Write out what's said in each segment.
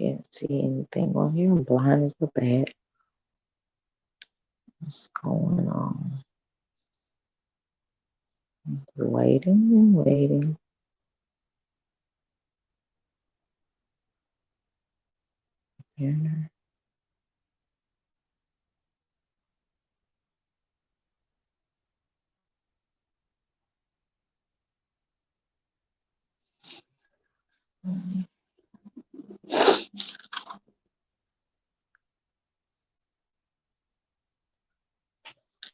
can't see anything on here. I'm blind as a bat. What's going on? Waiting and waiting. Yeah.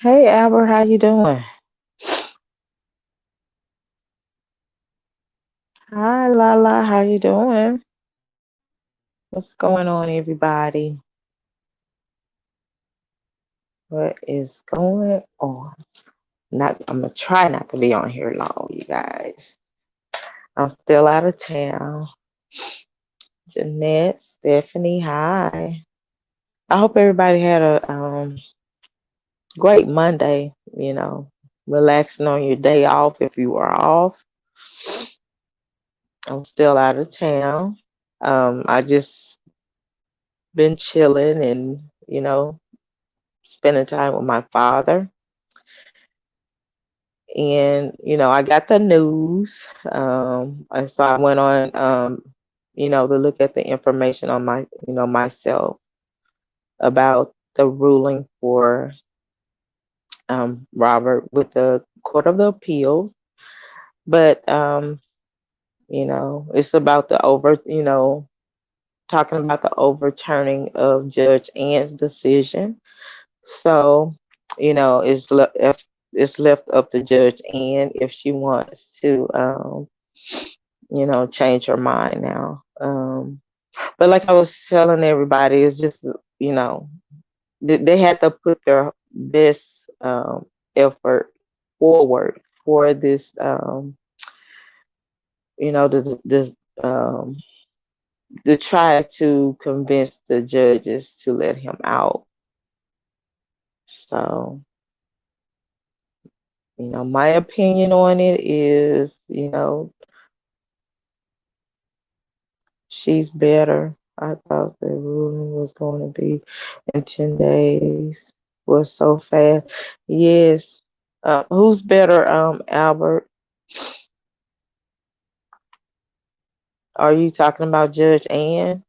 Hey Albert, how you doing? Hi Lala, how you doing? What's going on, everybody? What is going on? Not, I'm gonna try not to be on here long, you guys. I'm still out of town. Jeanette, Stephanie, hi. I hope everybody had a great Monday. Relaxing on your day off if you were off. I'm still out of town. I just been chilling and spending time with my father. And I got the news. So I went on, to look at the information on myself about the ruling for Robert with the Court of the Appeals. But it's about talking about the overturning of Judge Ann's decision. So, if it's left up to Judge Ann if she wants to, change her mind now. But like I was telling everybody, it's just, they had to put their best effort forward for this, the to try to convince the judges to let him out. So, my opinion on it is, she's better. I thought the ruling was going to be in 10 days. Was so fast. Yes. Who's better, Albert? Are you talking about Judge Ann?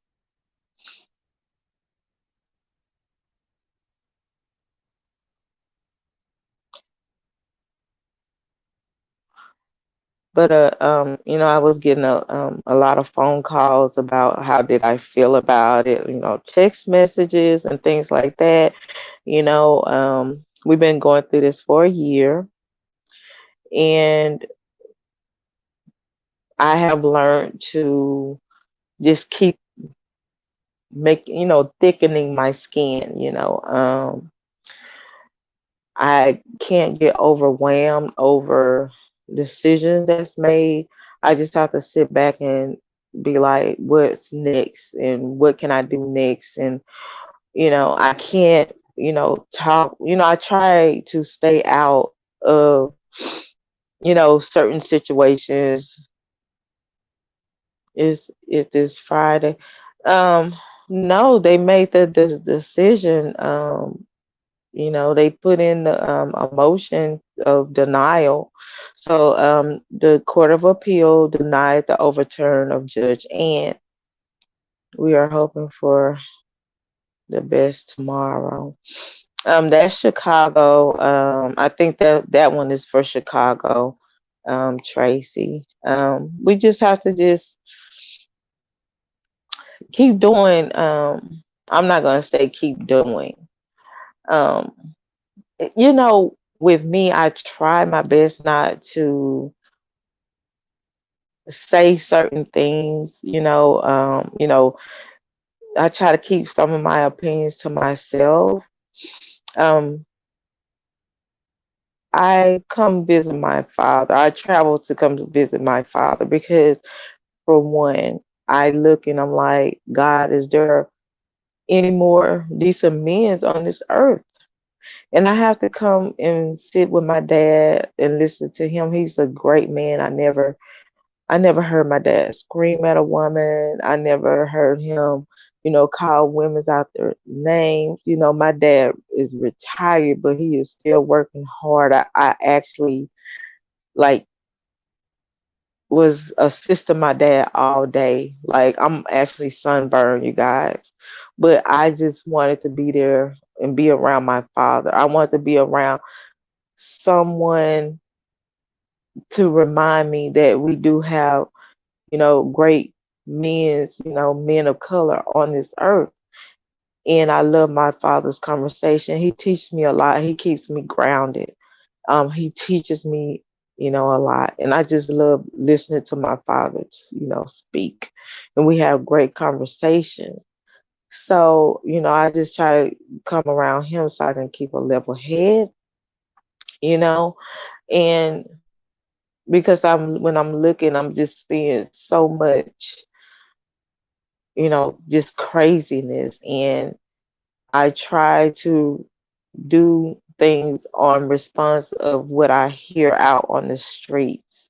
But I was getting a lot of phone calls about how did I feel about it, text messages and things like that. We've been going through this for a year, and I have learned to just keep making, thickening my skin. I can't get overwhelmed over decisions that's made. I just have to sit back and be like, what's next and what can I do next? And, I can't, talk, I try to stay out of, certain situations. Is this Friday? No, they made the decision. They put in a motion of denial. So the Court of Appeal denied the overturn of Judge Ann. We are hoping for the best tomorrow. That's Chicago. I think that one is for Chicago, Tracy. We just have to just keep doing. I'm not gonna say keep doing. Um, with me, I try my best not to say certain things. I try to keep some of my opinions to myself. Um, I come visit my father. I travel to come to visit my father because, for one, I look and I'm like, God, is there any more decent men on this earth? And I have to come and sit with my dad and listen to him. He's a great man. I never heard my dad scream at a woman. I never heard him, call women's out their names. My dad is retired, but he is still working hard. I actually like was assisting my dad all day. Like I'm actually sunburned, you guys. But I just wanted to be there and be around my father. I wanted to be around someone to remind me that we do have, great men of color on this earth. And I love my father's conversation. He teaches me a lot. He keeps me grounded. He teaches me, a lot. And I just love listening to my father, speak. And we have great conversations. So, I just try to come around him so I can keep a level head, you know, and because when I'm looking, I'm just seeing so much, just craziness. And I try to do things on response of what I hear out on the streets.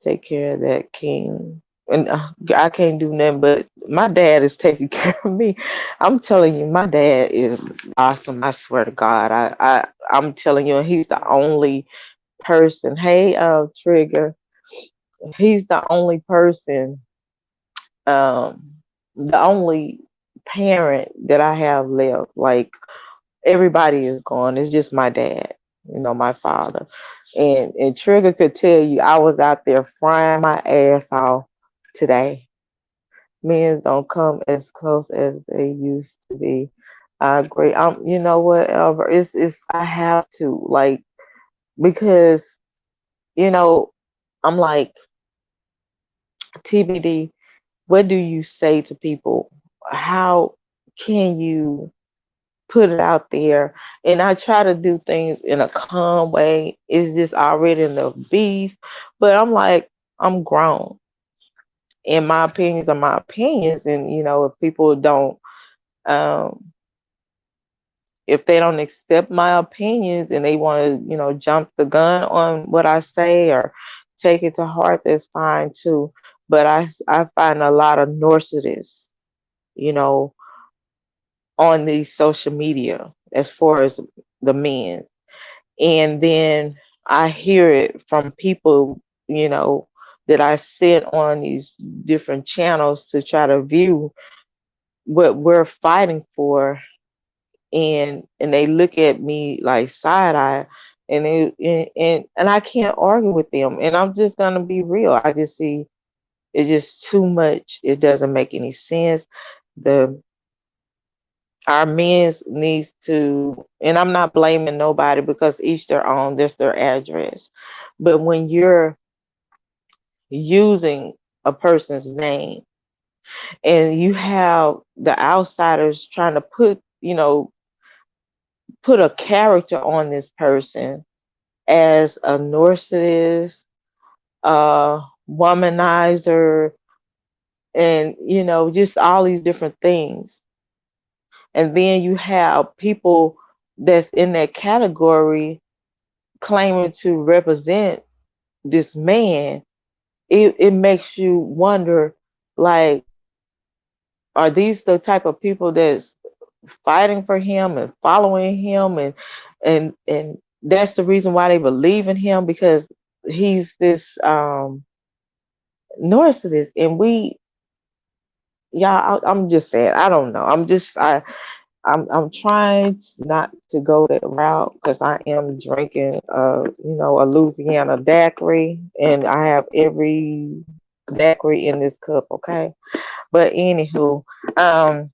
Take care of that king. And I can't do nothing, but my dad is taking care of me. I'm telling you, my dad is awesome. I swear to God. I'm telling you, he's the only person. Hey, Trigger. He's the only person, um, the only parent that I have left. Like everybody is gone. It's just my dad, my father. And Trigger could tell you I was out there frying my ass off today. Men don't come as close as they used to be. I agree. You know what, Albert? It's I have to like because you know I'm like TBD. What do you say to people? How can you put it out there? And I try to do things in a calm way. It's just already in the beef, but I'm like I'm grown, and my opinions are my opinions. And if people don't um if they don't accept my opinions and they want to, jump the gun on what I say or take it to heart, that's fine too. But I find a lot of narcissists, you know, on the social media as far as the men. And then I hear it from people, that I sit on these different channels to try to view what we're fighting for, and they look at me like side eye, and I can't argue with them, and I'm just gonna be real. I just see it's just too much. It doesn't make any sense. The Our men needs to, and I'm not blaming nobody because each their own. That's their address. But when you're using a person's name and you have the outsiders trying to put a character on this person as a narcissist, a womanizer, and just all these different things. And then you have people that's in that category claiming to represent this man. It makes you wonder, like, are these the type of people that's fighting for him and following him, and that's the reason why they believe in him, because he's this narcissist. And I'm just saying, I don't know. I'm trying not to go that route because I am drinking a Louisiana daiquiri, and I have every daiquiri in this cup, okay? But anywho, um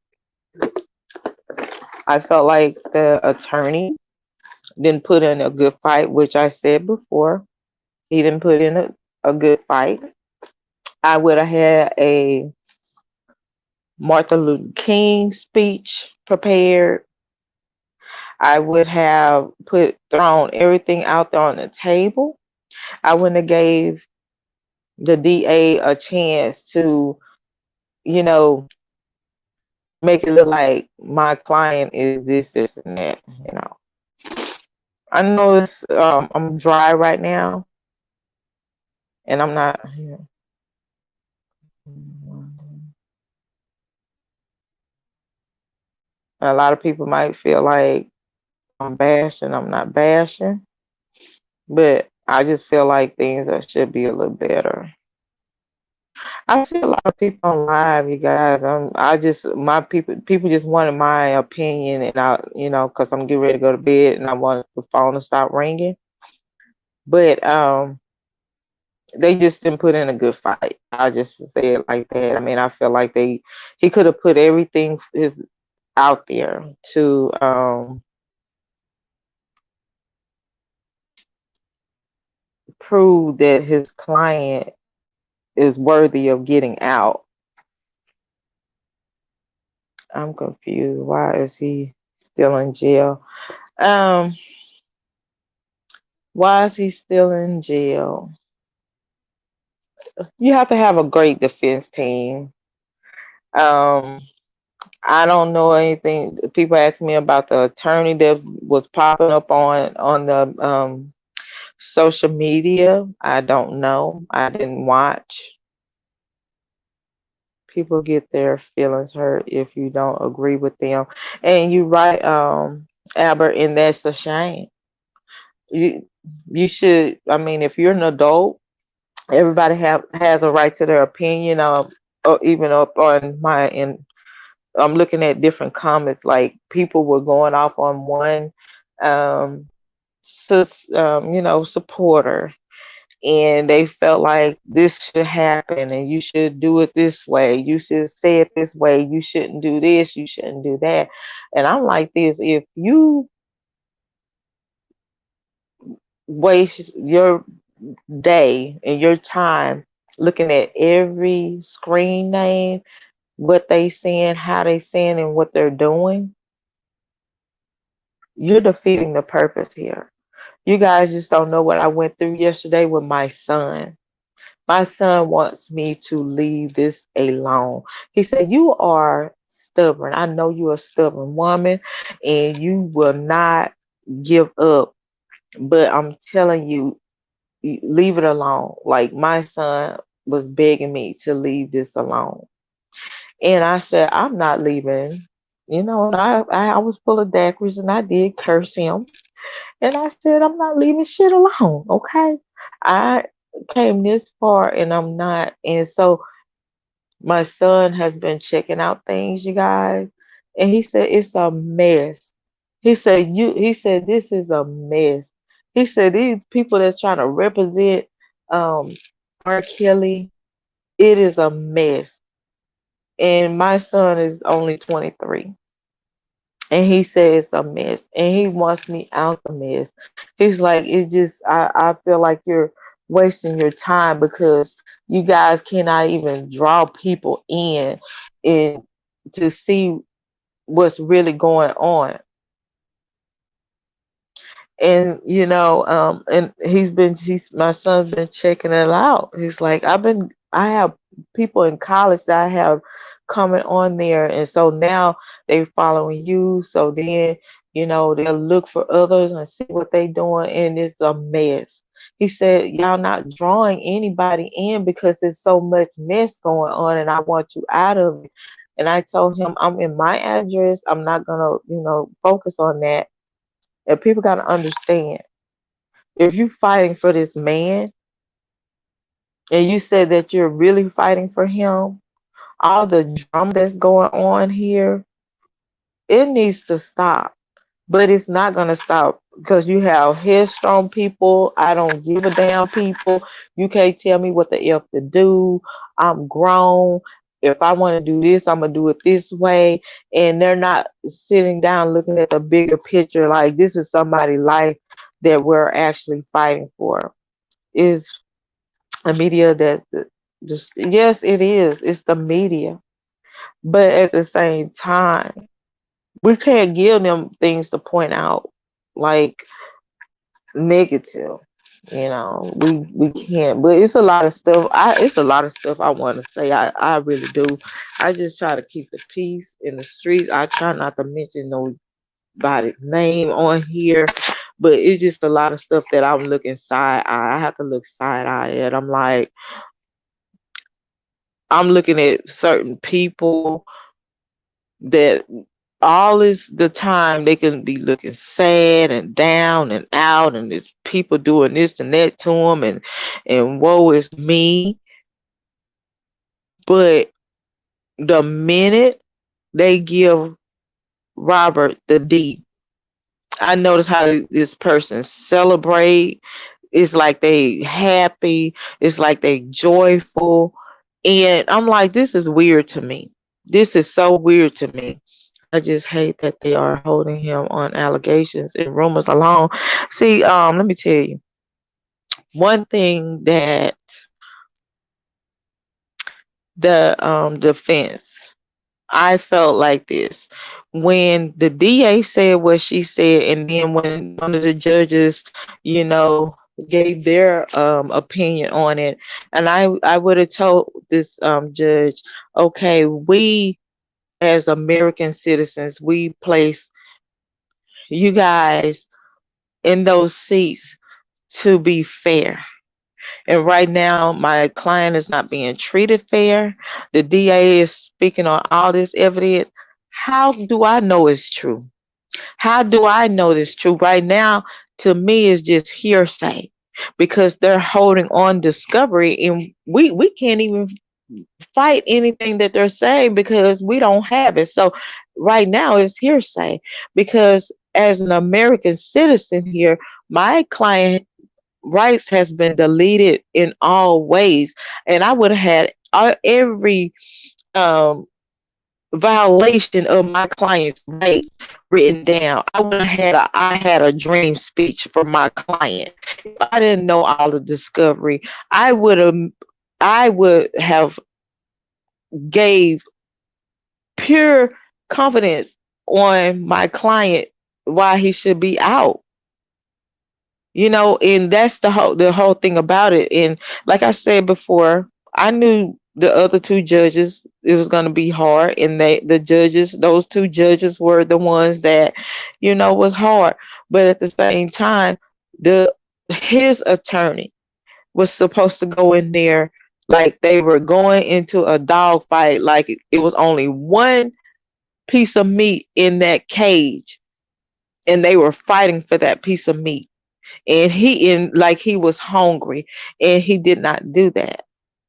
I felt like the attorney didn't put in a good fight, which I said before. He didn't put in a good fight. I would have had a Martin Luther King speech prepared. I would have thrown everything out there on the table. I wouldn't have gave the DA a chance to, you know, make it look like my client is this, and that. I know I'm dry right now, and I'm not here. A lot of people might feel like I'm bashing. I'm not bashing, but I just feel like things that should be a little better. I see a lot of people on live, you guys. I just my people just wanted my opinion, and because I'm getting ready to go to bed, and I want the phone to stop ringing. But they just didn't put in a good fight. I just say it like that. I mean, I feel like he could have put everything out there to prove that his client is worthy of getting out. I'm confused. Why is he still in jail? Um, why is he still in jail? You have to have a great defense team. Um, I don't know anything. People ask me about the attorney that was popping up on the social media. I don't know. I didn't watch. People get their feelings hurt if you don't agree with them. And you're right, Albert, and that's a shame. You you should, I mean, if you're an adult, everybody has a right to their opinion. Or even up on my end, I'm looking at different comments. Like people were going off on one, um, supporter, and they felt like this should happen, and you should do it this way. You should say it this way. You shouldn't do this. You shouldn't do that. And I'm like this: if you waste your day and your time looking at every screen name, what they saying, how they saying, and what they're doing, you're defeating the purpose here. You guys just don't know what I went through yesterday with my son. My son wants me to leave this alone. He said, "You are stubborn. I know you're a stubborn woman and you will not give up. But I'm telling you, leave it alone." Like my son was begging me to leave this alone. And I said, "I'm not leaving." And I was full of daiquiris and I did curse him. And I said, "I'm not leaving shit alone, okay? I came this far and I'm not." And so my son has been checking out things, you guys, and he said it's a mess. He said this is a mess. He said these people that's trying to represent um R. Kelly, it is a mess. And my son is only 23. And he says it's a mess. And he wants me out the mess. He's like, it just I feel like you're wasting your time because you guys cannot even draw people in to see what's really going on. And and he's my son's been checking it out. He's like, I have people in college that I have coming on there, and so now they following you. So then they'll look for others and see what they doing, and it's a mess. He said, "Y'all not drawing anybody in because there's so much mess going on, and I want you out of it." And I told him, "I'm in my address. I'm not gonna focus on that." And people got to understand, if you're fighting for this man and you said that you're really fighting for him, all the drama that's going on here, it needs to stop. But it's not going to stop because you have headstrong people. I don't give a damn people. You can't tell me what the F to do. I'm grown. If I want to do this, I'm going to do it this way. And they're not sitting down looking at the bigger picture like this is somebody's life that we're actually fighting for. Is a media that just, yes, it is. It's the media. But at the same time, we can't give them things to point out like negative. We can't. But it's a lot of stuff. It's a lot of stuff I want to say. I really do. I just try to keep the peace in the streets. I try not to mention nobody's name on here. But it's just a lot of stuff that I'm looking side eye. I have to look side eye at. I'm looking at certain people that all is the time they can be looking sad and down and out, and there's people doing this and that to them, and woe is me. But the minute they give Robert the D, I notice how this person celebrate. It's like they happy. It's like they joyful. And I'm like, this is weird to me. This is so weird to me. I just hate that they are holding him on allegations and rumors alone. See, let me tell you one thing that the defense, I felt like this when the DA said what she said, and then when one of the judges, you know, gave their opinion on it, and I would have told this judge, okay, we as American citizens, we place you guys in those seats to be fair. And right now, my client is not being treated fair. The DA is speaking on all this evidence. How do I know it's true? How do I know it's true? Right now, to me, it's just hearsay because they're holding on discovery, and we can't even fight anything that they're saying because we don't have it. So right now, it's hearsay because as an American citizen here, my client rights has been deleted in all ways, and I would have had every um, violation of my client's rights written down. I would have had I had a dream speech for my client. If I didn't know all the discovery, I would have gave pure confidence on my client why he should be out. And that's the whole thing about it. And like I said before, I knew the other two judges, it was going to be hard, and those two judges were the ones that was hard. But at the same time, the his attorney was supposed to go in there like they were going into a dog fight, like it was only one piece of meat in that cage, and they were fighting for that piece of meat, and like he was hungry, and he did not do that.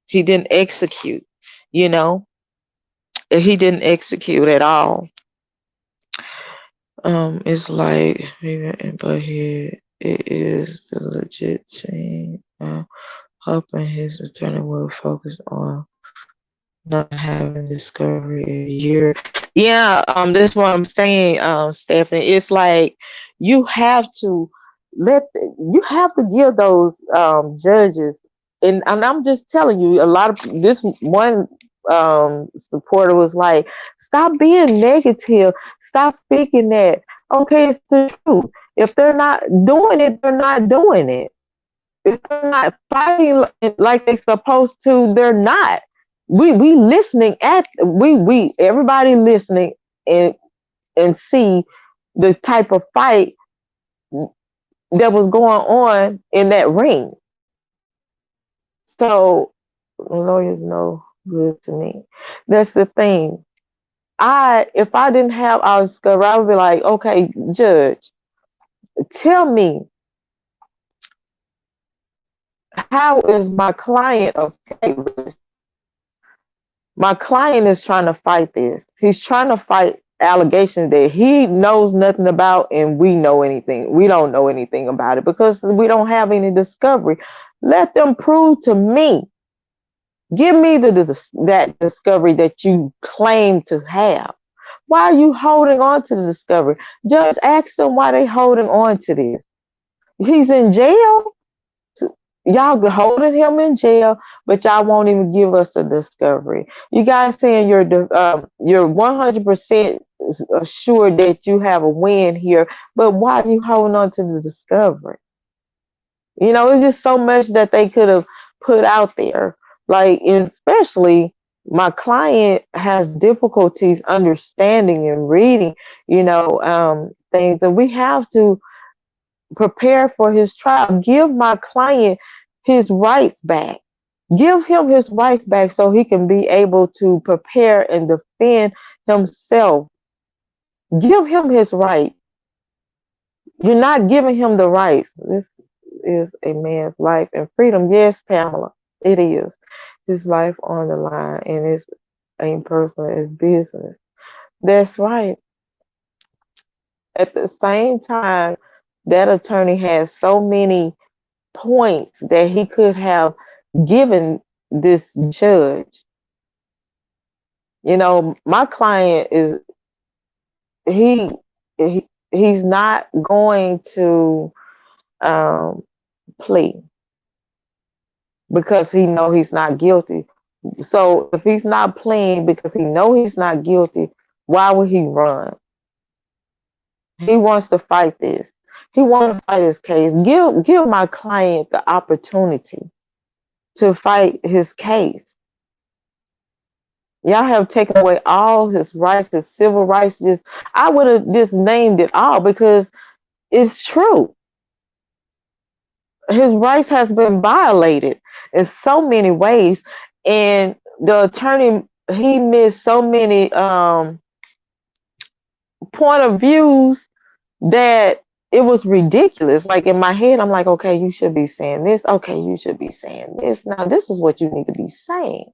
He didn't execute, you know. He didn't execute at all. It's like, but here it is the legit team. Hoping his attorney will focus on not having discovery in a year. Yeah, that's what I'm saying, Stephanie. It's like you have to you have to give those judges, and I'm just telling you, a lot of this one supporter was like, stop being negative, stop speaking that. Okay, it's the truth. If they're not doing it, they're not doing it. If they're not fighting like they're supposed to, they're not. We listening at we everybody listening and see the type of fight that was going on in that ring. So lawyers know good to me. That's the thing. If I didn't have our discovery, I would be like, okay, judge, tell me, how is my client okay with this? My client is trying to fight this. He's trying to fight allegations that he knows nothing about, and we don't know anything about it because we don't have any discovery. Let them prove to me. Give me that discovery that you claim to have. Why are you holding on to the discovery? Judge, ask them why they holding on to this. He's in jail. Y'all holding him in jail, but y'all won't even give us a discovery. You guys saying you're 100% sure that you have a win here, but why are you holding on to the discovery? It's just so much that they could have put out there. Like, especially my client has difficulties understanding and reading, things, and we have to prepare for his trial. Give my client his rights back. Give him his rights back so he can be able to prepare and defend himself Give him his right. You're not giving him the rights. This is a man's life and freedom. Yes, Pamela, it is. His life on the line, and it's ain't personal, it's business. That's right. At the same time, that attorney has so many points that he could have given this judge. My client is he, he's not going to um, plea because he know he's not guilty. So if he's not playing because he know he's not guilty, why would he run? He wants to fight this. He wants to fight his case. Give my client the opportunity to fight his case. Y'all have taken away all his rights, his civil rights. Just I would have just named it all because it's true. His rights has been violated in so many ways, and the attorney he missed so many point of views that it was ridiculous. Like in my head, I'm like, okay, you should be saying this. Okay, you should be saying this. Now, this is what you need to be saying.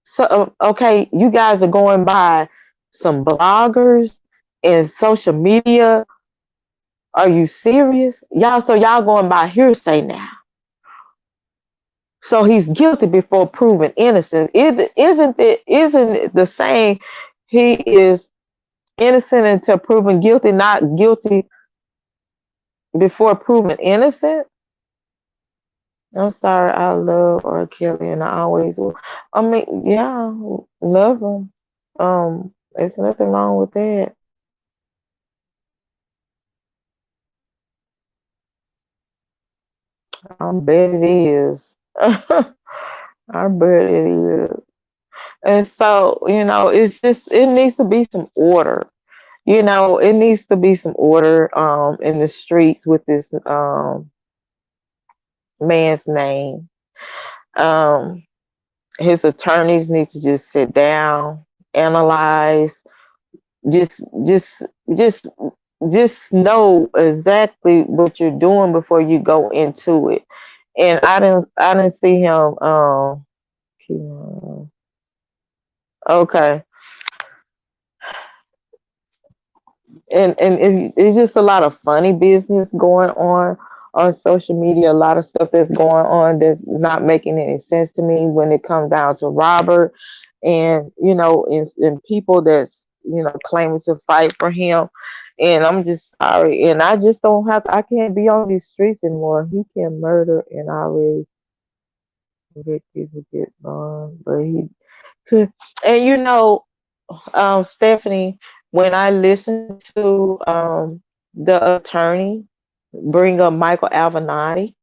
So, okay, you guys are going by some bloggers and social media. Are you serious? So y'all going by hearsay now. So he's guilty before proven innocent. Isn't it the saying he is innocent until proven guilty, not guilty before proven innocent? I'm sorry, I love R. Kelly and I always will. I mean, yeah, love him. There's nothing wrong with that. I bet it is. I bet it is. And so, it needs to be some order. It needs to be some order in the streets with this man's name. Um his attorneys need to just sit down, analyze, just just just just know exactly what you're doing before you go into it. And I didn't see him okay. And it's just a lot of funny business going on social media. A lot of stuff that's going on that's not making any sense to me when it comes down to Robert, and and people that's claiming to fight for him. And I'm just sorry, and I just don't have. I can't be on these streets anymore. He can murder, and I really let people get gone, but he could. And Stephanie, when I listened to the attorney bring up Michael Avenatti,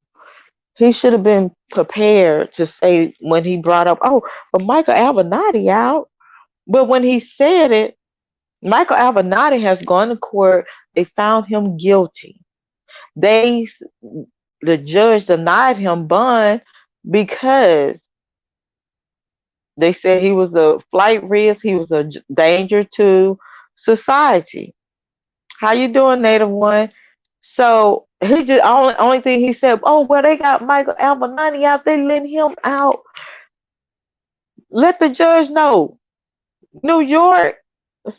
he should have been prepared to say when he brought up, oh, but Michael Avenatti out. But when he said it, Michael Avenatti has gone to court. They found him guilty. They, the judge denied him bond because they said he was a flight risk. He was a danger to society. How you doing, Native One? So he just only thing he said, oh well, they got Michael Avenatti out. They let him out. Let the judge know. New York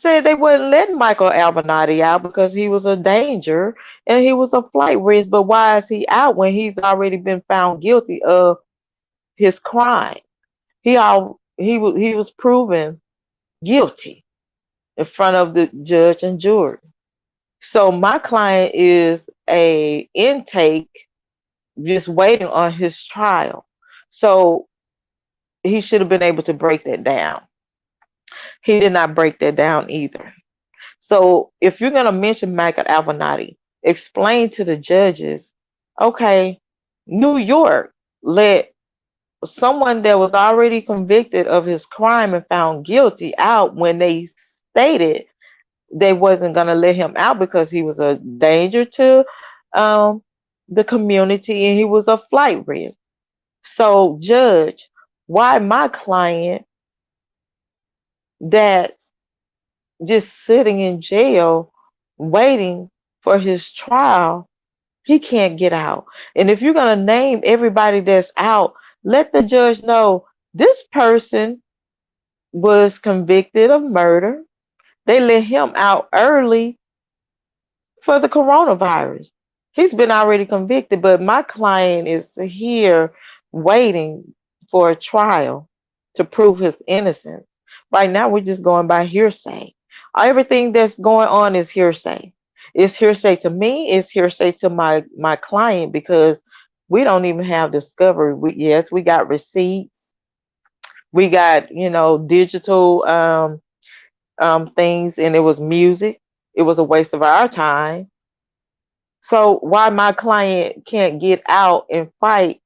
said they wouldn't let Michael Avenatti out because he was a danger and he was a flight risk. But why is he out when he's already been found guilty of his crime? He was proven guilty in front of the judge and jury. So my client is a intake just waiting on his trial. So he should have been able to break that down. He did not break that down either. So if you're going to mention Michael Avenatti, explain to the judges, okay, New York let someone that was already convicted of his crime and found guilty out when they stated they wasn't going to let him out because he was a danger to um, the community and he was a flight risk. So, judge, why my client that just sitting in jail waiting for his trial. He can't get out. And if you're going to name everybody that's out, let the judge know this person was convicted of murder. They let him out early for the coronavirus. He's been already convicted, but my client is here waiting for a trial to prove his innocence. Right now, we're just going by hearsay. Everything that's going on is hearsay. It's hearsay to me. It's hearsay to my client because we don't even have discovery. Yes, we got receipts. We got digital things, and it was music. It was a waste of our time. So why my client can't get out and fight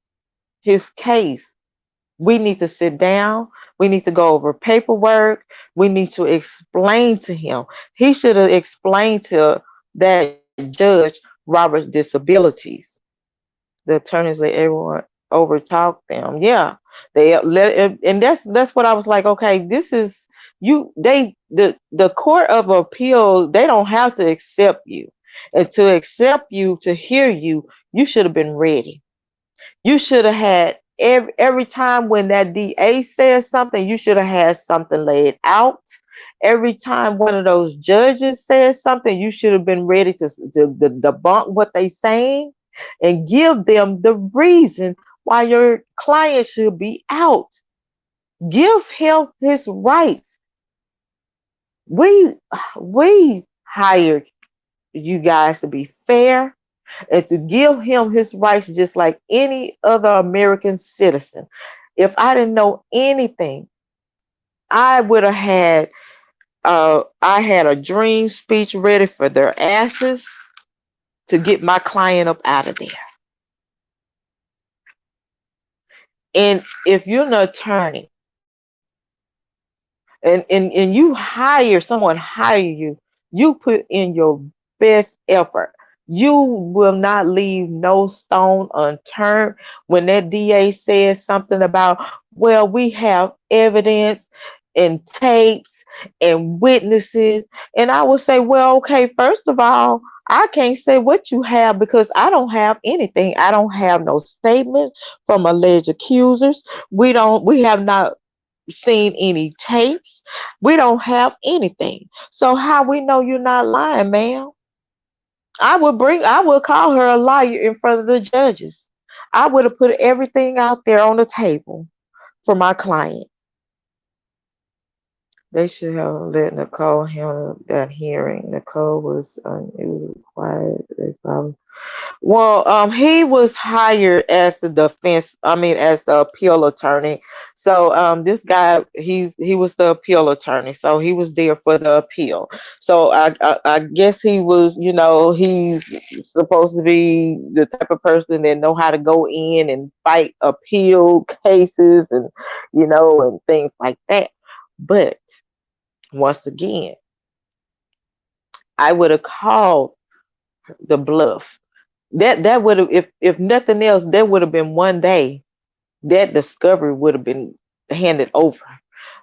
his case? We need to sit down. We need to go over paperwork. We need to explain to him. He should have explained to that judge Robert's disabilities. The attorneys let everyone overtalk them. Yeah, they let, and that's what I was like. Okay, this is you. The court of appeal. They don't have to accept you, and to accept you, to hear you, you should have been ready. You should have had every time when that DA says something, you should have had something laid out. Every time one of those judges says something, you should have been ready to debunk what they saying and give them the reason why your client should be out. Give him his rights. We we hired you guys to be fair and to give him his rights just like any other American citizen. If I didn't know anything, I would have had I had a dream speech ready for their asses to get my client up out of there. And if you're an attorney and you hire someone hire you, you put in your best effort. You will not leave no stone unturned. When that DA says something about, well, we have evidence and tapes and witnesses, and I will say, well, okay, first of all, I can't say what you have because I don't have anything. I don't have no statement from alleged accusers. We have not seen any tapes. We don't have anything. So how we know you're not lying, ma'am? I would call her a liar in front of the judges. I would have put everything out there on the table for my client. They should have let Nicole handle that hearing. Nicole was it was required. They probably well, he was hired as the defense. I mean, as the appeal attorney. So, this guy, he was the appeal attorney. So he was there for the appeal. So I guess he was, he's supposed to be the type of person that know how to go in and fight appeal cases and and things like that. But once again, I would have called the bluff. That would have, if nothing else, that would have been one day that discovery would have been handed over.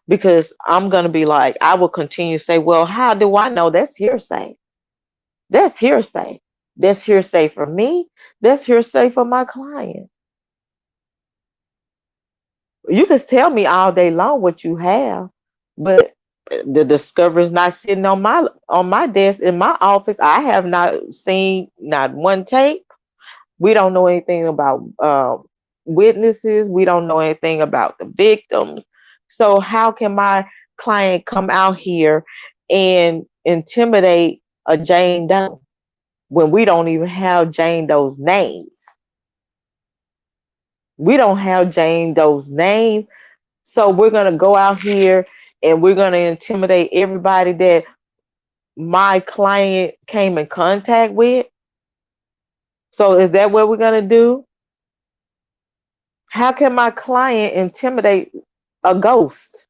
Because I'm gonna be like, I will continue to say, well, how do I know? That's hearsay. That's hearsay. That's hearsay for me. That's hearsay for my client. You can tell me all day long what you have, but the discovery is not sitting on my desk in my office. I have not seen not one tape. We don't know anything about witnesses. We don't know anything about the victims. So how can my client come out here and intimidate a Jane Doe when we don't even have Jane Doe's names? We don't have Jane Doe's name. So we're going to go out here and we're going to intimidate everybody that my client came in contact with. So is that what we're going to do? How can my client intimidate a ghost?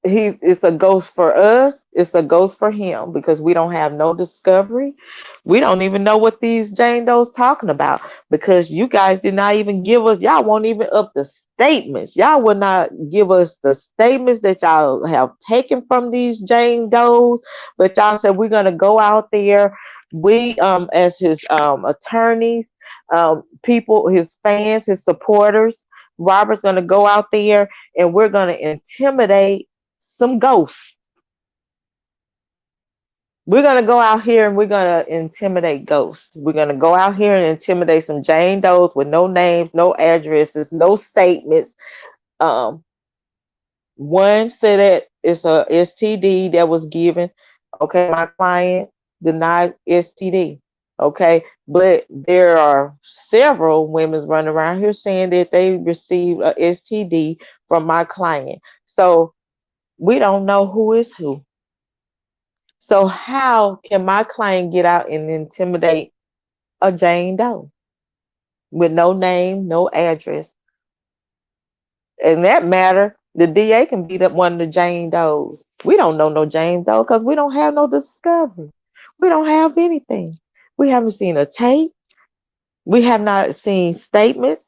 It's a ghost for us. It's a ghost for him because we don't have no discovery. We don't even know what these Jane Doe's talking about because you guys did not even give us. Y'all won't even up the statements. Y'all will not give us the statements that y'all have taken from these Jane Doe's. But y'all said we're gonna go out there. We as his attorneys, people, his fans, his supporters. Robert's gonna go out there and we're gonna intimidate some ghosts. We're gonna go out here and we're gonna intimidate ghosts. We're gonna go out here and intimidate some Jane Does with no names, no addresses, no statements. Um, One said that it's a STD that was given. Okay, my client denied STD. Okay, but there are several women running around here saying that they received a STD from my client. So we don't know who is who. So how can my client get out and intimidate a Jane Doe with no name, no address? In that matter, the DA can beat up one of the Jane Does. We don't know no Jane Doe because we don't have no discovery. We don't have anything. We haven't seen a tape. We have not seen statements.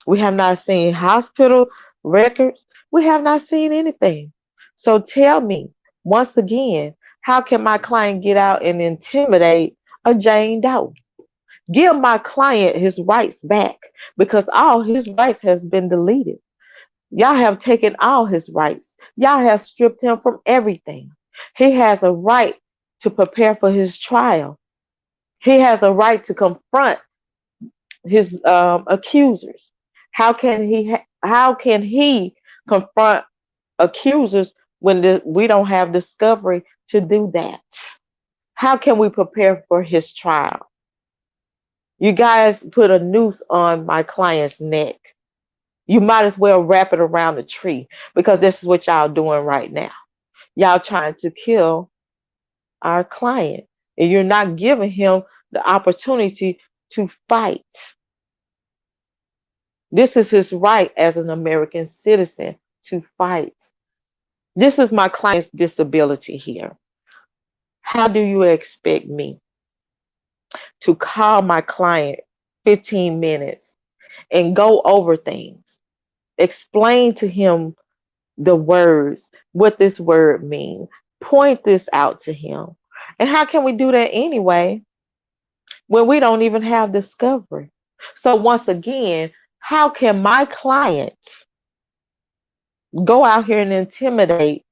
We have not seen hospital records. We have not seen anything. So tell me, once again, how can my client get out and intimidate a Jane Doe? Give my client his rights back because all his rights has been deleted. Y'all have taken all his rights. Y'all have stripped him from everything. He has a right to prepare for his trial. He has a right to confront his accusers. How can he confront accusers when we don't have discovery to do that? How can we prepare for his trial? You guys put a noose on my client's neck. You might as well wrap it around the tree because this is what y'all doing right now. Y'all trying to kill our client, and you're not giving him the opportunity to fight. This is his right as an American citizen to fight. This is my client's disability here. How do you expect me to call my client 15 minutes and go over things, explain to him the words, what this word means, point this out to him? And how can we do that anyway when we don't even have discovery? So once again, how can my client go out here and intimidate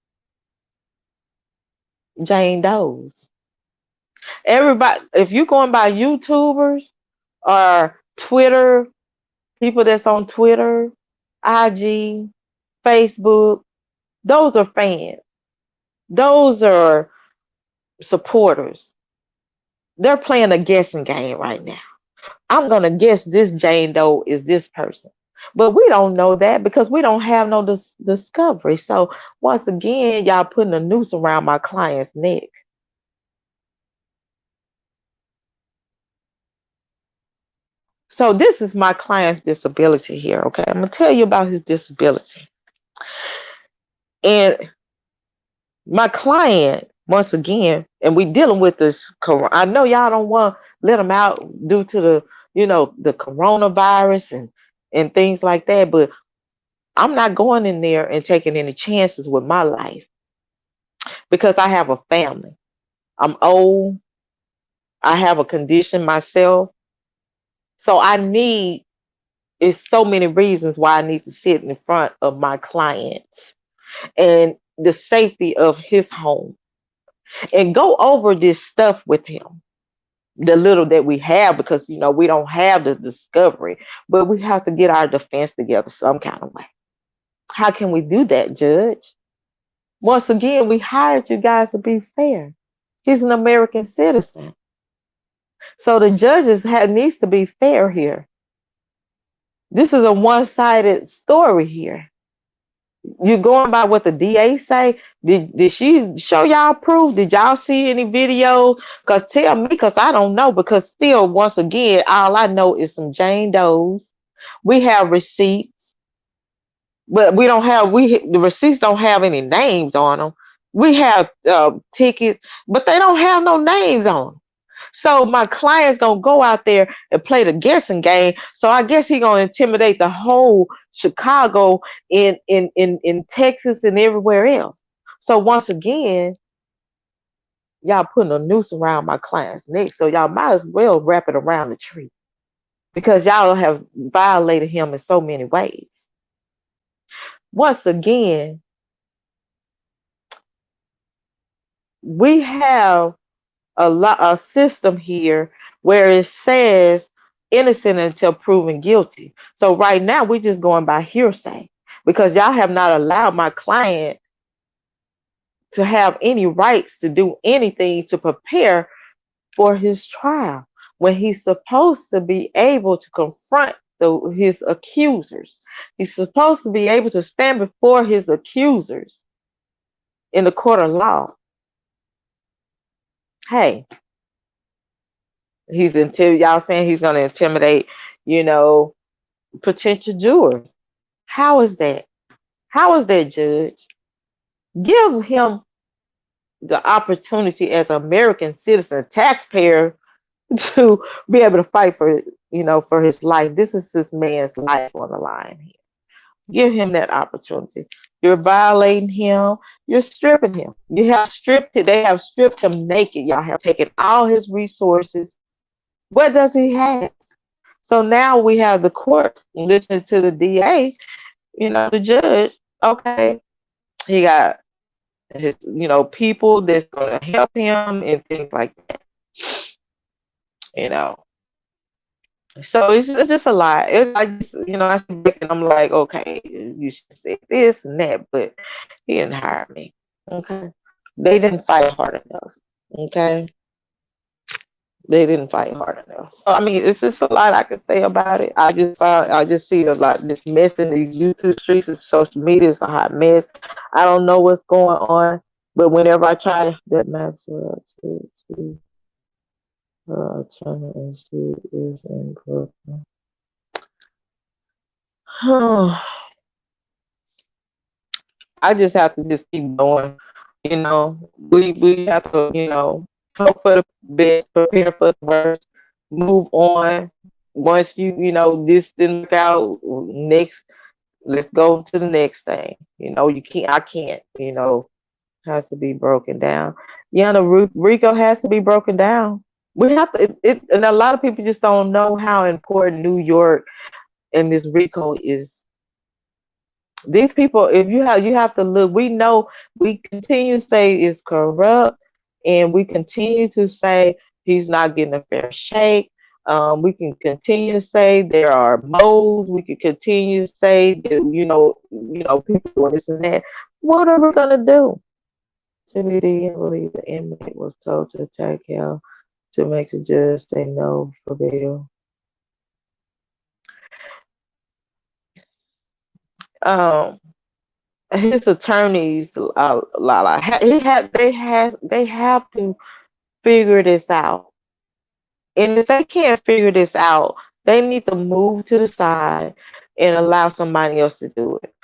Jane Doe's? Everybody, if you're going by YouTubers or Twitter, people that's on Twitter, IG, Facebook, those are fans. Those are supporters. They're playing a guessing game right now. I'm going to guess this Jane Doe is this person. But we don't know that because we don't have no discovery. So once again, y'all putting a noose around my client's neck. So this is my client's disability here, okay? I'm going to tell you about his disability. And my client, once again, and we dealing with this. I know y'all don't want to let him out due to the coronavirus and things like that, but I'm not going in there and taking any chances with my life because I have a family. I'm old. I have a condition myself. So it's so many reasons why I need to sit in front of my clients and the safety of his home and go over this stuff with him. The little that we have, because we don't have the discovery, but we have to get our defense together some kind of way. How can we do that, Judge? Once again, we hired you guys to be fair. He's an American citizen. So the judges needs to be fair here. This is a one-sided story here. You're going by what the DA say. Did she show y'all proof? Did y'all see any videos? Because tell me, because I don't know. Because still, once again, all I know is some Jane Does. We have receipts. but we don't have the receipts don't have any names on them. We have tickets, but they don't have no names on them. So my client's gonna go out there and play the guessing game. So I guess he gonna intimidate the whole Chicago in Texas and everywhere else. So once again, y'all putting a noose around my client's neck. So y'all might as well wrap it around the tree because y'all have violated him in so many ways. Once again, we have a system here where it says innocent until proven guilty. So right now we're just going by hearsay because y'all have not allowed my client to have any rights to do anything to prepare for his trial when he's supposed to be able to confront his accusers. He's supposed to be able to stand before his accusers in the court of law. Hey, y'all saying he's going to intimidate, you know, potential jurors. How is that? How is that, Judge? Give him the opportunity as an American citizen, taxpayer, to be able to fight for, for his life. This is this man's life on the line here. Give him that opportunity. You're violating him. You're stripping him. They have stripped him naked. Y'all have taken all his resources. What does he have? So now we have the court listening to the DA, the judge. Okay, he got his, people that's going to help him and things like that. You know, so it's just a lot. I just, I sit back and I'm like, okay, you should say this and that, but he didn't hire me. Okay, they didn't fight hard enough. Okay, they didn't fight hard enough. I mean, it's just a lot I could say about it. I just see a lot this mess in these YouTube streets and social media. It's a hot mess. I don't know what's going on, but whenever I try that Maxwell to attorney and she is in Brooklyn. I just have to just keep going. We have to, hope for the best, prepare for the worst, move on. Once this didn't work out, next, let's go to the next thing. You can't, I can't, has to be broken down. Yeah, the RICO has to be broken down. We have to, and a lot of people just don't know how important New York and this RICO is. These people, if you have to look, we know we continue to say it's corrupt, and we continue to say he's not getting a fair shake. We can continue to say there are moles. We can continue to say that people doing this and that. What are we gonna do? Timmy D, I believe the inmate was told to attack him to make the judge say no for bail. His attorneys, Lala, they have to figure this out. And if they can't figure this out, they need to move to the side and allow somebody else to do it.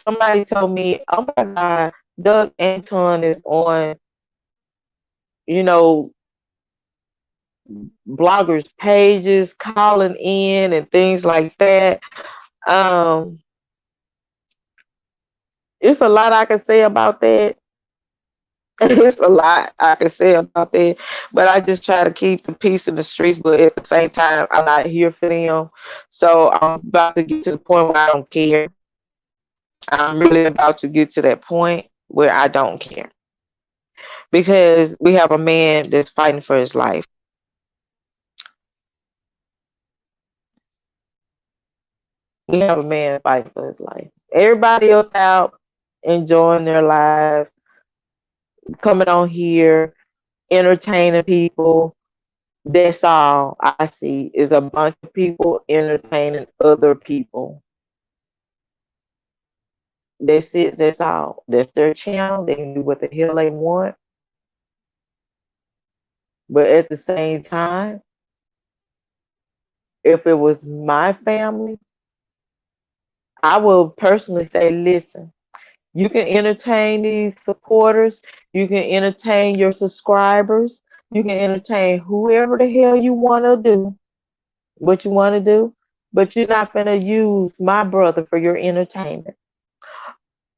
Somebody told me, "Oh my God, Doug Anton is on, you know, bloggers' pages, calling in and things like that." Um, it's a lot I can say about that. It's a lot I can say about that, but I just try to keep the peace in the streets. But at the same time, I'm not here for them, so I'm about to get to the point where I don't care. I'm really about to get to that point where I don't care because we have a man that's fighting for his life. We have a man fighting for his life. Everybody else out enjoying their lives, coming on here, entertaining people. That's all I see is a bunch of people entertaining other people. That's it. That's all. That's their channel. They can do what the hell they want. But at the same time, if it was my family, I will personally say, listen, you can entertain these supporters, you can entertain your subscribers, you can entertain whoever the hell you want to do, what you want to do, but you're not going to use my brother for your entertainment.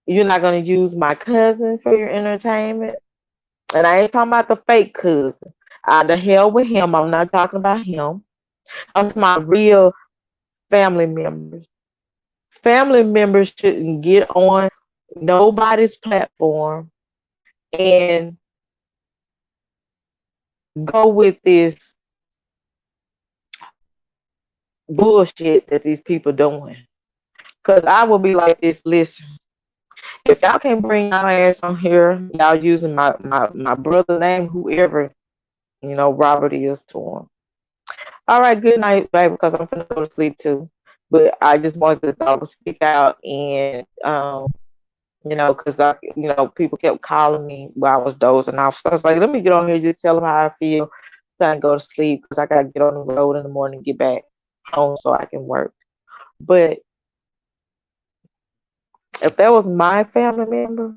You're not going to use my cousin for your entertainment. And I ain't talking about the fake cousin. The hell with him. I'm not talking about him. I'm talking about real family members. Family members shouldn't get on nobody's platform and go with this bullshit that these people doing. Cause I will be like this, listen, if y'all can't bring y'all ass on here, y'all using my brother name, whoever, Robert is to him. All right, good night, baby, because I'm finna go to sleep too. But I just wanted to speak out and because people kept calling me while I was dozing off. So I was like, let me get on here, just tell them how I feel, so I can go to sleep because I gotta get on the road in the morning, get back home so I can work. But if that was my family member,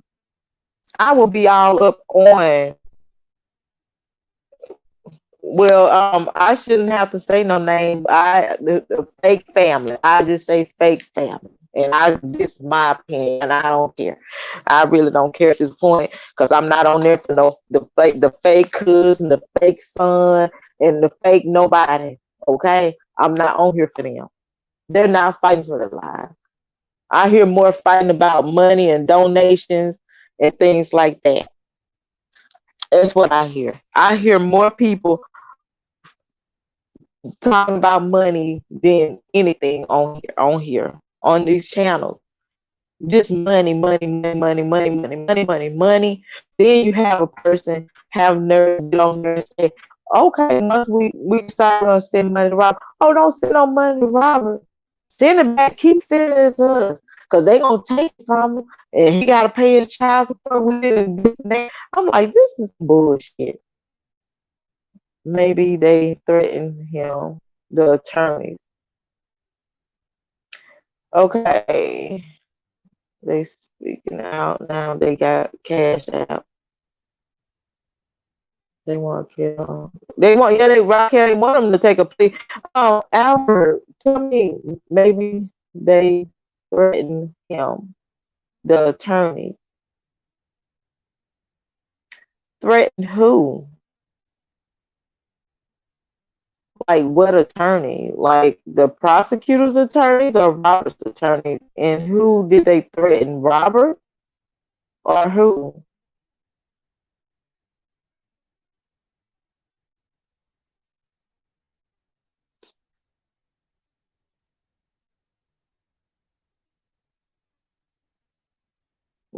I would be all up on. Well, I shouldn't have to say no name. The fake family. I just say fake family, and this is my opinion, and I don't care. I really don't care at this point because I'm not on there for the fake cousin, the fake son, and the fake nobody. Okay, I'm not on here for them. They're not fighting for their lives. I hear more fighting about money and donations and things like that. That's what I hear. I hear more people talking about money than anything on these channels. Just money, money, money, money, money, money, money, money, money. Then you have a person have nerve to get on there and say, okay, once we decide on send money to Robert. Oh, don't send no money to Robert. Send it back. Keep sending it to us. Because they going to take it from him. And he got to pay his child support with it and this and that. I'm like, this is bullshit. Maybe they threatened him, the attorneys. Okay, they speaking out now. They got cash out. They want to kill. They want, yeah, they rock. They want them to take a plea. Oh, Albert, tell me, maybe they threatened him. The attorney threatened who? Like what attorney? Like the prosecutor's attorneys or Robert's attorney? And who did they threaten? Robert or who?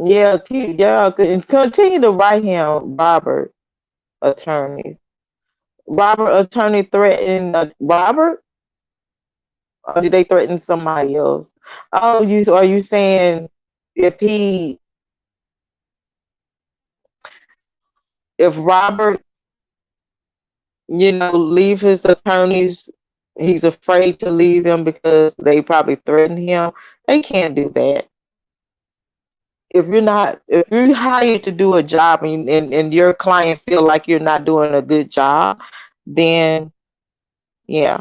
Yeah, continue to write him Robert attorneys. Robert attorney threatened Robert, or did they threaten somebody else? Oh, are you saying if he if Robert, leave his attorneys, he's afraid to leave them because they probably threatened him. They can't do that. If you're hired to do a job and your client feel like you're not doing a good job, then yeah.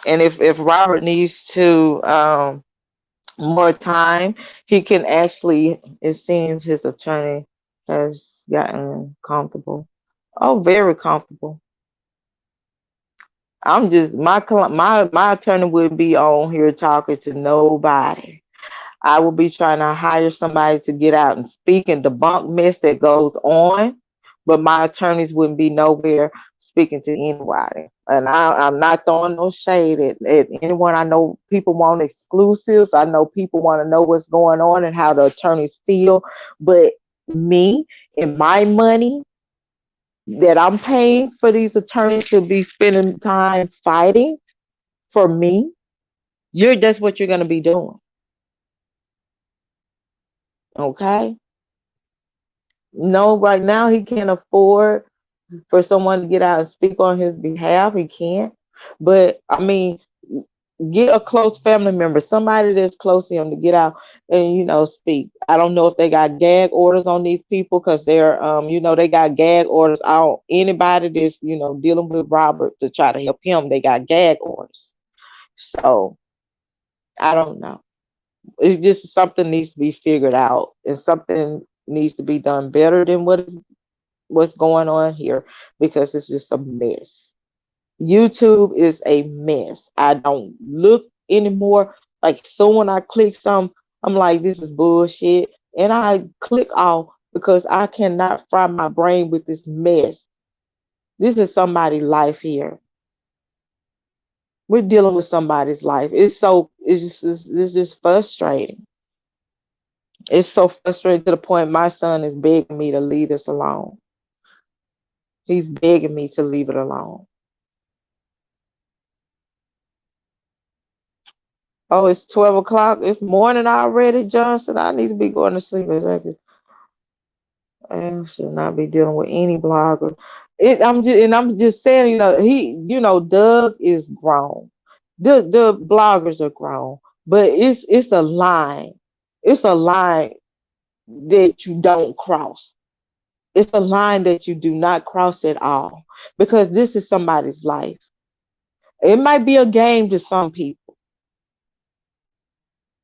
And if Robert needs to more time, he can actually, it seems his attorney has gotten comfortable. Oh, very comfortable. I'm just my attorney would be on here talking to nobody. I will be trying to hire somebody to get out and speak and debunk mess that goes on, but my attorneys wouldn't be nowhere speaking to anybody. And I'm not throwing no shade at anyone. I know people want exclusives. I know people want to know what's going on and how the attorneys feel. But me and my money that I'm paying for these attorneys to be spending time fighting for me, that's what you're gonna be doing. Okay? No, right now he can't afford for someone to get out and speak on his behalf. He can't. But I mean, Get a close family member, somebody that's close to him, to get out and speak. I don't know if they got gag orders on these people, because they're they got gag orders on anybody that's dealing with Robert to try to help him. They got gag orders. So I don't know. It's just something needs to be figured out, and something needs to be done better than what's going on here, because it's just a mess. YouTube is a mess. I don't look anymore. Like, so when I click some, I'm like, this is bullshit. And I click off because I cannot fry my brain with this mess. This is somebody's life here. We're dealing with somebody's life. It's just frustrating. It's so frustrating to the point my son is begging me to leave this alone. He's begging me to leave it alone. Oh, it's 12 o'clock. It's morning already, Johnson. I need to be going to sleep. Exactly. I should not be dealing with any blogger. I'm just saying, Doug is grown. The bloggers are grown, but it's a line. It's a line that you don't cross. It's a line that you do not cross at all, because this is somebody's life. It might be a game to some people.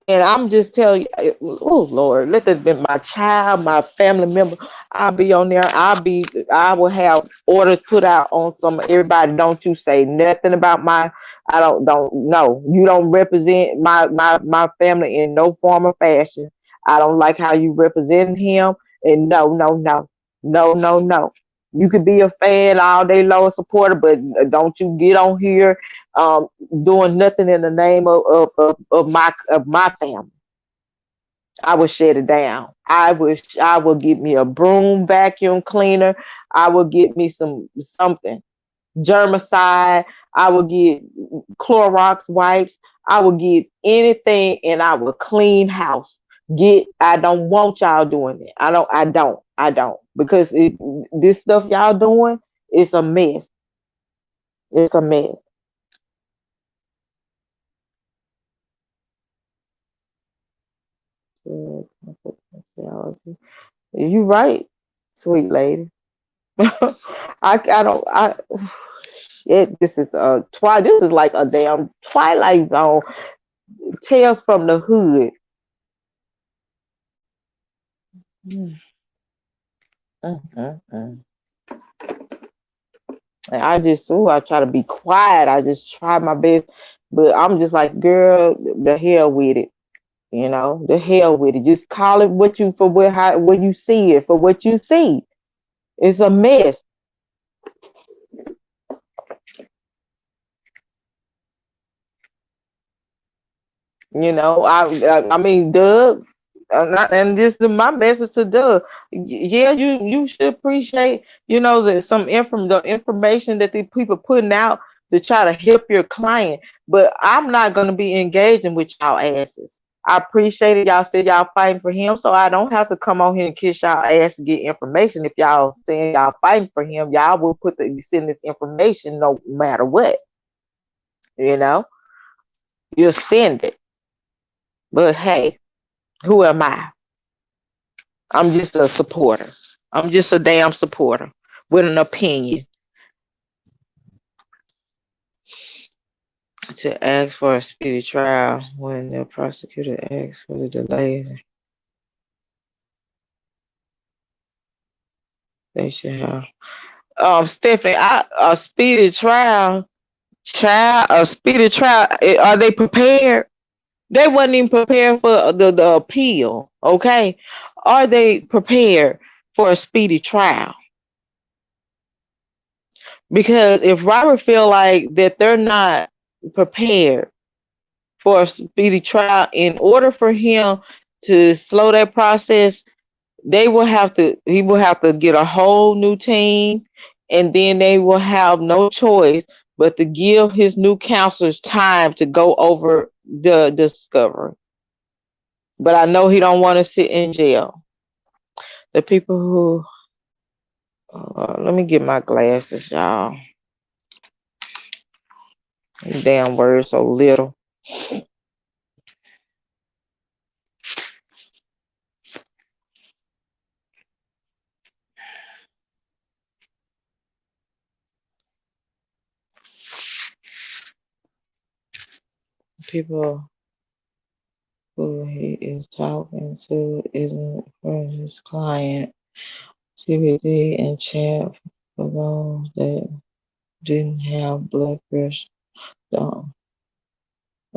And I'm just telling you, oh Lord, let that be my child, my family member. I'll be on there. I will have orders put out on some everybody. Don't you say nothing about my. I don't know. You don't represent my family in no form or fashion. I don't like how you represent him. And no, no, no, no, no, no. You could be a fan all day long, supporter, but don't you get on here um, doing nothing in the name of my family. I would shut it down. I would get me a broom vacuum cleaner. I would get me something germicide. I would get Clorox wipes. I would get anything, and I would clean house. I don't want y'all doing it. I don't, because this stuff y'all doing is a mess. It's a mess. You right, sweet lady. I don't I Shit, this is this is like a damn Twilight Zone. Tales from the hood. Mm, mm, mm, mm. And I try to be quiet. I just try my best, but I'm just like, girl, the hell with it. The hell with it. Just call it what you for what you see it for what you see. It's a mess. I mean, Doug, and this is my message to Doug. Yeah, you should appreciate, the information that these people putting out to try to help your client. But I'm not gonna be engaging with y'all asses. I appreciate it. Y'all said y'all fighting for him, so I don't have to come on here and kiss y'all ass to get information. If y'all saying y'all fighting for him, y'all will send this information no matter what. You know, you'll send it. But hey, who am I? I'm just a supporter. I'm just a damn supporter with an opinion. To ask for a speedy trial when the prosecutor asks for the delay, they should have. Stephanie, a speedy a speedy trial. Are they prepared? They wasn't even prepared for the appeal. Okay, are they prepared for a speedy trial? Because if Robert feel like that they're not prepared for a speedy trial, in order for him to slow that process, he will have to get a whole new team, and then they will have no choice but to give his new counselors time to go over the discovery. But I know he don't want to sit in jail. The people who let me get my glasses, y'all. Damn words so little. People who he is talking to isn't from his client. CBD and chat for those that didn't have blood pressure. So,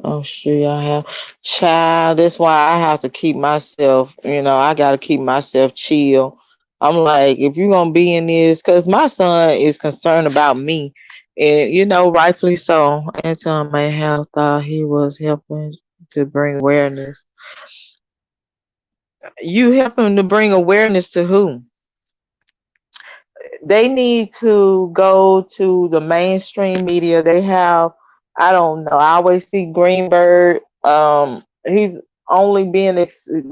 oh, sure, I have. Child, that's why I have to keep myself, I got to keep myself chill. I'm like, if you're going to be in this, because my son is concerned about me. And, rightfully so. Anton may have thought he was helping to bring awareness. You helping to bring awareness to who? They need to go to the mainstream media. They have, I don't know. I always see Greenberg. He's only being accepted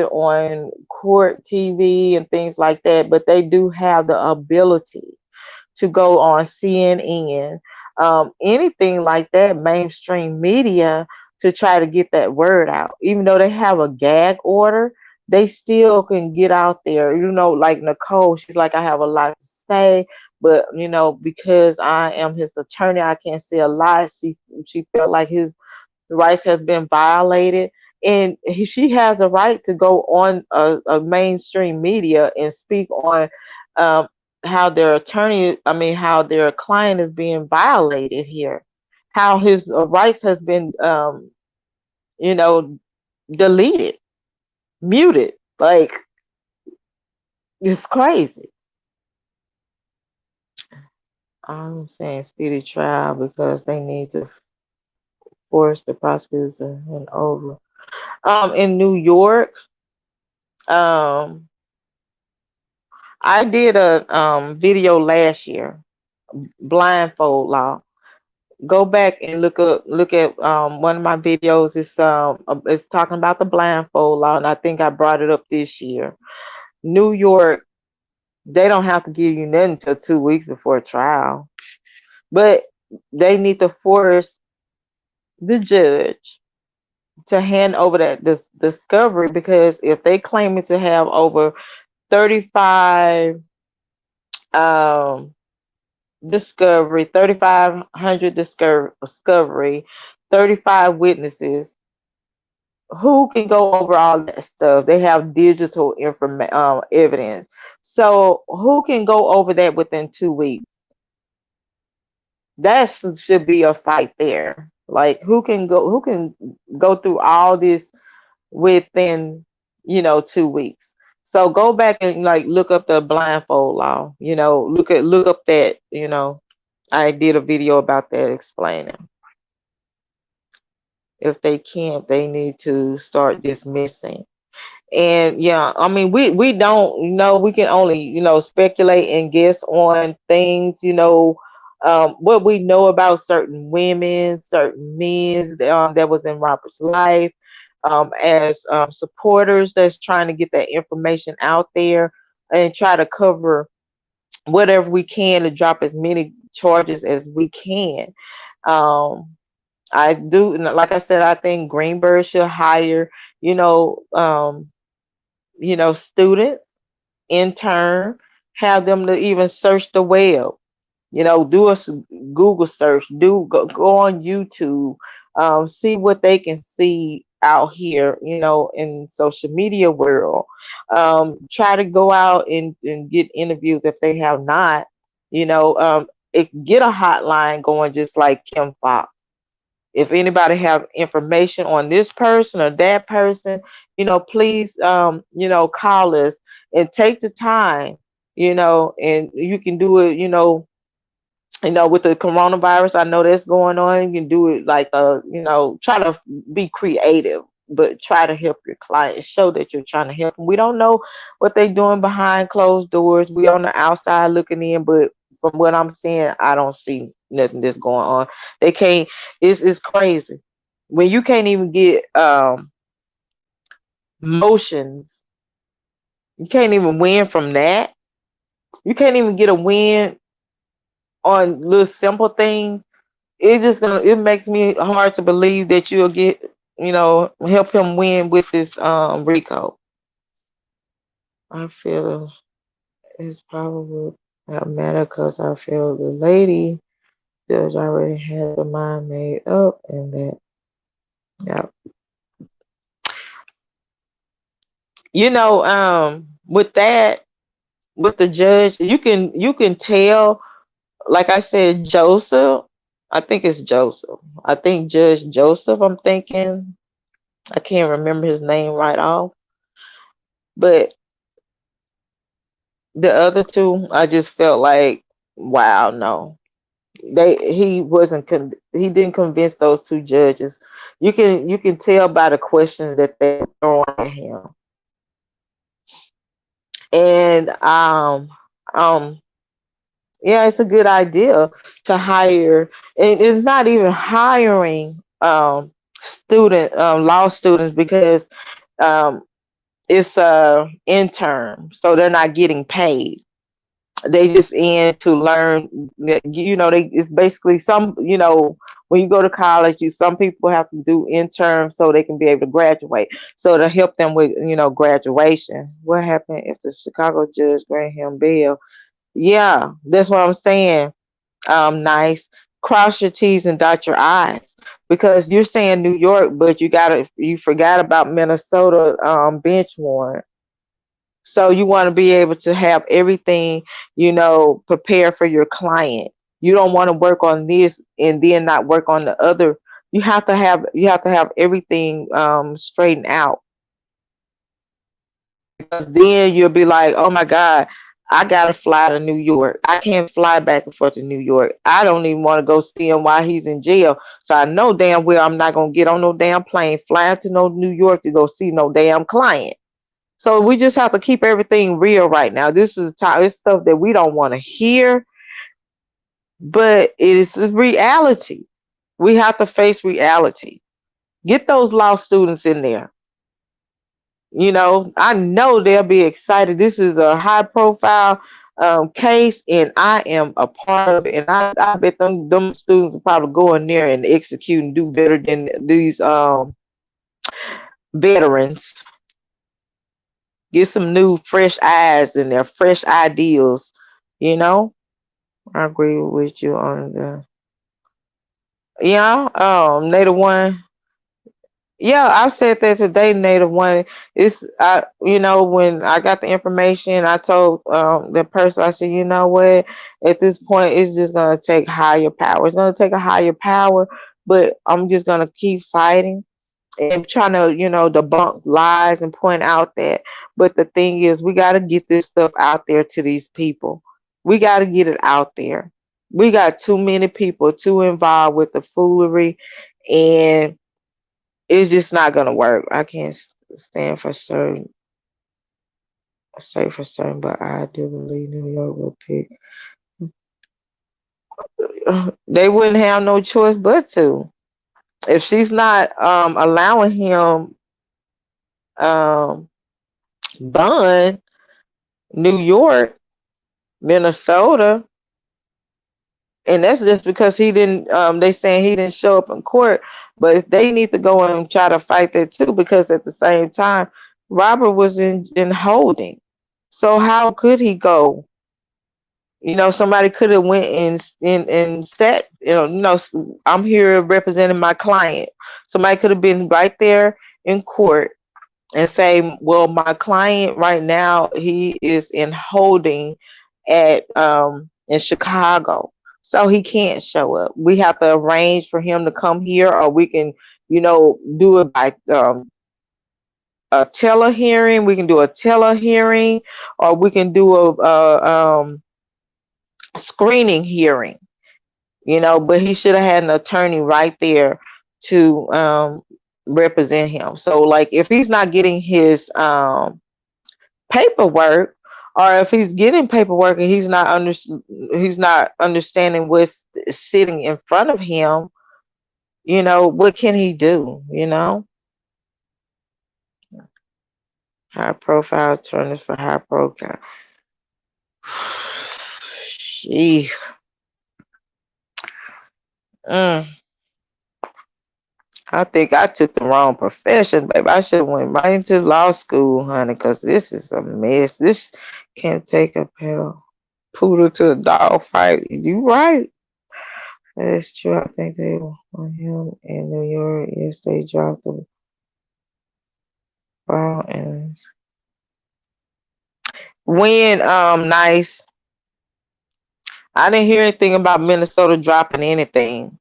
on court TV and things like that. But they do have the ability to go on CNN, anything like that, mainstream media, to try to get that word out. Even though they have a gag order, they still can get out there. Like Nicole, she's like, I have a lot to say, but because I am his attorney, I can't say a lot. She felt like his rights have been violated, and she has a right to go on a mainstream media and speak on um, how their how their client is being violated here, how his rights has been you know deleted, muted. Like, it's crazy. I'm saying speedy trial because they need to force the prosecutors and over. In New York, um I did a video last year, blindfold law. Go back and look at one of my videos. It's talking about the blindfold law, and I think I brought it up this year. New York, they don't have to give you nothing until 2 weeks before trial, but they need to force the judge to hand over this discovery, because if they claim it to have over 35 um 3,500 discovery, 35 witnesses. Who can go over all that stuff? They have digital evidence. So who can go over that within 2 weeks? That should be a fight there. Like, who can go through all this within 2 weeks? So go back and like look up the blindfold law. Look up that. I did a video about that explaining. If they can't, they need to start dismissing. And yeah, I mean, we don't know. We can only speculate and guess on things. What we know about certain women, certain men that was in Robert's life, as supporters that's trying to get that information out there and try to cover whatever we can to drop as many charges as we can. Um, I do, like I said, I think Greenberg should hire, you know, um, students, intern, have them to even search the web. Do a Google search, go on YouTube, see what they can see out here, in social media world. Try to go out and get interviews if they have not, get a hotline going, just like Kim Fox. If anybody have information on this person or that person, please, call us and take the time, and you can do it, with the coronavirus. I know that's going on. You can do it like, try to be creative, but try to help your client. Show that you're trying to help them. We don't know what they're doing behind closed doors. We on the outside looking in, but from what I'm seeing, I don't see nothing that's going on. They can't. It's crazy when you can't even get motions. You can't even win from that. You can't even get a win on little simple things. it makes me hard to believe that you'll get, help him win with this Rico. I feel it's probably not matter because I feel the lady judge already had the mind made up, and that, yeah, with that, with the judge, you can tell. Like I said, Joseph. I think it's Joseph. I think Judge Joseph. I'm thinking. I can't remember his name right off, but the other two, I just felt like, wow, no, he didn't convince those two judges. You can tell by the questions that they were throwing at him, and yeah, it's a good idea to hire, and it's not even hiring student law students because um it's a intern, so they're not getting paid. They just in to learn. It's basically when you go to college, some people have to do interns so they can be able to graduate. So to help them with graduation. What happened if the Chicago judge grant him bail? Yeah, that's what I'm saying. Nice. Cross your T's and dot your I's because you're saying New York, but you forgot about Minnesota bench warrant. So you want to be able to have everything, prepared for your client. You don't want to work on this and then not work on the other. You have to have everything straightened out, because then you'll be like, oh my God, I gotta fly to New York. I can't fly back and forth to New York. I don't even want to go see him while he's in jail. So I know damn well I'm not gonna get on no damn plane, fly to no New York to go see no damn client. So we just have to keep everything real right now. This is time. It's stuff that we don't want to hear, but it is reality. We have to face reality. Get those law students in there. I know they'll be excited. This is a high profile case, and I am a part of it. And I bet them students will probably go in there and execute and do better than these veterans. Get some new, fresh eyes in there, fresh ideals. You know, I agree with you on the yeah. Native one. Yeah, I said that today, Native One. When I got the information, I told the person, I said, you know what? At this point, it's just gonna take higher power. It's gonna take a higher power, but I'm just gonna keep fighting and trying to, debunk lies and point out that. But the thing is, we got to get this stuff out there to these people. We got to get it out there. We got too many people too involved with the foolery, and it's just not gonna work. I can't stand for certain, say for certain, but I do believe New York will pick. They wouldn't have no choice but to. If she's not allowing him um, bond, New York, Minnesota, and that's just because he didn't. They saying he didn't show up in court, but they need to go and try to fight that too, because at the same time, Robert was in holding. So how could he go? Somebody could have went and sat. I'm here representing my client. Somebody could have been right there in court and say, "Well, my client right now, he is in holding at in Chicago, so he can't show up. We have to arrange for him to come here, or we can, do it by a telehearing. We can do a telehearing, or we can do a screening hearing." But he should have had an attorney right there to represent him. So, like, if he's not getting his paperwork, or if he's getting paperwork and he's not understanding what's sitting in front of him, what can he do? High profile attorneys for high profile. Gee, Mm, I think I took the wrong profession, baby. I should have went right into law school, honey, because this is a mess. This can't take a pedal poodle to a dog fight. You right. That's true. I think they were on him in New York. Yes, they dropped the ball and when nice. I didn't hear anything about Minnesota dropping anything,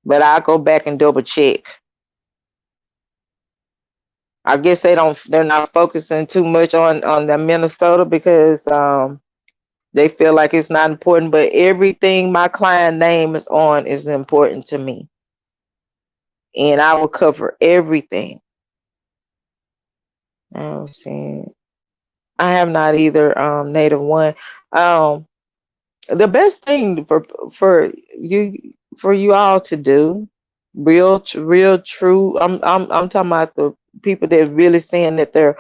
but I'll go back and double check. I guess they're not focusing too much on the Minnesota because they feel like it's not important, but everything my client name is on is important to me. And I will cover everything. I was saying I have not either native one. Um the best thing for you for you all to do, real true. I'm talking about the people that really saying that they're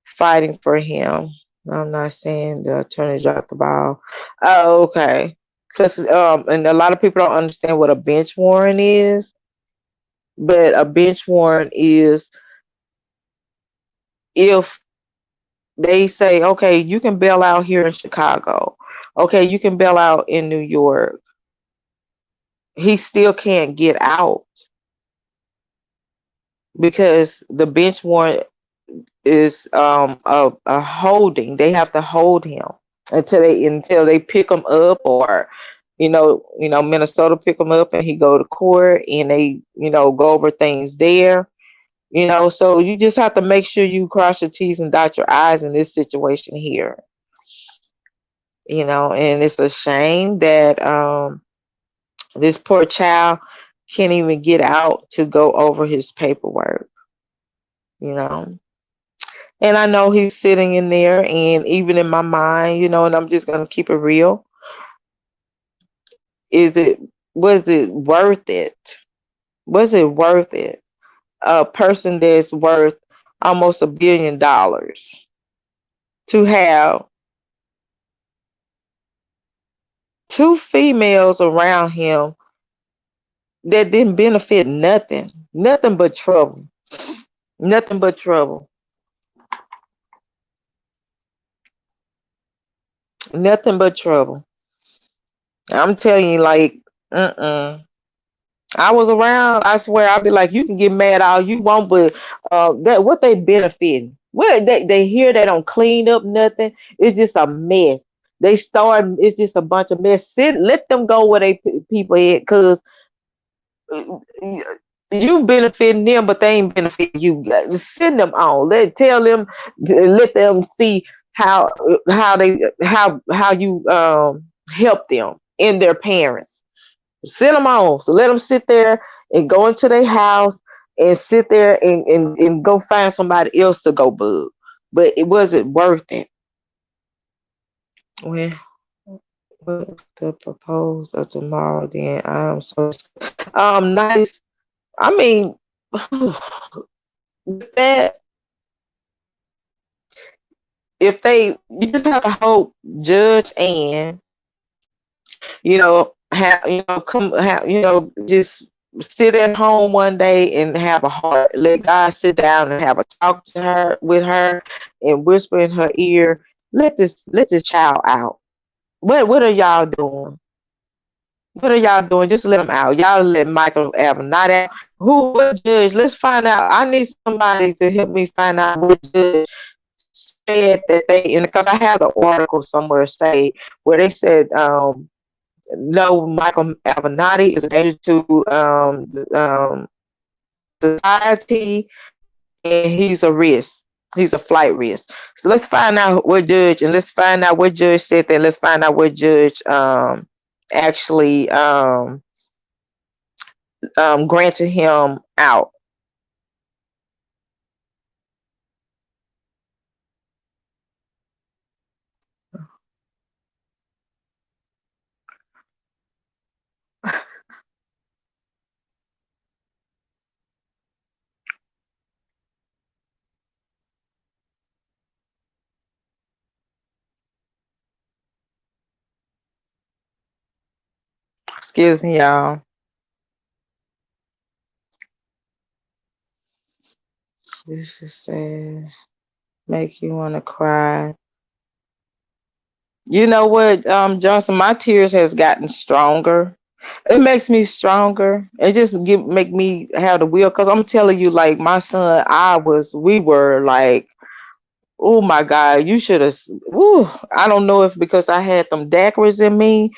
fighting for him. I'm not saying the attorney dropped the ball. Oh, okay. Because and a lot of people don't understand what a bench warrant is, but a bench warrant is if they say, okay, you can bail out here in Chicago. Okay, you can bail out in New York. He still can't get out because the bench warrant is a holding. They have to hold him until they pick him up, or Minnesota pick him up and he go to court and they go over things there. So you just have to make sure you cross your T's and dot your I's in this situation here. And it's a shame that this poor child can't even get out to go over his paperwork. You know. And I know he's sitting in there, and even in my mind, and I'm just gonna keep it real. Is it Was it worth it? Was it worth it? A person that's worth almost $1 billion to have two females around him that didn't benefit nothing, nothing but trouble, nothing but trouble, nothing but trouble. I'm telling you, like, I was around. I swear, I'd be like, you can get mad all you want, but that what they benefiting? Well, they hear they don't clean up nothing. It's just a mess. They start. It's just a bunch of mess. Let them go where they people at, because you benefiting them, but they ain't benefiting you. Send them on. Tell them. Let them see how you help them and their parents. Send them on. So let them sit there and go into their house and sit there and go find somebody else to go bug. But it wasn't worth it. When the propose of tomorrow, then I'm so nice. I mean, with that, if they, you just have to hope Judge Ann, just sit at home one day and have a heart. Let God sit down and have a talk to her with her and whisper in her ear. Let this child out. What are y'all doing? What are y'all doing? Just let them out. Y'all let Michael Avenatti not out. What judge? Let's find out. I need somebody to help me find out what judge said that they, and because I have the article somewhere say where they said no, Michael Avenatti is a danger to society, and he's a risk. He's a flight risk. So let's find out what judge, and let's find out what judge said that. Let's find out what judge actually granted him out. Excuse me, y'all. This is sad. Make you want to cry. You know what, Johnson, my tears has gotten stronger. It makes me stronger. It just make me have the will. Cause I'm telling you, like my son, we were like, oh my God, you should have. I don't know if because I had them daiquiris in me,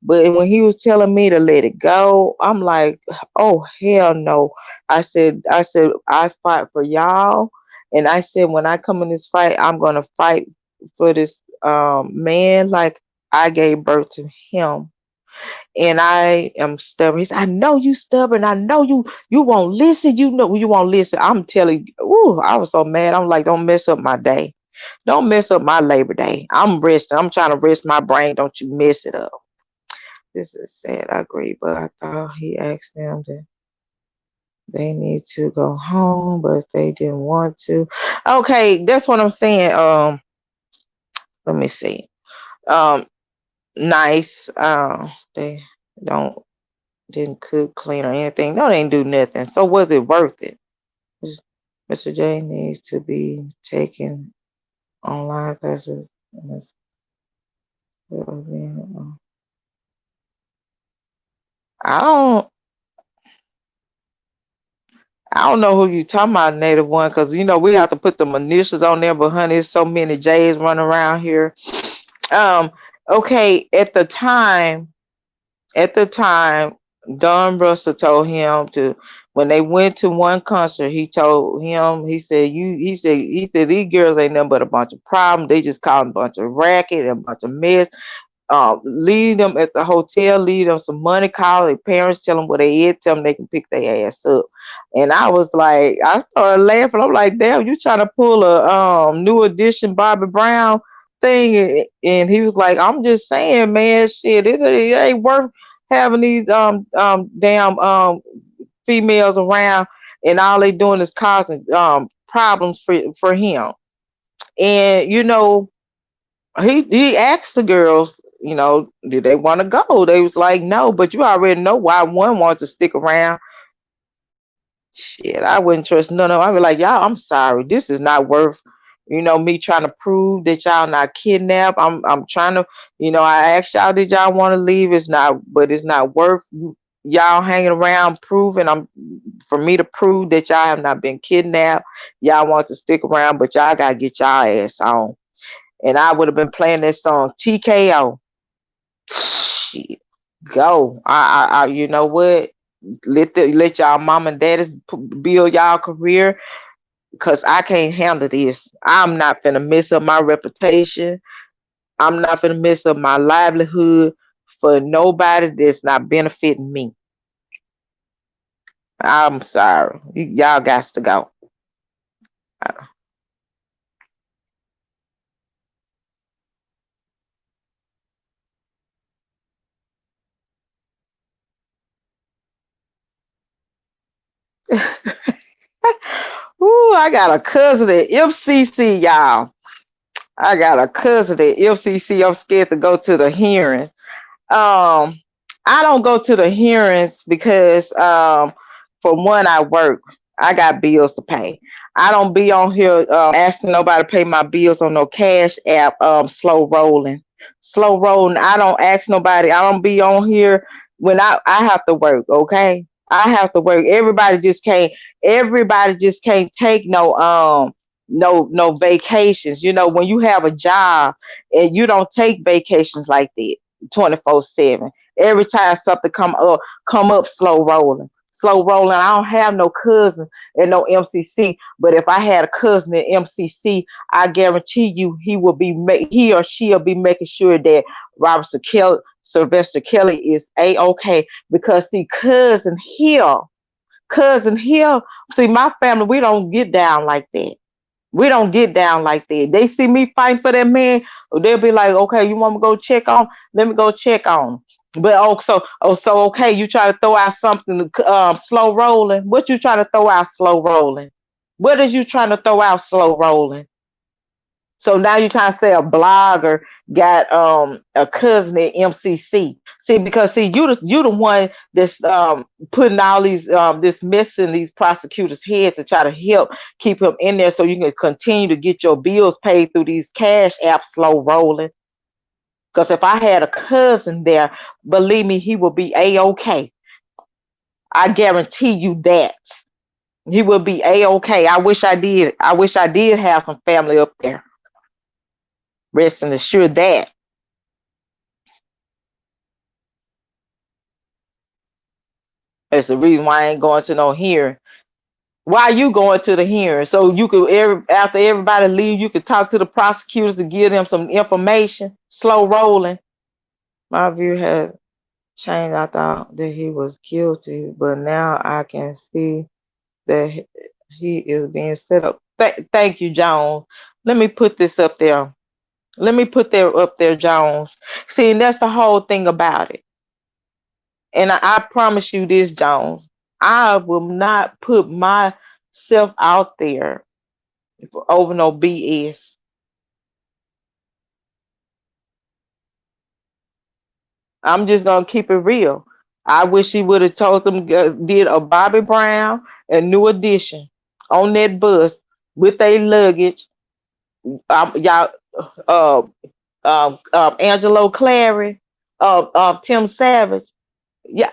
but when he was telling me to let it go, I'm like, oh hell no. I fight for y'all, and I said when I come in this fight, I'm gonna fight for this man like I gave birth to him. And I am stubborn. He said, I know you stubborn. I know you won't listen. You know you won't listen. I'm telling you, I was so mad. I'm like, don't mess up my day. Don't mess up my Labor Day. I'm resting. I'm trying to rest my brain. Don't you mess it up. This is sad. I agree, but I thought he asked them that they need to go home, but they didn't want to. Okay, that's what I'm saying. Let me see. Um, nice. They don't didn't cook, clean, or anything. No, they didn't do nothing. So was it worth it? Mr. J needs to be taken online classes. I don't. I don't know who you talking about, Native One, because you know we have to put the initials on there. But honey, there's so many J's running around here. Um. Okay. At the time, Don Russell told him to when they went to one concert, he told him, he said these girls ain't nothing but a bunch of problems. They just causing a bunch of racket and a bunch of mess. Leave them at the hotel, leave them some money, call their parents, tell them where they is, tell them they can pick their ass up. And I was like, I started laughing. I'm like, damn, you trying to pull a new edition Bobby Brown thing? And he was like, I'm just saying, man, shit, it ain't worth having these damn females around, and all they doing is causing problems for him. And he asked the girls, did they want to go? They was like, no, but you already know why one wants to stick around. Shit, I wouldn't trust none of them. I'd be like, y'all, I'm sorry. This is not worth, me trying to prove that y'all not kidnapped. I'm trying to, I asked y'all, did y'all want to leave? It's not worth y'all hanging around proving for me to prove that y'all have not been kidnapped. Y'all want to stick around, but y'all gotta get y'all ass on. And I would have been playing that song TKO. Shit, go. You know what? Let y'all mom and daddies build y'all career, because I can't handle this. I'm not finna mess up my reputation. I'm not finna mess up my livelihood for nobody that's not benefiting me. I'm sorry. Y'all got to go. Ooh, I got a cousin at FCC, y'all. I got a cousin at FCC. I'm scared to go to the hearings. Um, I don't go to the hearings because, for one, I work. I got bills to pay. I don't be on here asking nobody to pay my bills on no cash app. Slow rolling, slow rolling. I don't ask nobody. I don't be on here when I have to work. Okay, I have to work. Everybody just can't take no vacations. When you have a job and you don't take vacations like that 24/7. Every time something come up, slow rolling. Slow rolling. I don't have no cousin at no MCC, but if I had a cousin at MCC, I guarantee you he or she will be making sure that Sylvester Kelly is a-okay, because see, cousin here, see, my family, we don't get down like that. We don't get down like that. They see me fighting for that man, they'll be like, okay, you want me to go check on? Let me go check on him. But so okay, you try to throw out something slow rolling. What you trying to throw out slow rolling? What is you trying to throw out slow rolling? So now you're trying to say a blogger got a cousin at MCC. See, because see you the one that's putting all these this mess in these prosecutors' heads to try to help keep him in there so you can continue to get your bills paid through these cash apps slow rolling. Because if I had a cousin there, believe me, he will be a-okay. I guarantee you that. He will be a-okay. I wish I did. I wish I did have some family up there. Rest and assured that. That's the reason why I ain't going to no hearing. Why are you going to the hearing? So you could after everybody leave, you could talk to the prosecutors to give them some information. Slow rolling. My view has changed. I thought that he was guilty, but now I can see that he is being set up. Thank you, Jones. Let me put this up there. Let me put that up there, Jones. See, and that's the whole thing about it. And I promise you this, Jones. I will not put myself out there over no BS. I'm just gonna keep it real. I wish he would have told them did a Bobby Brown and New Edition on that bus with their luggage. Y'all, uh, Angelo Clary, Tim Savage. Yeah,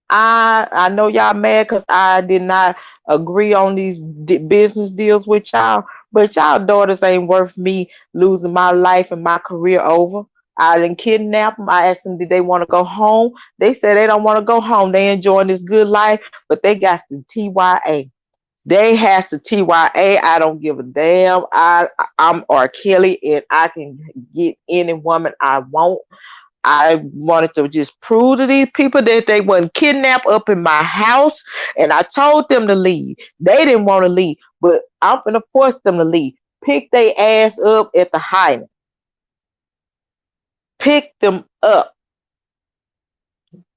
I know y'all mad because I did not agree on these business deals with y'all, but y'all daughters ain't worth me losing my life and my career over. I didn't kidnap them. I asked them did they want to go home. They said they don't want to go home. They enjoying this good life, but they got the TYA. They has the TYA. I don't give a damn. I'm R. Kelly and I can get any woman I want. I wanted to just prove to these people that they wasn't kidnapped up in my house, and I told them to leave. They didn't want to leave, but I'm gonna force them to leave. Pick their ass up at the Highland. Pick them up.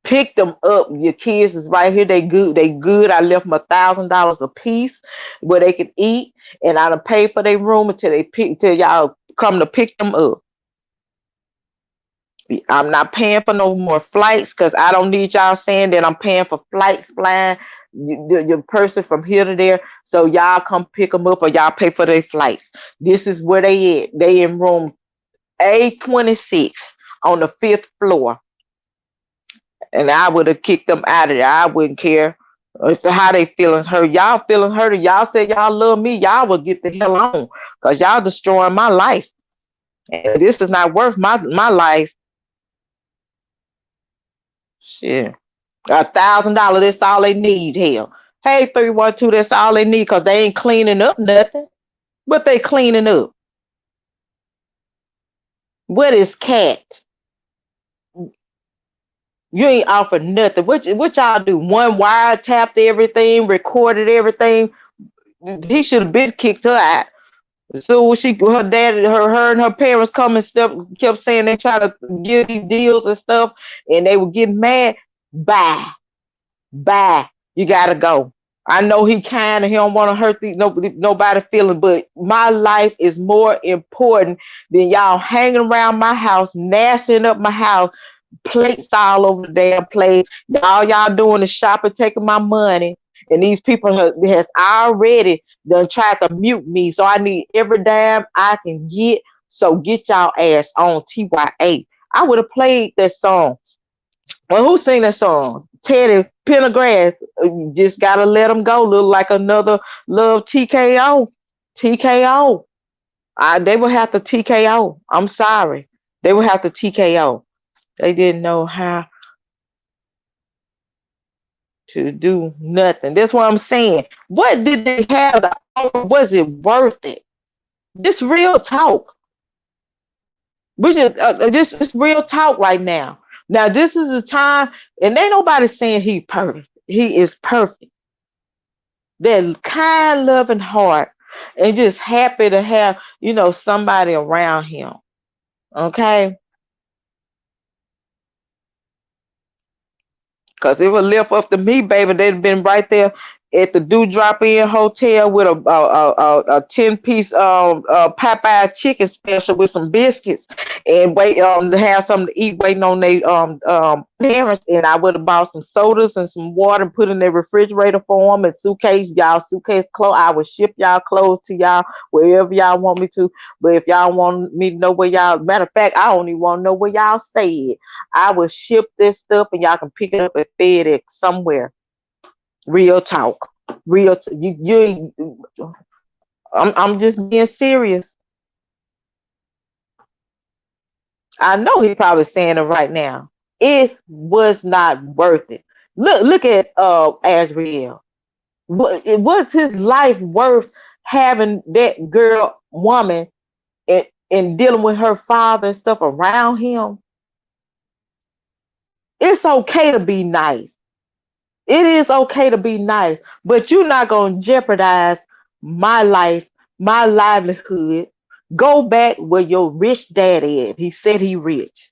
Pick them up. Your kids is right here. They good. They good. I left them $1,000 a piece where they could eat, and I done pay for their room until they pick till y'all come to pick them up. I'm not paying for no more flights because I don't need y'all saying that I'm paying for flights flying your person from here to there. So y'all come pick them up or y'all pay for their flights. This is where they at. They in room A26 on the 5th floor. And I would have kicked them out of there. I wouldn't care if how they feelings hurt. Y'all feeling hurt. Y'all say y'all love me. Y'all will get the hell on because y'all destroying my life. And this is not worth my life. Shit. $1,000, that's all they need. Hell. Hey, 312, that's all they need because they ain't cleaning up nothing. What they cleaning up? What is cat? You ain't offered nothing. What y'all do? One wire tapped everything, recorded everything. He should have been kicked her out. So her dad, her and her parents come and stuff kept saying they try to give these deals and stuff, and they were getting mad. Bye. Bye. You gotta go. I know he kind of he don't want to hurt nobody feeling, but my life is more important than y'all hanging around my house, nasting up my house, plates all over the damn place. Y'all doing is shopping, taking my money, and these people has already done tried to mute me. So I need every damn I can get. So get y'all ass on TYA. I would have played that song. Well, who sing that song? Teddy Pendergrass. You just gotta let them go. Look like another love TKO. TKO. They will have to TKO. I'm sorry. They will have to TKO. They didn't know how to do nothing. That's what I'm saying. What did they have to offer? Was it worth it? This real talk. We just this real talk right now. Now this is the time, and ain't nobody saying he perfect. He is perfect. That kind, loving heart, and just happy to have somebody around him. Okay, because it was left up to me, baby. They'd been right there at the Do Drop In Hotel with a 10-piece Popeye chicken special with some biscuits and wait to have something to eat waiting on their parents. And I would have bought some sodas and some water and put in their refrigerator for them and suitcase clothes. I would ship y'all clothes to y'all wherever y'all want me to. But if y'all want me to know where y'all, matter of fact, I don't even want to know where y'all stay. I will ship this stuff and y'all can pick it up at FedEx somewhere. Real talk. I'm just being serious. I know he's probably saying it right now. It was not worth it. Look at Azriel. It was his life worth having that girl woman and dealing with her father and stuff around him. It's okay to be nice. It is okay to be nice, but you're not going to jeopardize my life, my livelihood. Go back where your rich daddy is. He said he rich.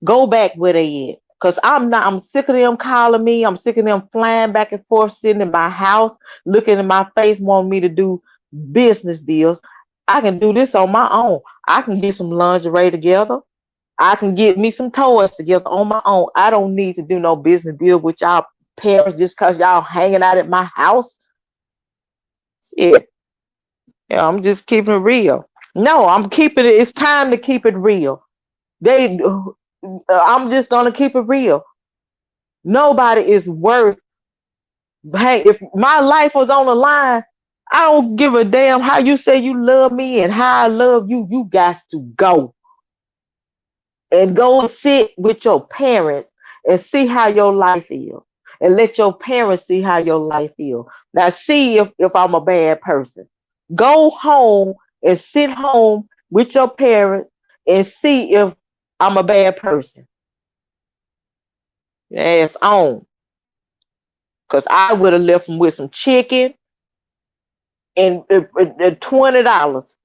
Go back where they at. Cause I'm sick of them calling me. I'm sick of them flying back and forth, sitting in my house, looking in my face, wanting me to do business deals. I can do this on my own. I can get some lingerie together. I can get me some toys together on my own. I don't need to do no business deal with y'all parents just cause y'all hanging out at my house. Yeah, yeah, I'm just keeping it real. No, I'm keeping it. It's time to keep it real. I'm just gonna keep it real. Nobody is worth. Hey, if my life was on the line, I don't give a damn how you say you love me and how I love you. You got to go and go and sit with your parents and see how your life is, and let your parents see how your life is. Now, see if I'm a bad person. Go home and sit home with your parents and see if I'm a bad person. Ass on. Because I would have left them with some chicken and $20.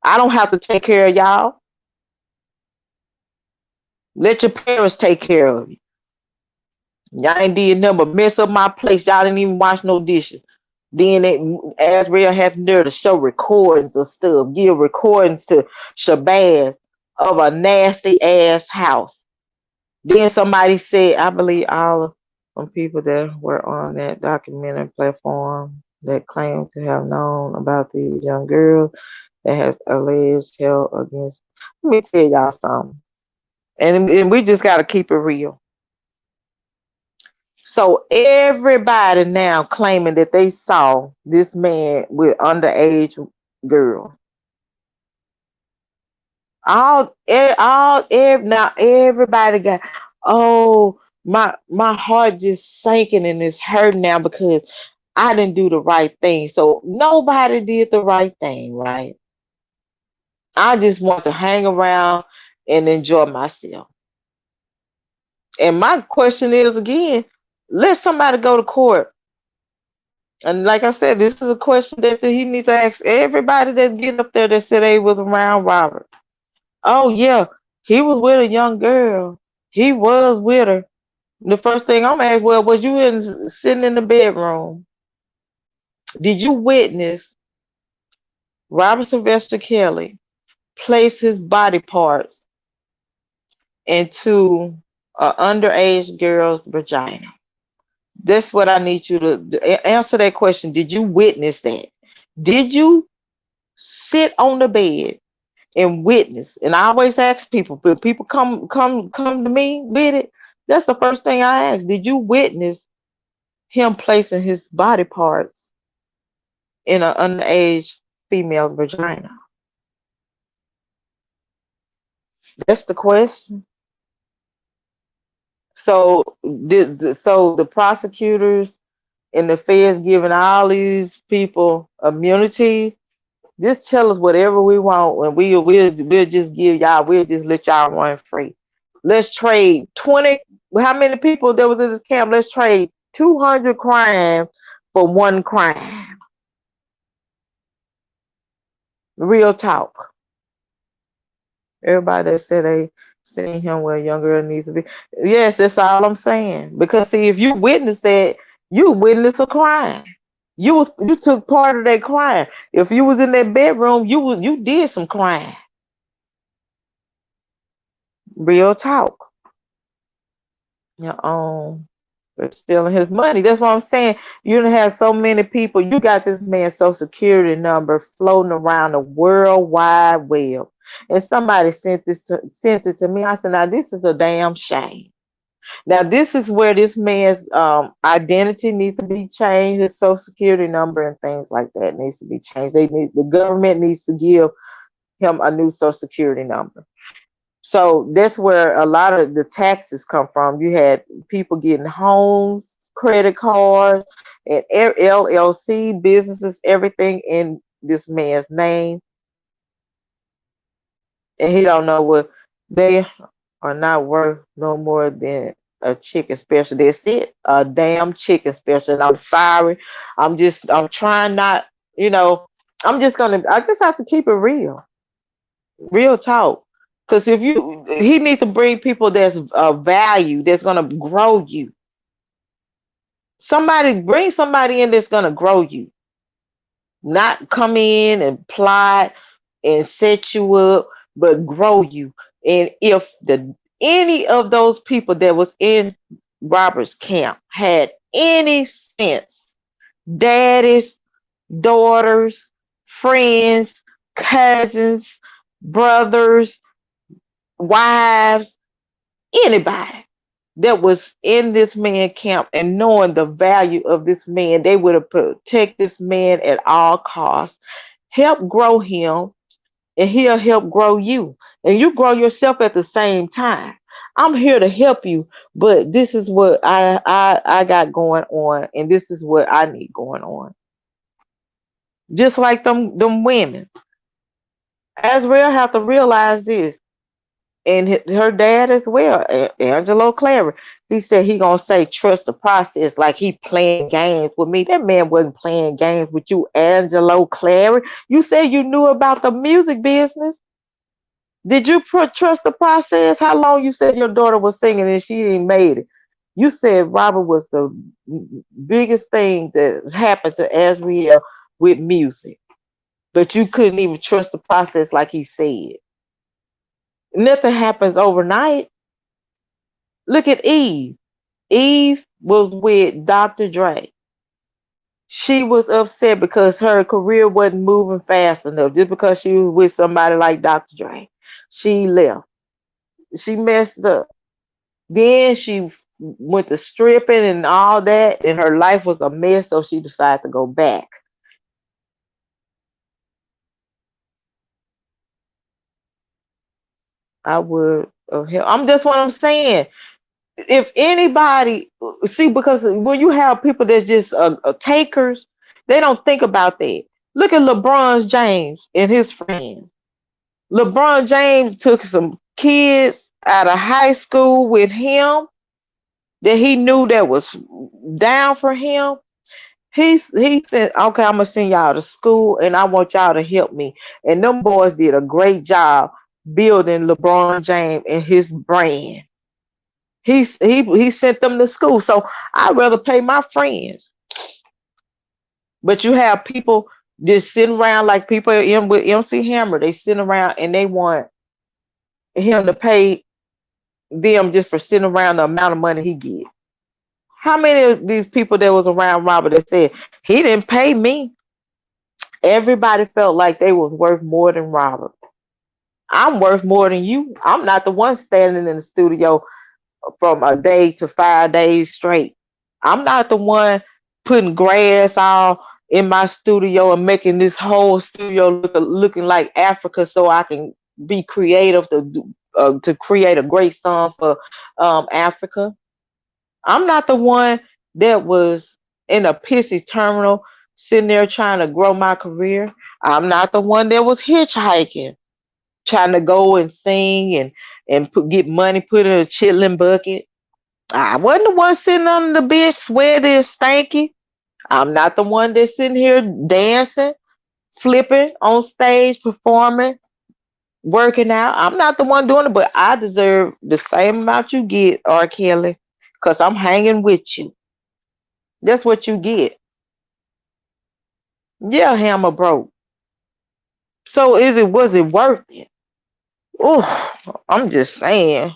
I don't have to take care of y'all. Let your parents take care of you. Y'all ain't did nothing but mess up my place. Y'all didn't even wash no dishes. Then Azrael had there to show recordings of stuff, give recordings to Shabazz of a nasty ass house. Then somebody said, I believe all of some people that were on that documentary platform that claim to have known about these young girls that has alleged held against. Let me tell y'all something. And we just got to keep it real. So everybody now claiming that they saw this man with underage girls. Now everybody got, oh, my heart just sinking and it's hurting now because I didn't do the right thing. So nobody did the right thing, right? I just want to hang around and enjoy myself. And my question is again, let somebody go to court. And like I said, this is a question that he needs to ask everybody that get up there that said they was around Robert. Oh yeah, he was with a young girl. He was with her. The first thing I'm asking, well, was you sitting in the bedroom? Did you witness Robert Sylvester Kelly place his body parts into an underage girl's vagina? That's what I need you to answer that question. Did you witness that? Did you sit on the bed and witness? And I always ask people, but people come to me with it. That's the first thing I ask. Did you witness him placing his body parts in an underage female's vagina? That's the question. So, the prosecutors and the feds giving all these people immunity. Just tell us whatever we want, and we'll just give y'all. We'll just let y'all run free. Let's trade 20. How many people there was in this camp? Let's trade 200 crimes for one crime. Real talk. Everybody that said they seen him where a young girl needs to be. Yes, that's all I'm saying. Because see, if you witness that, You witnessed a crime. You took part of that crime. If you was in that bedroom, you did some crime. Real talk. Your own for stealing his money. That's what I'm saying. You don't have so many people. You got this man's social security number floating around the world wide web. And somebody sent it to me. I said, now this is a damn shame. Now this is where this man's identity needs to be changed. His social security number and things like that needs to be changed. The government needs to give him a new social security number. So that's where a lot of the taxes come from. You had people getting homes, credit cards, and LLC businesses, everything in this man's name, and he don't know what they are not worth no more than a chicken special. That's it, a damn chicken special. And I'm sorry, I'm trying not, you know, I just have to keep it real. Real talk. Because he needs to bring people that's value, that's gonna grow you. Bring somebody in that's gonna grow you, not come in and plot and set you up, but grow you. And if any of those people that was in Robert's camp had any sense, daddies, daughters, friends, cousins, brothers, wives, anybody that was in this man camp and knowing the value of this man, they would have protect this man at all costs, help grow him, and he'll help grow you. And you grow yourself at the same time. I'm here to help you, but this is what I got going on, and this is what I need going on. Just like them women. Azrael have to realize this. And her dad as well, Angelo Clary. He said he gonna say trust the process like he playing games with me. That man wasn't playing games with you, Angelo Clary. You said you knew about the music business. Did you trust the process? How long you said your daughter was singing and she ain't made it? You said Robert was the biggest thing that happened to Azriel with music, but you couldn't even trust the process like he said. Nothing happens overnight. Look at Eve. Eve was with Dr. Dre. She was upset because her career wasn't moving fast enough just because she was with somebody like Dr. Dre. She left. She messed up. Then she went to stripping and all that, and her life was a mess, so she decided to go back. I would have helped. I'm just what I'm saying. If anybody see, because when you have people that's just takers, they don't think about that. Look at LeBron James and his friends. LeBron James took some kids out of high school with him that he knew that was down for him. He said, okay, I'm gonna send y'all to school and I want y'all to help me. And them boys did a great job building LeBron James and his brand. He sent them to school. So I'd rather pay my friends. But you have people just sitting around like people in with MC Hammer. They sitting around and they want him to pay them just for sitting around the amount of money he get. How many of these people that was around Robert that said he didn't pay me? Everybody felt like they was worth more than Robert. I'm worth more than you. I'm not the one standing in the studio from a day to 5 days straight. I'm not the one putting grass all in my studio and making this whole studio looking like Africa so I can be creative to create a great song for Africa. I'm not the one that was in a pissy terminal sitting there trying to grow my career. I'm not the one that was hitchhiking, trying to go and sing and get money put in a chitlin bucket. I wasn't the one sitting under the bench sweaty and stanky. I'm not the one that's sitting here dancing, flipping on stage, performing, working out. I'm not the one doing it, but I deserve the same amount you get, R. Kelly, because I'm hanging with you. That's what you get. Yeah, hammer broke. So was it worth it? Oh, I'm just saying.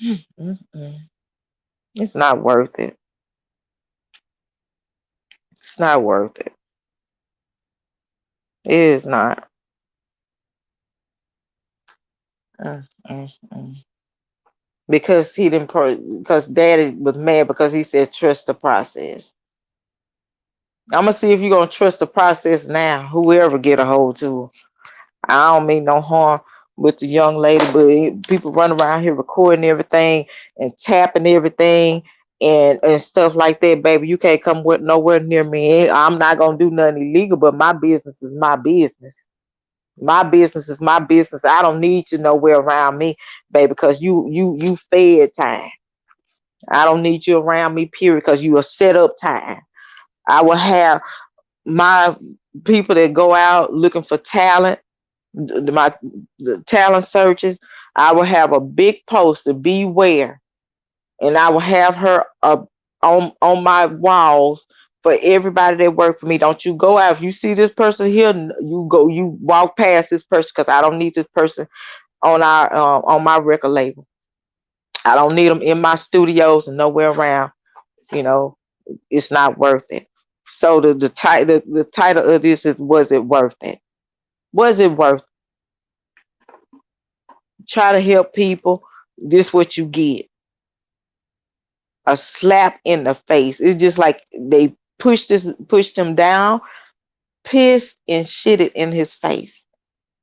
Mm-mm. It's not worth it. It's not worth it. It is not. Mm. Because he didn't because daddy was mad because he said trust the process. I'm gonna see if you're gonna trust the process now. Whoever get a hold to. I don't mean no harm with the young lady, but people run around here recording everything and tapping everything and stuff like that, baby. You can't come with nowhere near me. I'm not gonna do nothing illegal, but my business is my business. My business is my business. I don't need you nowhere around me, baby, because you fed time. I don't need you around me, period, because you are set up time. I will have my people that go out looking for talent, my the talent searches. I will have a big poster, beware, and I will have her on my walls for everybody that work for me. Don't you go out if you see this person here. You walk past this person because I don't need this person on my record label. I don't need them in my studios and nowhere around. You know, it's not worth it. So the title of this is, was it worth it? Was it worth it? Try to help people? This what you get. A slap in the face. It's just like they pushed him down, pissed and shitted in his face.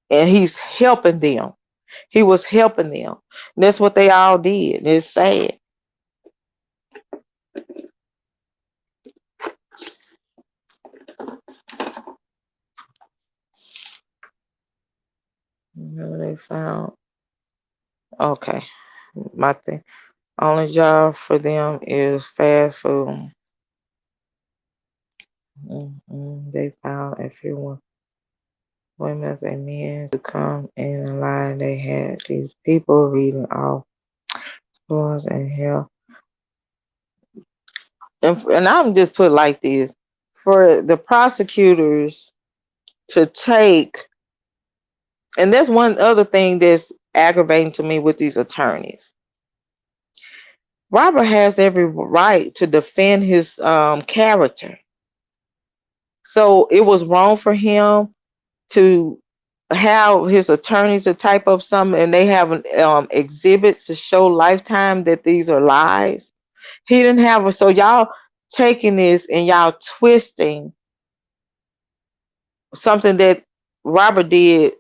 And he's helping them. He was helping them. And that's what they all did. It's sad. Remember they found, okay. My thing. Only job for them is fast food. They found a few women and men to come in a line. They had these people reading off scores and hell. And I'm just put like this for the prosecutors to take, and that's one other thing that's aggravating to me with these attorneys. Robert has every right to defend his character. So it was wrong for him to have his attorneys to type up something and they have exhibits to show Lifetime that these are lies. He didn't have a, so y'all taking this and y'all twisting something that Robert did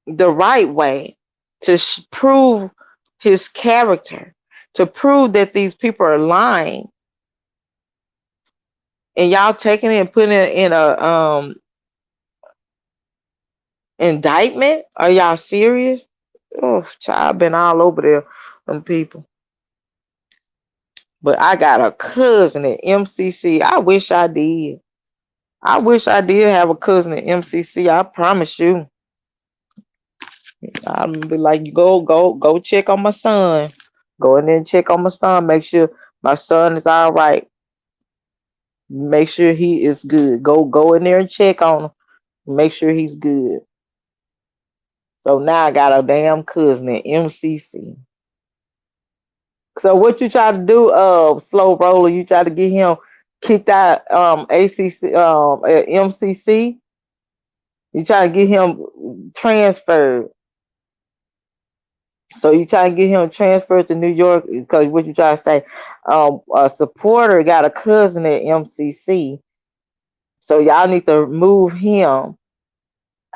the right way to prove his character, to prove that these people are lying, and y'all taking it and putting it in a indictment. Are y'all serious? Oh, child, been all over there, them people. But I got a cousin at MCC. I wish I did. I wish I did have a cousin at MCC. I promise you. I'd be like, go check on my son. Go in there and check on my son. Make sure my son is all right. Make sure he is good. Go in there and check on him. Make sure he's good. So now I got a damn cousin at MCC. So what you try to do, slow roller? You try to get him kicked out, ACC, at MCC. You try to get him transferred. So you try to get him transferred to New York because what you try to say, a supporter got a cousin at MCC. So y'all need to move him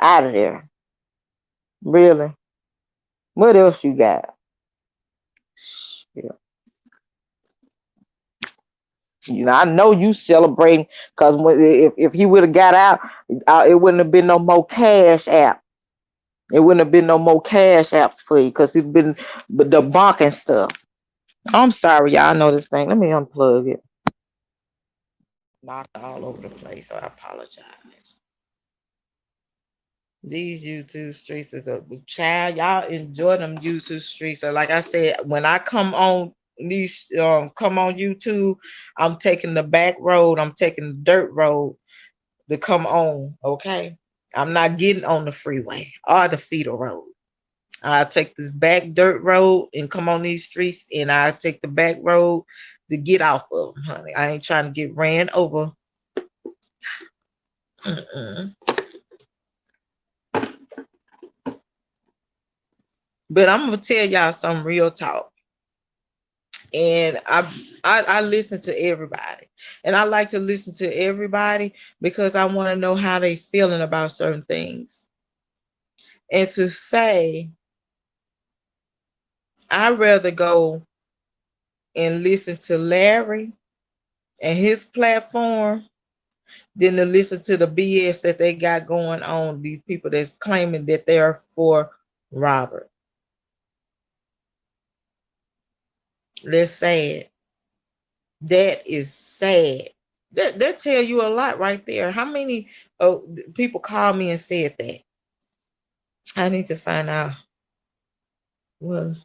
out of there. Really? What else you got? Yeah. You know, I know you celebrating because if he would have got out, it wouldn't have been no more cash app. It wouldn't have been no more cash apps for you because it's been debunking stuff. I'm sorry, y'all know this thing. Let me unplug it. Knocked all over the place, so I apologize. These YouTube streets is a child. Y'all enjoy them YouTube streets. So like I said, when I come on these come on YouTube, I'm taking the back road. I'm taking the dirt road to come on. Okay, I'm not getting on the freeway or the feeder road. I'll take this back dirt road and come on these streets, and I'll take the back road to get off of them, honey. I ain't trying to get ran over. Mm-mm. But I'm gonna tell y'all some real talk. And I listen to everybody, and I like to listen to everybody because I want to know how they feeling about certain things. And to say, I'd rather go and listen to Larry and his platform than to listen to the BS that they got going on. These people that's claiming that they're for Robert. That's sad. That is sad. That tell you a lot right there. How many people called me and said that? I need to find out. Well,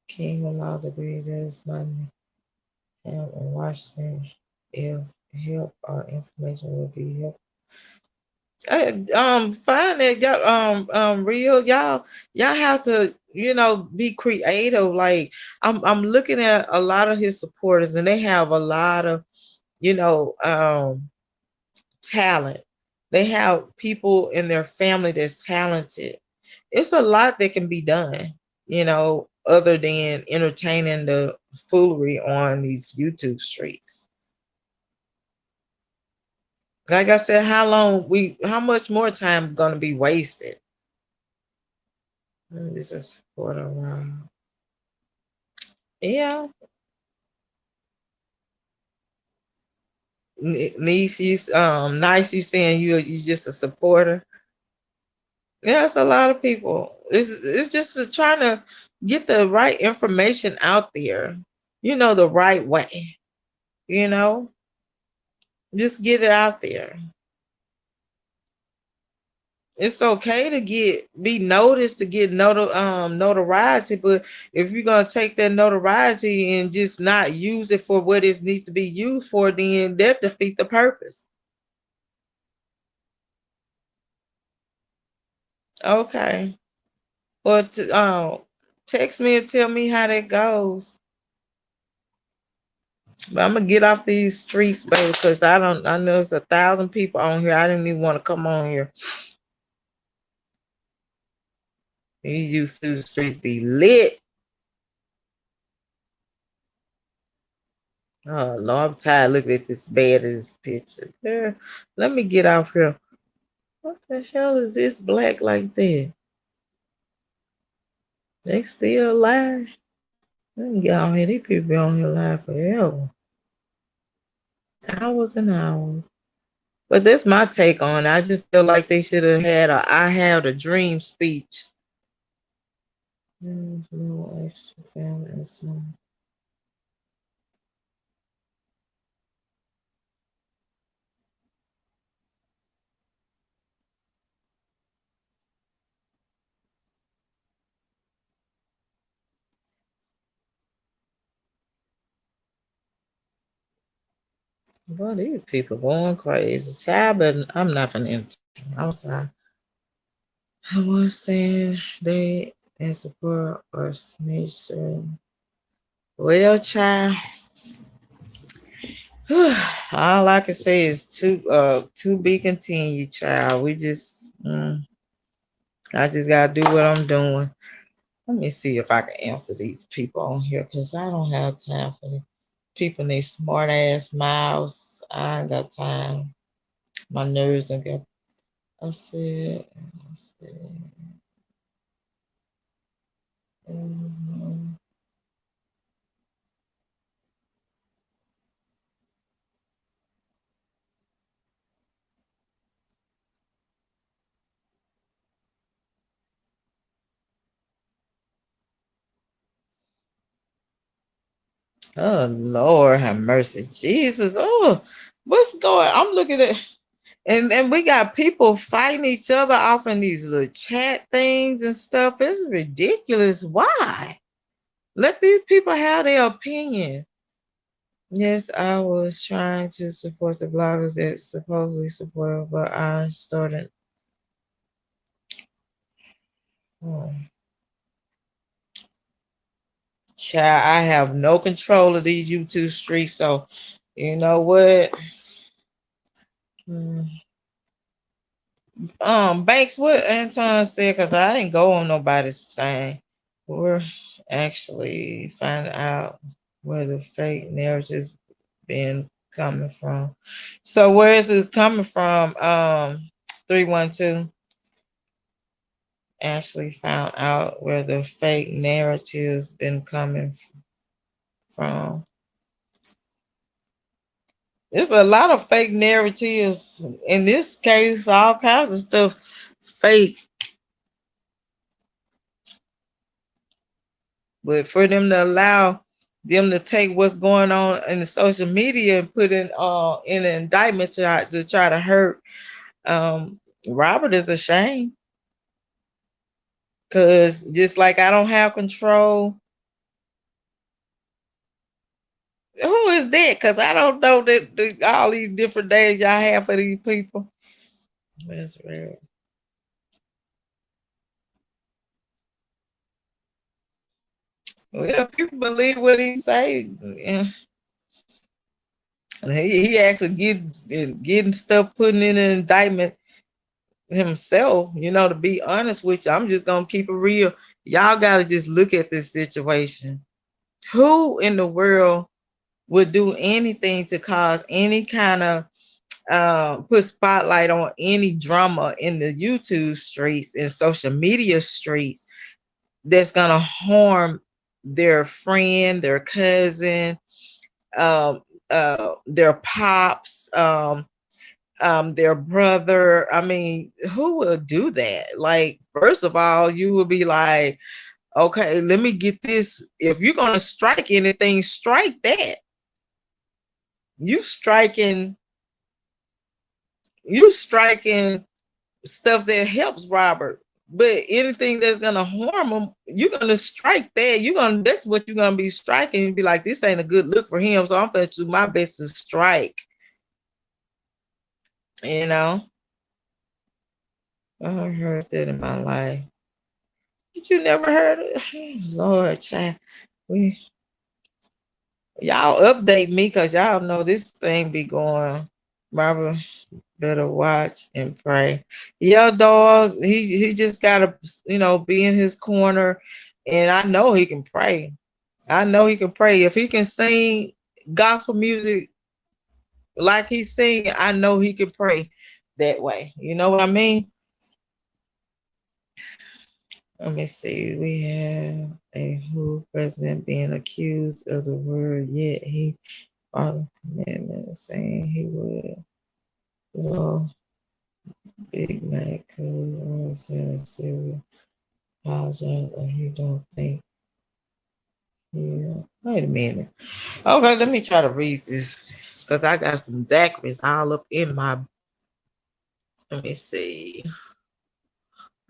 King allow the breeders money help in Washington if help or information will be help. Find that y'all real y'all have to be creative. Like I'm looking at a lot of his supporters, and they have a lot of you know um talent. They have people in their family that's talented. It's a lot that can be done, other than entertaining the foolery on these YouTube streets. Like I said, how much more time gonna be wasted? This is support around. Yeah, niece, you nice. You saying you just a supporter? Yeah, it's a lot of people. It's just trying to get the right information out there. The right way. You know, just get it out there. It's okay to be noticed, to get notoriety, but if you're gonna take that notoriety and just not use it for what it needs to be used for, then that defeat the purpose. Okay. Well, text me and tell me how that goes. But I'm gonna get off these streets, baby, because I know there's 1,000 people on here. I didn't even want to come on here. These used to the streets be lit. Oh Lord, I'm tired looking at this bad in this picture. There, let me get off here. What the hell is this black like that? They still alive? Let me get on here. These people be on here live forever. Hours and hours. But that's my take on it. I just feel like they should have had a I have a dream speech. There's no extra family and son. Boy, these people going crazy. Child, but I'm not gonna entertain. I'm sorry. I was saying they and support or snitch. Well, child, all I can say is to be continued, child. I just gotta do what I'm doing. Let me see if I can answer these people on here because I don't have time for the people in these smart ass mouths. I ain't got time. My nerves are got. I said, mhm. Oh Lord, have mercy, Jesus. Oh, what's going? I'm looking at, and we got people fighting each other off in these little chat things and stuff. It's ridiculous. Why? Let these people have their opinion. Yes, I was trying to support the bloggers that supposedly support, but I started. Oh, child, I have no control of these YouTube streets, so you know what? Hmm. Banks, what Anton said, because I didn't go on nobody's thing. We're actually finding out where the fake narratives been coming from. So where is this coming from? 312 actually found out where the fake narratives been coming from. There's a lot of fake narratives. In this case, all kinds of stuff fake. But for them to allow them to take what's going on in the social media and put in an indictment to try to hurt Robert is a shame. Cause just like I don't have control, who is that? Cause I don't know all these different names y'all have for these people. That's right. Well, people believe what he say. Yeah. He actually getting stuff put in an indictment himself. To be honest with you, I'm just gonna keep it real. Y'all gotta just look at this situation. Who in the world would do anything to cause any kind of put spotlight on any drama in the YouTube streets and social media streets that's gonna harm their friend, their cousin, um, their pops, their brother. I mean, who will do that? Like, first of all, you will be like, okay, let me get this. If you're gonna strike anything, strike that. You striking, you striking stuff that helps Robert. But anything that's gonna harm him, you're gonna strike that. That's what you're gonna be striking and be like, this ain't a good look for him. So I'm gonna do my best to strike. You know, I heard that in my life. Did you never heard it? Lord, child. We Y'all update me because y'all know this thing be going. Robert better watch and pray. Yeah, dogs. He just gotta be in his corner, and I know he can pray. I know he can pray. If he can sing gospel music like he's singing, I know he can pray that way. You know what I mean? Let me see. We have a who president being accused of the word, yet he followed commandment saying he would love Big Mac because I said Syria apologize and he don't think wait a minute. Okay, let me try to read this because I got some daiquiris all up in my. Let me see.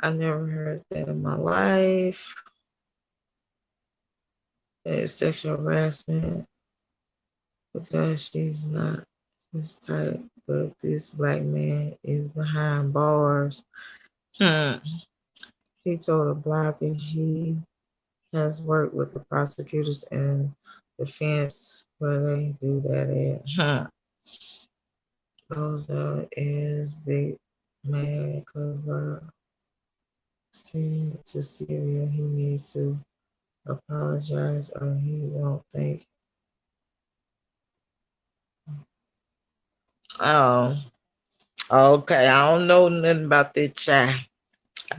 I never heard that in my life. It's sexual harassment because she's not his type, but this black man is behind bars. Hmm. He told a blogger he has worked with the prosecutors and defense where they do that at. Huh. Goes out is big mad cover to Syria. He needs to apologize or he won't think. Oh, okay. I don't know nothing about that child.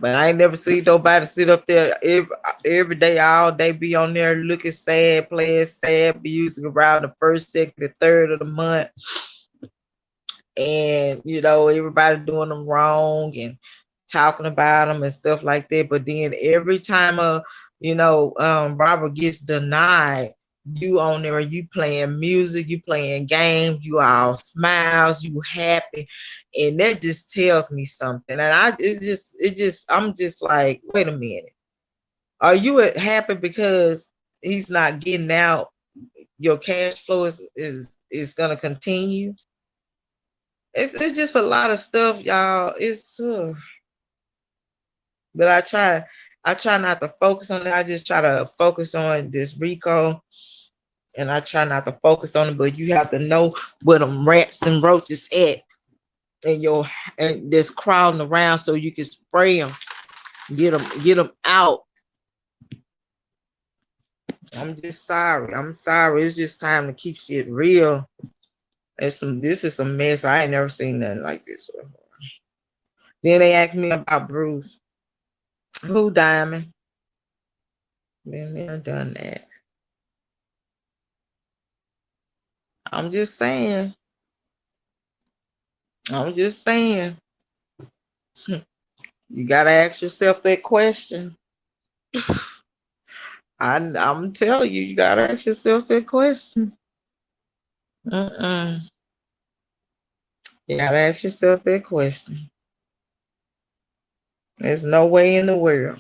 But I ain't never seen nobody sit up there every day, all day, be on there looking sad, playing sad music around the first, second, the third of the month. And, everybody doing them wrong and talking about them and stuff like that. But then every time Robert gets denied, you on there, you playing music, you playing games, you all smiles, you happy, and that just tells me something. And I'm just like, wait a minute, are you happy because he's not getting out, your cash flow is gonna continue. It's just a lot of stuff, y'all. It's but I try not to focus on that. I just try to focus on this Rico, and I try not to focus on it. But you have to know where them rats and roaches at, and your and just crawling around so you can spray them, get them out. I'm just sorry. I'm sorry. It's just time to keep shit real. This is a mess. I ain't never seen nothing like this before. Then they asked me about Bruce. Who Diamond? Been there, done that. I'm just saying. I'm just saying. You gotta ask yourself that question. I'm telling you, you gotta ask yourself that question. Mm-mm. You gotta ask yourself that question. There's no way in the world.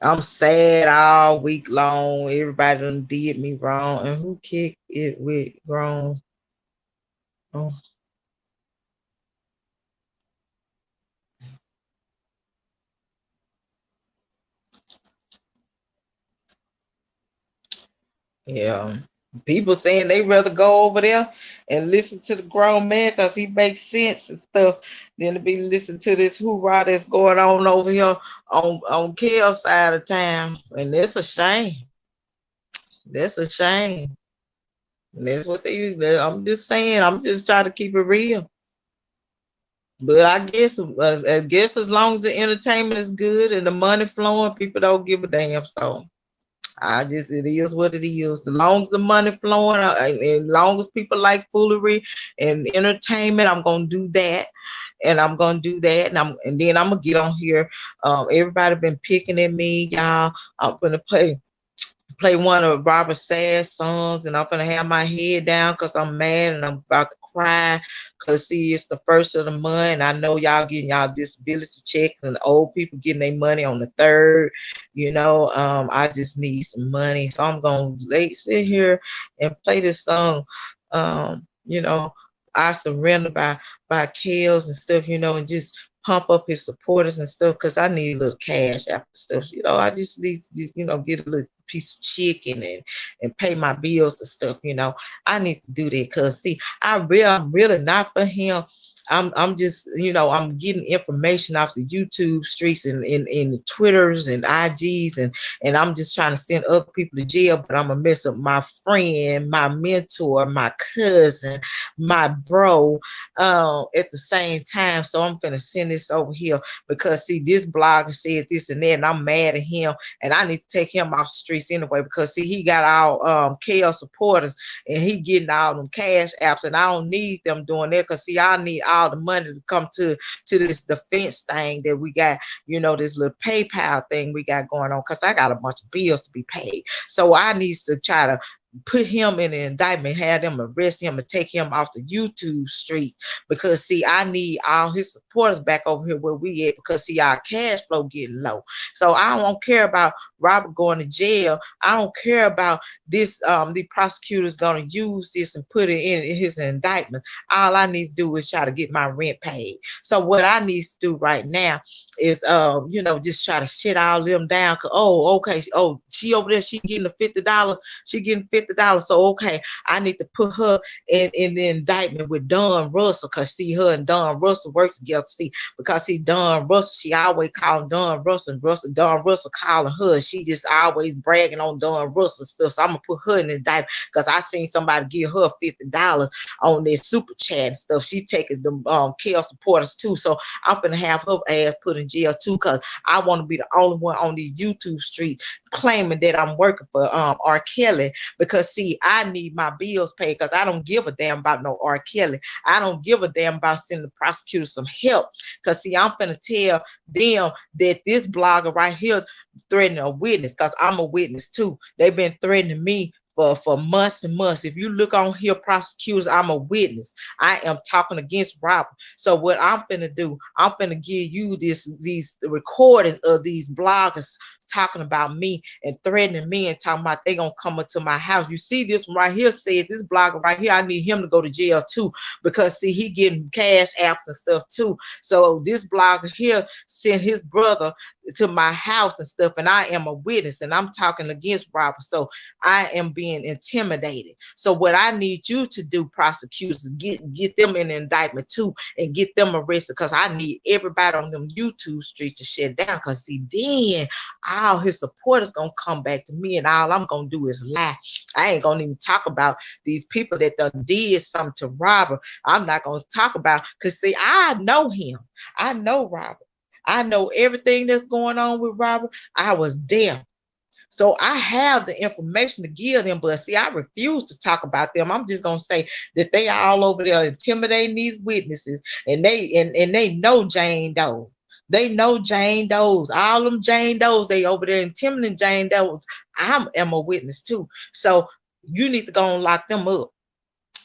I'm sad all week long. Everybody done did me wrong. And who kicked it with wrong? Oh, yeah. People saying they rather go over there and listen to the grown man because he makes sense and stuff than to be listening to this hoorah that's going on over here on Kel's side of town. And that's a shame. That's a shame. And that's what I'm just saying. I'm just trying to keep it real. But I guess as long as the entertainment is good and the money flowing, people don't give a damn. So it is what it is. As long as the money flowing, and as long as people like foolery and entertainment, I'm gonna do that, and I'm gonna do that, and then I'm gonna get on here. Everybody been picking at me, y'all. I'm gonna play one of Robert Sad's songs, and I'm gonna have my head down because I'm mad and I'm about to cry. Cause see, it's the first of the month, and I know y'all getting y'all disability checks, and the old people getting their money on the third. I just need some money, so I'm gonna sit here and play this song. Um, you know, I surrender by Kales and stuff. And just pump up his supporters and stuff because I need a little cash after stuff. I just need get a little piece of chicken and pay my bills and stuff. I need to do that because see, I'm really not for him. I'm just I'm getting information off the YouTube streets and the Twitters and IGs and I'm just trying to send other people to jail, but I'm gonna mess up my friend, my mentor, my cousin, my bro at the same time. So I'm gonna send this over here because see, this blogger said this and that, and I'm mad at him, and I need to take him off the streets anyway because see, he got all KL supporters and he getting all them cash apps, and I don't need them doing that because see, I need all the money to come to this defense thing that we got, this little PayPal thing we got going on because I got a bunch of bills to be paid. So I need to try to put him in an indictment, have them arrest him and take him off the YouTube street because see, I need all his supporters back over here where we at because see, our cash flow getting low. So I don't care about Robert going to jail. I don't care about this. The prosecutor's gonna use this and put it in his indictment. All I need to do is try to get my rent paid. So what I need to do right now is just try to shit all them down. Okay, she over there, she getting the $50. She getting $50. So okay, I need to put her in the indictment with Don Russell because see, her and Don Russell work together. See, because see, Don Russell, she always calling Don Russell and Don Russell calling her. She just always bragging on Don Russell stuff. So I'm gonna put her in the indictment because I seen somebody give her $50 on their super chat and stuff. She taking them Kel supporters too. So I'm gonna have her ass put in jail too because I want to be the only one on these YouTube streets claiming that I'm working for R. Kelly because see, I need my bills paid because I don't give a damn about no R. Kelly. I don't give a damn about sending the prosecutor some help because see, I'm gonna tell them that this blogger right here threatening a witness because I'm a witness too. They've been threatening me for months and months. If you look on here, prosecutors, I'm a witness. I am talking against Robert. So what I'm finna do, I'm finna give you these recordings of these bloggers talking about me and threatening me and talking about they gonna come into my house. You see this one right here said, this blogger right here, I need him to go to jail too, because see, he getting cash apps and stuff too. So this blogger here sent his brother to my house and stuff, and I am a witness, and I'm talking against Robert. So I am being intimidated. So what I need you to do, prosecutors, get them in indictment too, and get them arrested, because I need everybody on them YouTube streets to shut down. Because see, then all his supporters gonna come back to me, and all I'm gonna do is lie. I ain't gonna even talk about these people that done did something to Robert. I'm not gonna talk about, because see, I know him. I know Robert. I know everything that's going on with Robert. I was there. So I have the information to give them, but see, I refuse to talk about them. I'm just gonna say that they are all over there intimidating these witnesses, and they know Jane Doe. They know Jane Doe's. All them Jane Doe's, they over there intimidating Jane Doe's. I am a witness too. So you need to go and lock them up.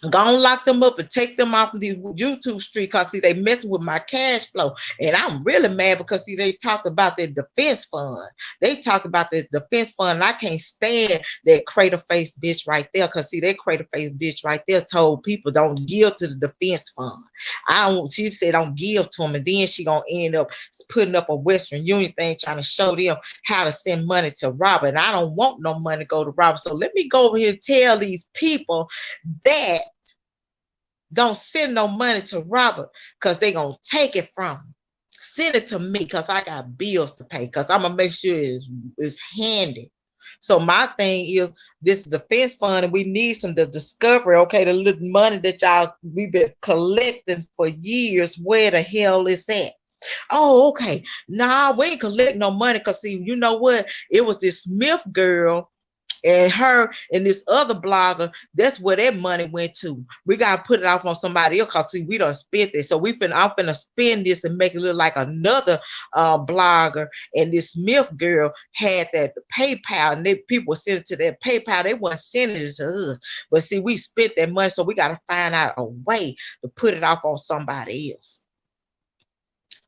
Go and lock them up and take them off of the YouTube street, because see, they messing with my cash flow. And I'm really mad because see, they talked about the defense fund. They talked about the defense fund, and I can't stand that crater face bitch right there, because see, that crater face bitch right there told people don't give to the defense fund. She said don't give to them, and then she gonna end up putting up a Western Union thing trying to show them how to send money to Robert. And I don't want no money to go to Robert. So let me go over here and tell these people that don't send no money to Robert, because they going to take it from him. Send it to me, because I got bills to pay, because I'm going to make sure it's handy. So my thing is, this defense fund, and we need some the discovery, okay, the little money that we've been collecting for years, where the hell is that? Oh, okay. Nah, we ain't collect no money, because see, you know what? It was this Smith girl and her and this other blogger. That's where that money went to. We gotta put it off on somebody else, because see, we done spent it. So I'm finna spend this and make it look like another blogger. And this Smith girl had that PayPal, and people were sending it to that PayPal. They weren't sending it to us. But see, we spent that money, so we gotta find out a way to put it off on somebody else.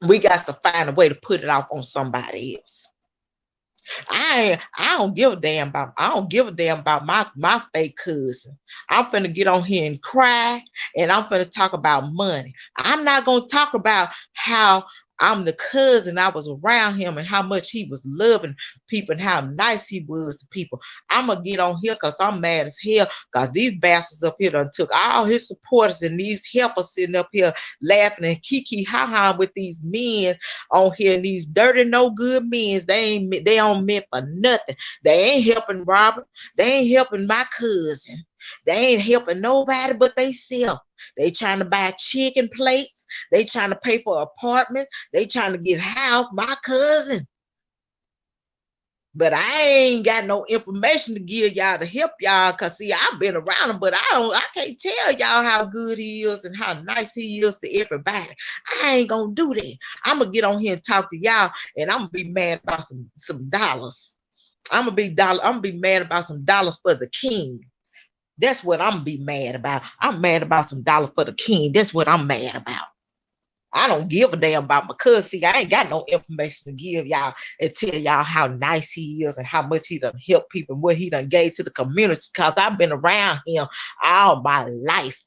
We got to find a way to put it off on somebody else. I don't give a damn about my fake cousin. I'm finna get on here and cry, and I'm finna talk about money. I'm not gonna talk about how I'm the cousin. I was around him and how much he was loving people and how nice he was to people. I'm gonna get on here because I'm mad as hell, because these bastards up here done took all his supporters and these helpers sitting up here laughing and kiki ha ha with these men on here, and these dirty no good men. They don't meant for nothing. They ain't helping Robert. They ain't helping my cousin. They ain't helping nobody but they self. They trying to buy chicken plates. They trying to pay for an apartment. They trying to get house. My cousin. But I ain't got no information to give y'all to help y'all, because see, I've been around him, but I can't tell y'all how good he is and how nice he is to everybody. I ain't gonna do that. I'm gonna get on here and talk to y'all, and I'm gonna be mad about some dollars. I'm gonna be mad about some dollars for the king. That's what I'm gonna be mad about. I'm mad about some dollars for the king. That's what I'm mad about. I don't give a damn about my cousin. See, I ain't got no information to give y'all and tell y'all how nice he is and how much he done helped people and what he done gave to the community, because I've been around him all my life.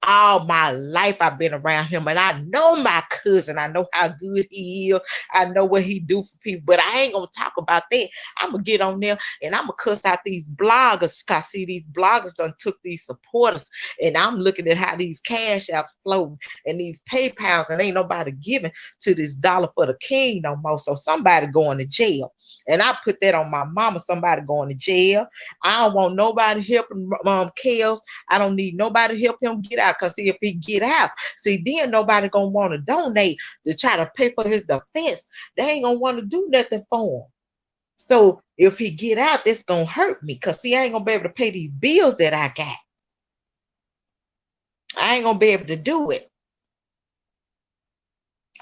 All my life I've been around him, and I know my cousin. I know how good he is. I know what he do for people, but I ain't gonna talk about that. I'm gonna get on there and I'm gonna cuss out these bloggers, because see, these bloggers done took these supporters, and I'm looking at how these cash apps flow and these PayPals, and ain't nobody giving to this dollar for the king no more. So somebody going to jail, and I put that on my mama. Somebody going to jail. I don't want nobody helping Kels. I don't need nobody to help him get out, because see, if he get out, see, then nobody gonna want to donate to try to pay for his defense. They ain't gonna want to do nothing for him. So if he get out, that's gonna hurt me, because see, I ain't gonna be able to pay these bills that I got. I ain't gonna be able to do it.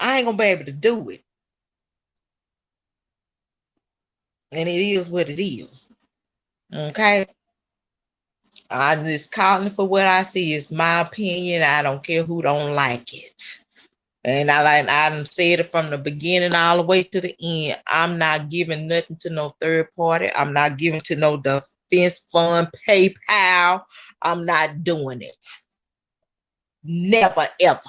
I ain't gonna be able to do it. And it is what it is. Okay? I'm just calling for what I see. It's my opinion. I don't care who don't like it. And I done said it from the beginning all the way to the end. I'm not giving nothing to no third party. I'm not giving to no defense fund, PayPal. I'm not doing it. Never ever.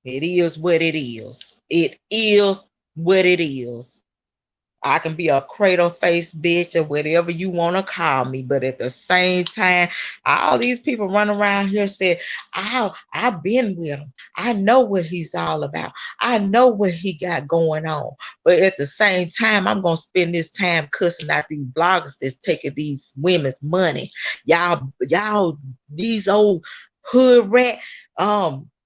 It is what it is. It is what it is. I can be a cradle face bitch or whatever you want to call me, but at the same time, all these people run around here say, I've been with him. I know what he's all about. I know what he got going on. But at the same time, I'm gonna spend this time cussing out these bloggers that's taking these women's money. Y'all, these old hood rat,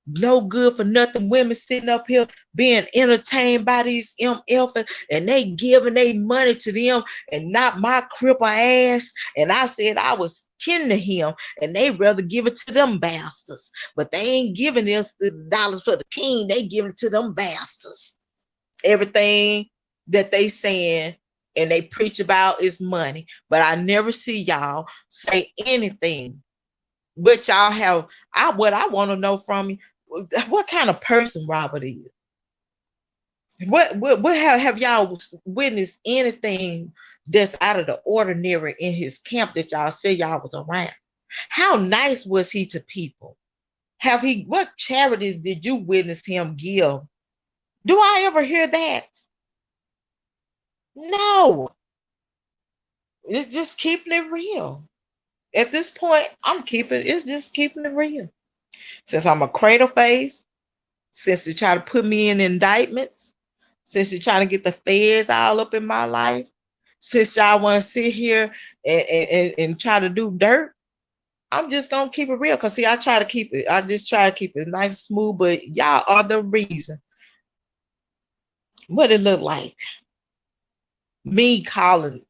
no good for nothing women sitting up here being entertained by these MF and they giving their money to them and not my cripple ass. And I said I was kin to him and they rather give it to them bastards. But they ain't giving us the dollars for the king. They giving it to them bastards. Everything that they saying and they preach about is money. But I never see y'all say anything. But y'all have, what I want to know from you, what kind of person Robert is. What have y'all witnessed anything that's out of the ordinary in his camp that y'all say y'all was around? How nice was he to people? What charities did you witness him give? Do I ever hear that? No. It's just keeping it real. At this point, it's just keeping it real. Since I'm a cradle face, since you try to put me in indictments, since you're trying to get the feds all up in my life, since y'all want to sit here and try to do dirt, I'm just gonna keep it real. Cause see, I just try to keep it nice and smooth, but y'all are the reason. What it look like. Me calling,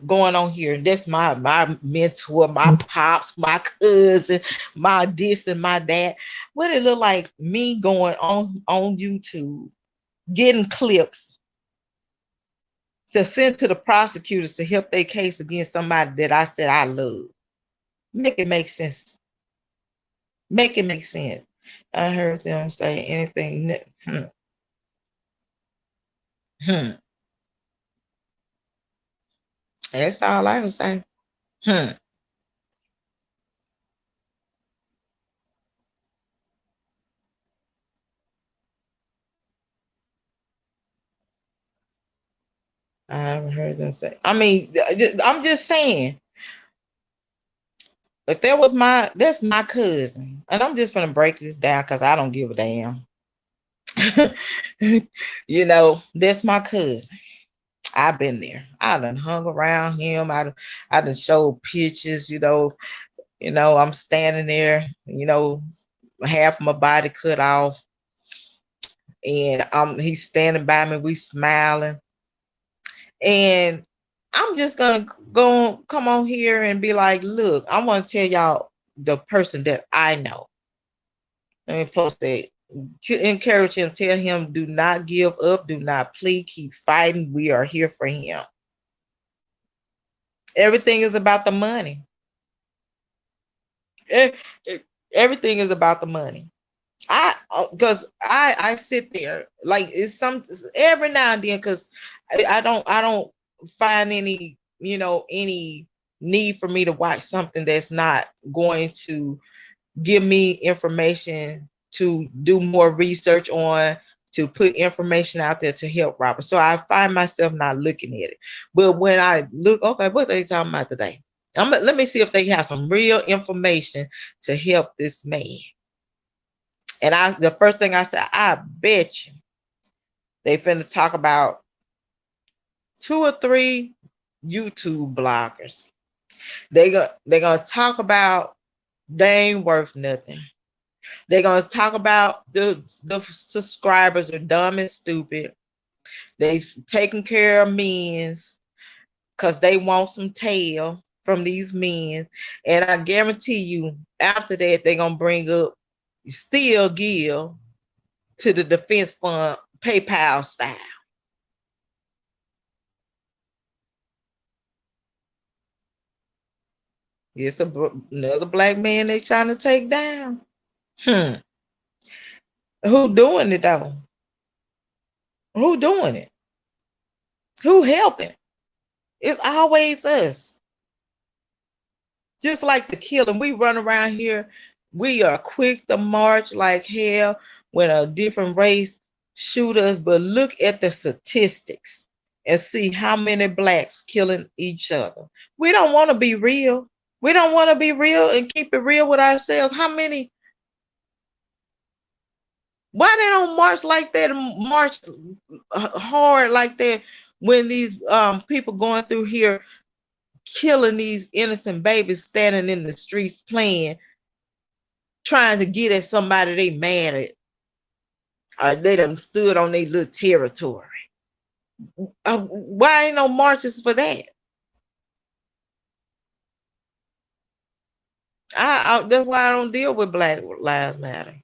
going on here, and that's my mentor, my pops, my cousin, my this and my that. What it look like me going on YouTube, getting clips to send to the prosecutors to help their case against somebody that I said I love. Make it make sense. Make it make sense. I heard them say anything. That's all I was saying. I haven't heard them say. I mean, I'm just saying. But that's my cousin, and I'm just gonna break this down because I don't give a damn. That's my cousin. I've been there. I done hung around him. I done showed pictures. I'm standing there. Half my body cut off, and he's standing by me. We smiling, and I'm just gonna come on here and be like, look, I want to tell y'all the person that I know. Let me post that. Encourage him, tell him, do not give up, do not plead, keep fighting. We are here for him. Everything is about the money. Everything is about the money. I sit there like it's every now and then because I don't find any need for me to watch something that's not going to give me information to do more research on, to put information out there to help Robert. So I find myself not looking at it. But when I look, okay, what are they talking about today? Let me see if they have some real information to help this man. And the first thing I said, I bet you they finna talk about 2 or 3 YouTube bloggers. They're gonna talk about they ain't worth nothing. They're gonna talk about the subscribers are dumb and stupid. They've taken care of men's because they want some tail from these men. And I guarantee you, after that, they're gonna bring up still give to the defense fund PayPal style. It's another black man they trying to take down. Hmm. Who doing it though? Who doing it? Who helping? It's always us. Just like the killing, we run around here. We are quick to march like hell when a different race shoot us. But look at the statistics and see how many blacks killing each other. We don't want to be real. We don't want to be real and keep it real with ourselves. How many? Why they don't march like that? March hard like that when these people going through here killing these innocent babies standing in the streets playing, trying to get at somebody they mad at. They done stood on their little territory. Why ain't no marches for that? That's why I don't deal with Black Lives Matter.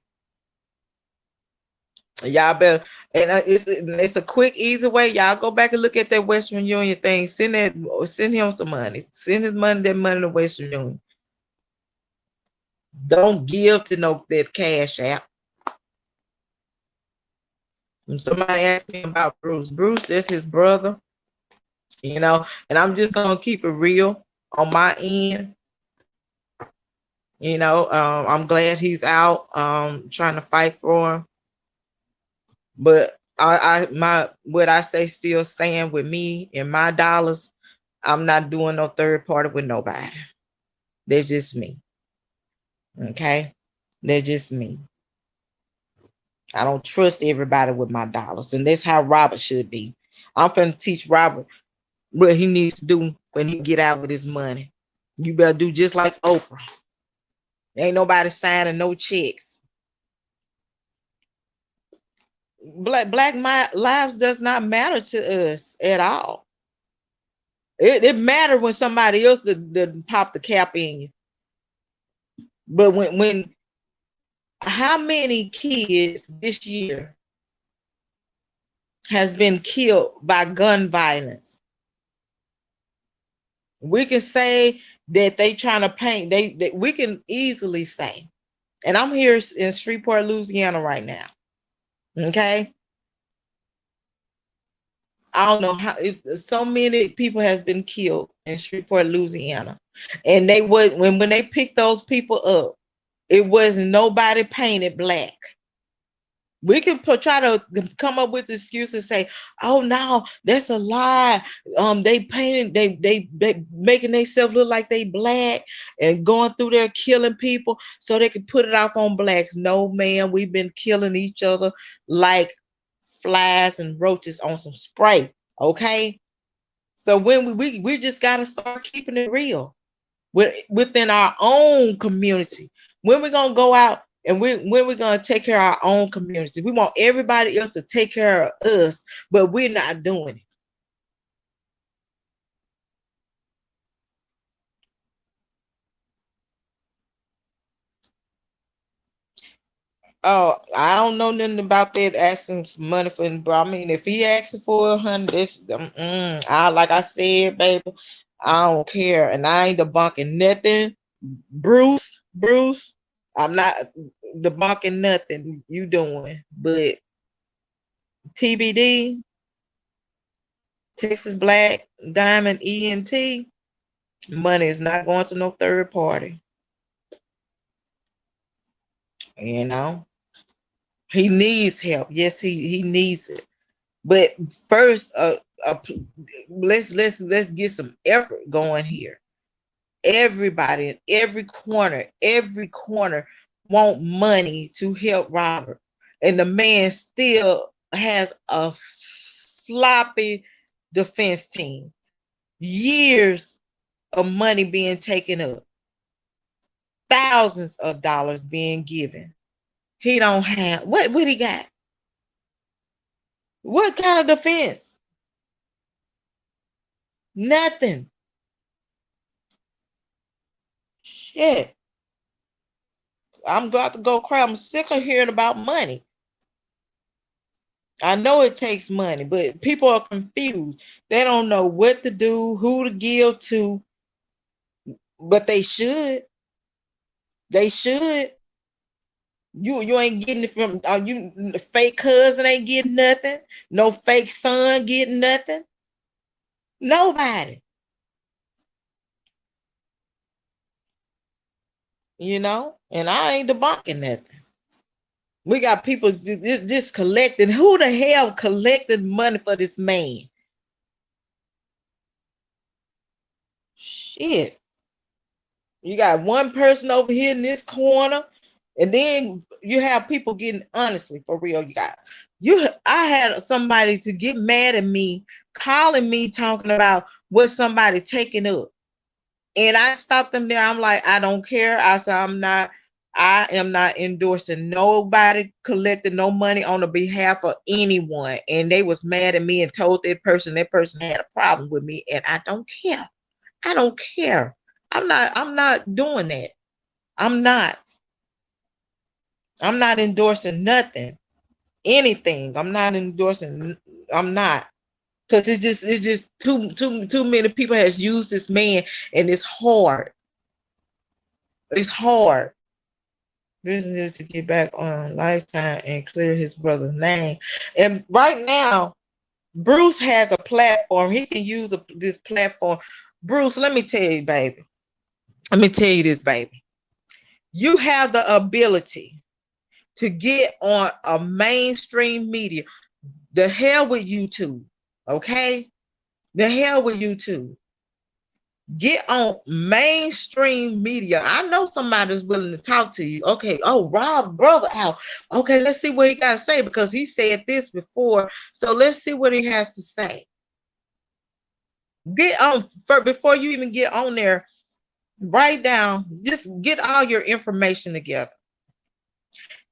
Y'all better, and it's a quick, easy way. Y'all go back and look at that Western Union thing. Send him some money. Send that money to Western Union. Don't give to no that cash app. And somebody asked me about Bruce. Bruce, that's his brother. And I'm just gonna keep it real on my end. I'm glad he's out trying to fight for him. But what I say still stand with me and my dollars. I'm not doing no third party with nobody. They're just me. Okay? They're just me. I don't trust everybody with my dollars. And that's how Robert should be. I'm finna teach Robert what he needs to do when he get out with his money. You better do just like Oprah. Ain't nobody signing no checks. Black lives does not matter to us at all. It matters when somebody else that pop the cap in you. But when how many kids this year has been killed by gun violence? We can say that they trying to paint. We can easily say, and I'm here in Shreveport, Louisiana right now. Okay, I don't know how so many people has been killed in Shreveport, Louisiana, and they would when they picked those people up, it wasn't nobody painted black. We can try to come up with excuses, say, "Oh no, that's a lie." They painted, they making themselves look like they black and going through there killing people so they can put it off on blacks. No, man, we've been killing each other like flies and roaches on some spray. Okay, so when we just gotta start keeping it real within our own community. When we're gonna go out and when we're gonna take care of our own community. We want everybody else to take care of us, but we're not doing it. Oh, I don't know nothing about that asking for money for him, bro. I mean, if he asking for 100, this, I like I said, baby, I don't care, and I ain't debunking nothing. Bruce, I'm not debunking nothing you doing, but TBD, Texas Black Diamond ENT, money is not going to no third party. You know, he needs help. Yes, he needs it. But first, let's get some effort going here. Everybody in every corner want money to help Robert, and the man still has a sloppy defense team. Years of money being taken up, thousands of dollars being given. He don't have what he got? What kind of defense? Nothing. Shit. I'm about to go cry. I'm sick of hearing about money. I know it takes money, but people are confused. They don't know what to do, who to give to. But they should. They should. You ain't getting it from you fake cousin ain't getting nothing. No fake son getting nothing. Nobody. And I ain't debunking nothing. We got people just collecting. Who the hell collected money for this man? Shit. You got one person over here in this corner, and then you have people getting honestly for real. I had somebody to get mad at me, calling me, talking about what somebody taking up. And I stopped them there. I'm like, I don't care. I said, I am not endorsing nobody collecting no money on the behalf of anyone. And they was mad at me and told that person had a problem with me. And I don't care. I don't care. I'm not doing that. I'm not. I'm not endorsing nothing. Anything. I'm not endorsing. I'm not. Because it's just too many people has used this man, and it's hard. It's hard. Business to get back on Lifetime and clear his brother's name. And right now, Bruce has a platform. He can use this platform. Bruce, let me tell you, baby. Let me tell you this, baby. You have the ability to get on a mainstream media. The hell with YouTube, okay? The hell with YouTube. Get on mainstream media. I know somebody's willing to talk to you. Okay. Oh, Rob, brother out. Okay, let's see what he got to say, because he said this before. So let's see what he has to say. Get on before you even get on there. Write down. Just get all your information together.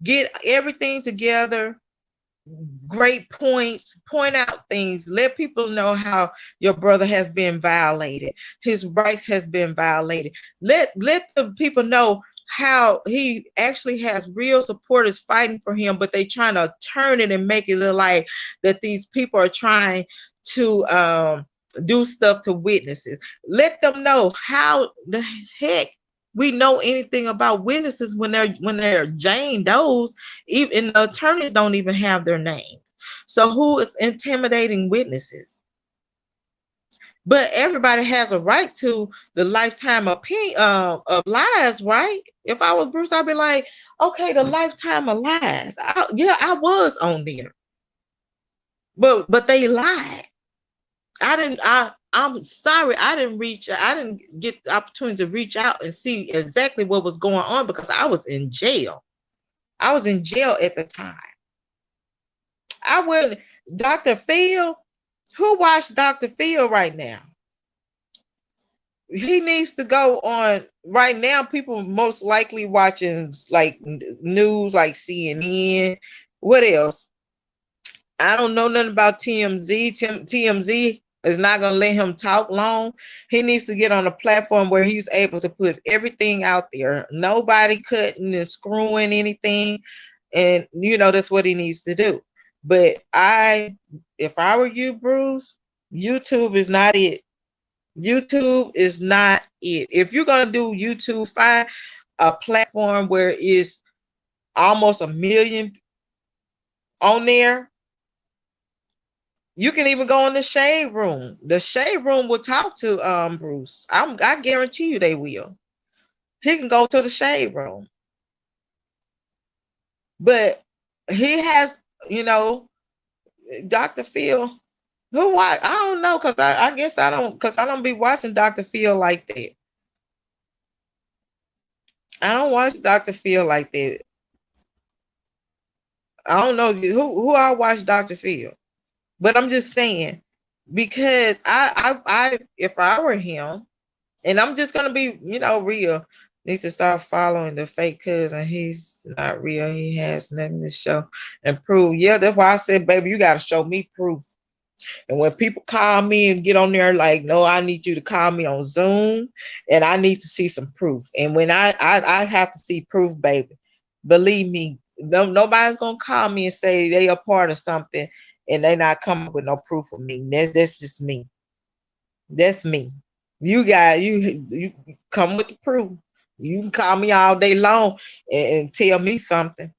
Get everything together. Great points, point out things, let people know how your brother has been violated, his rights has been violated. Let the people know how he actually has real supporters fighting for him, but they trying to turn it and make it look like that these people are trying to do stuff to witnesses. Let them know how the heck we know anything about witnesses when they're Jane Does. Even the attorneys don't even have their name. So who is intimidating witnesses? But everybody has a right to the lifetime opinion of lies, right? If I was Bruce, I'd be like, okay, the lifetime of lies. I was on there, but they lied. I'm sorry, I didn't get the opportunity to reach out and see exactly what was going on, because I was in jail. I was in jail at the time. I wouldn't. Dr. Phil, who watched Dr. Phil right now? He needs to go on right now. People most likely watching like news, like CNN. What else? I don't know nothing about TMZ. TMZ is not going to let him talk long. He needs to get on a platform where he's able to put everything out there. Nobody cutting and screwing anything. And, that's what he needs to do. But if I were you, Bruce, YouTube is not it. YouTube is not it. If you're going to do YouTube, find a platform where it's almost 1 million on there. You can even go in the shade room. The shade room will talk to Bruce. I guarantee you they will. He can go to the shade room. But he has, Dr. Phil. Who watch? I don't know, because I guess I don't be watching Dr. Phil like that. I don't watch Dr. Phil like that. I don't know who I watch Dr. Phil. But I'm just saying, because I if I were him, and I'm just gonna be, real, needs to start following the fake cousin. He's not real. He has nothing to show and prove. Yeah, that's why I said, baby, you gotta show me proof. And when people call me and get on there like, no, I need you to call me on Zoom, and I need to see some proof. And when I have to see proof, baby, believe me, nobody's gonna call me and say they are part of something and they not coming with no proof of me. That's just me. That's me. You come with the proof. You can call me all day long and tell me something.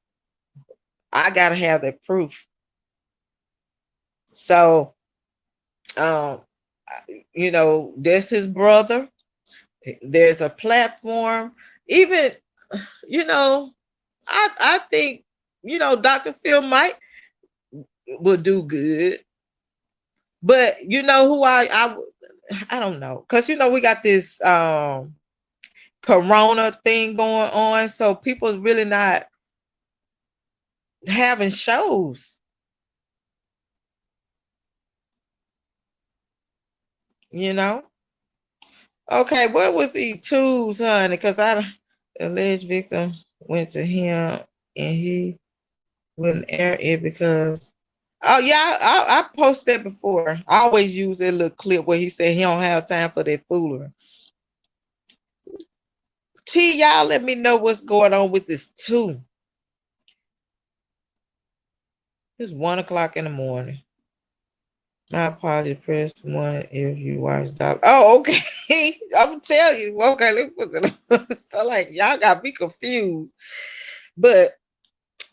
I gotta have that proof. So, um, that's his brother. There's a platform. Even, you know, I think, Dr. Phil might will do good. But you know who I don't know. Cause we got this corona thing going on. So people really not having shows, you know. Okay, what was the tools, honey? Because the alleged victim went to him and he wouldn't air it because. Oh yeah, I posted that before. I always use that little clip where he said he don't have time for that foolery. Y'all let me know what's going on with this too. It's 1 o'clock in the morning. My apology. Press one if you watch Doc. Oh, okay. I'm telling you. Okay, let me put it on. So like y'all got me confused. But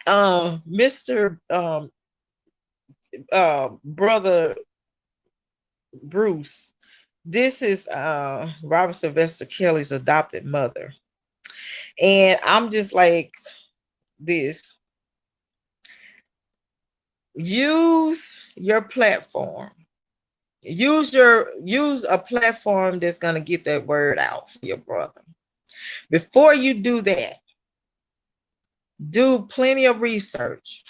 Mr. Brother Bruce, this is Robert Sylvester Kelly's adopted mother. And I'm just like this. Use your platform. Use a platform that's gonna get that word out for your brother. Before you do that, do plenty of research.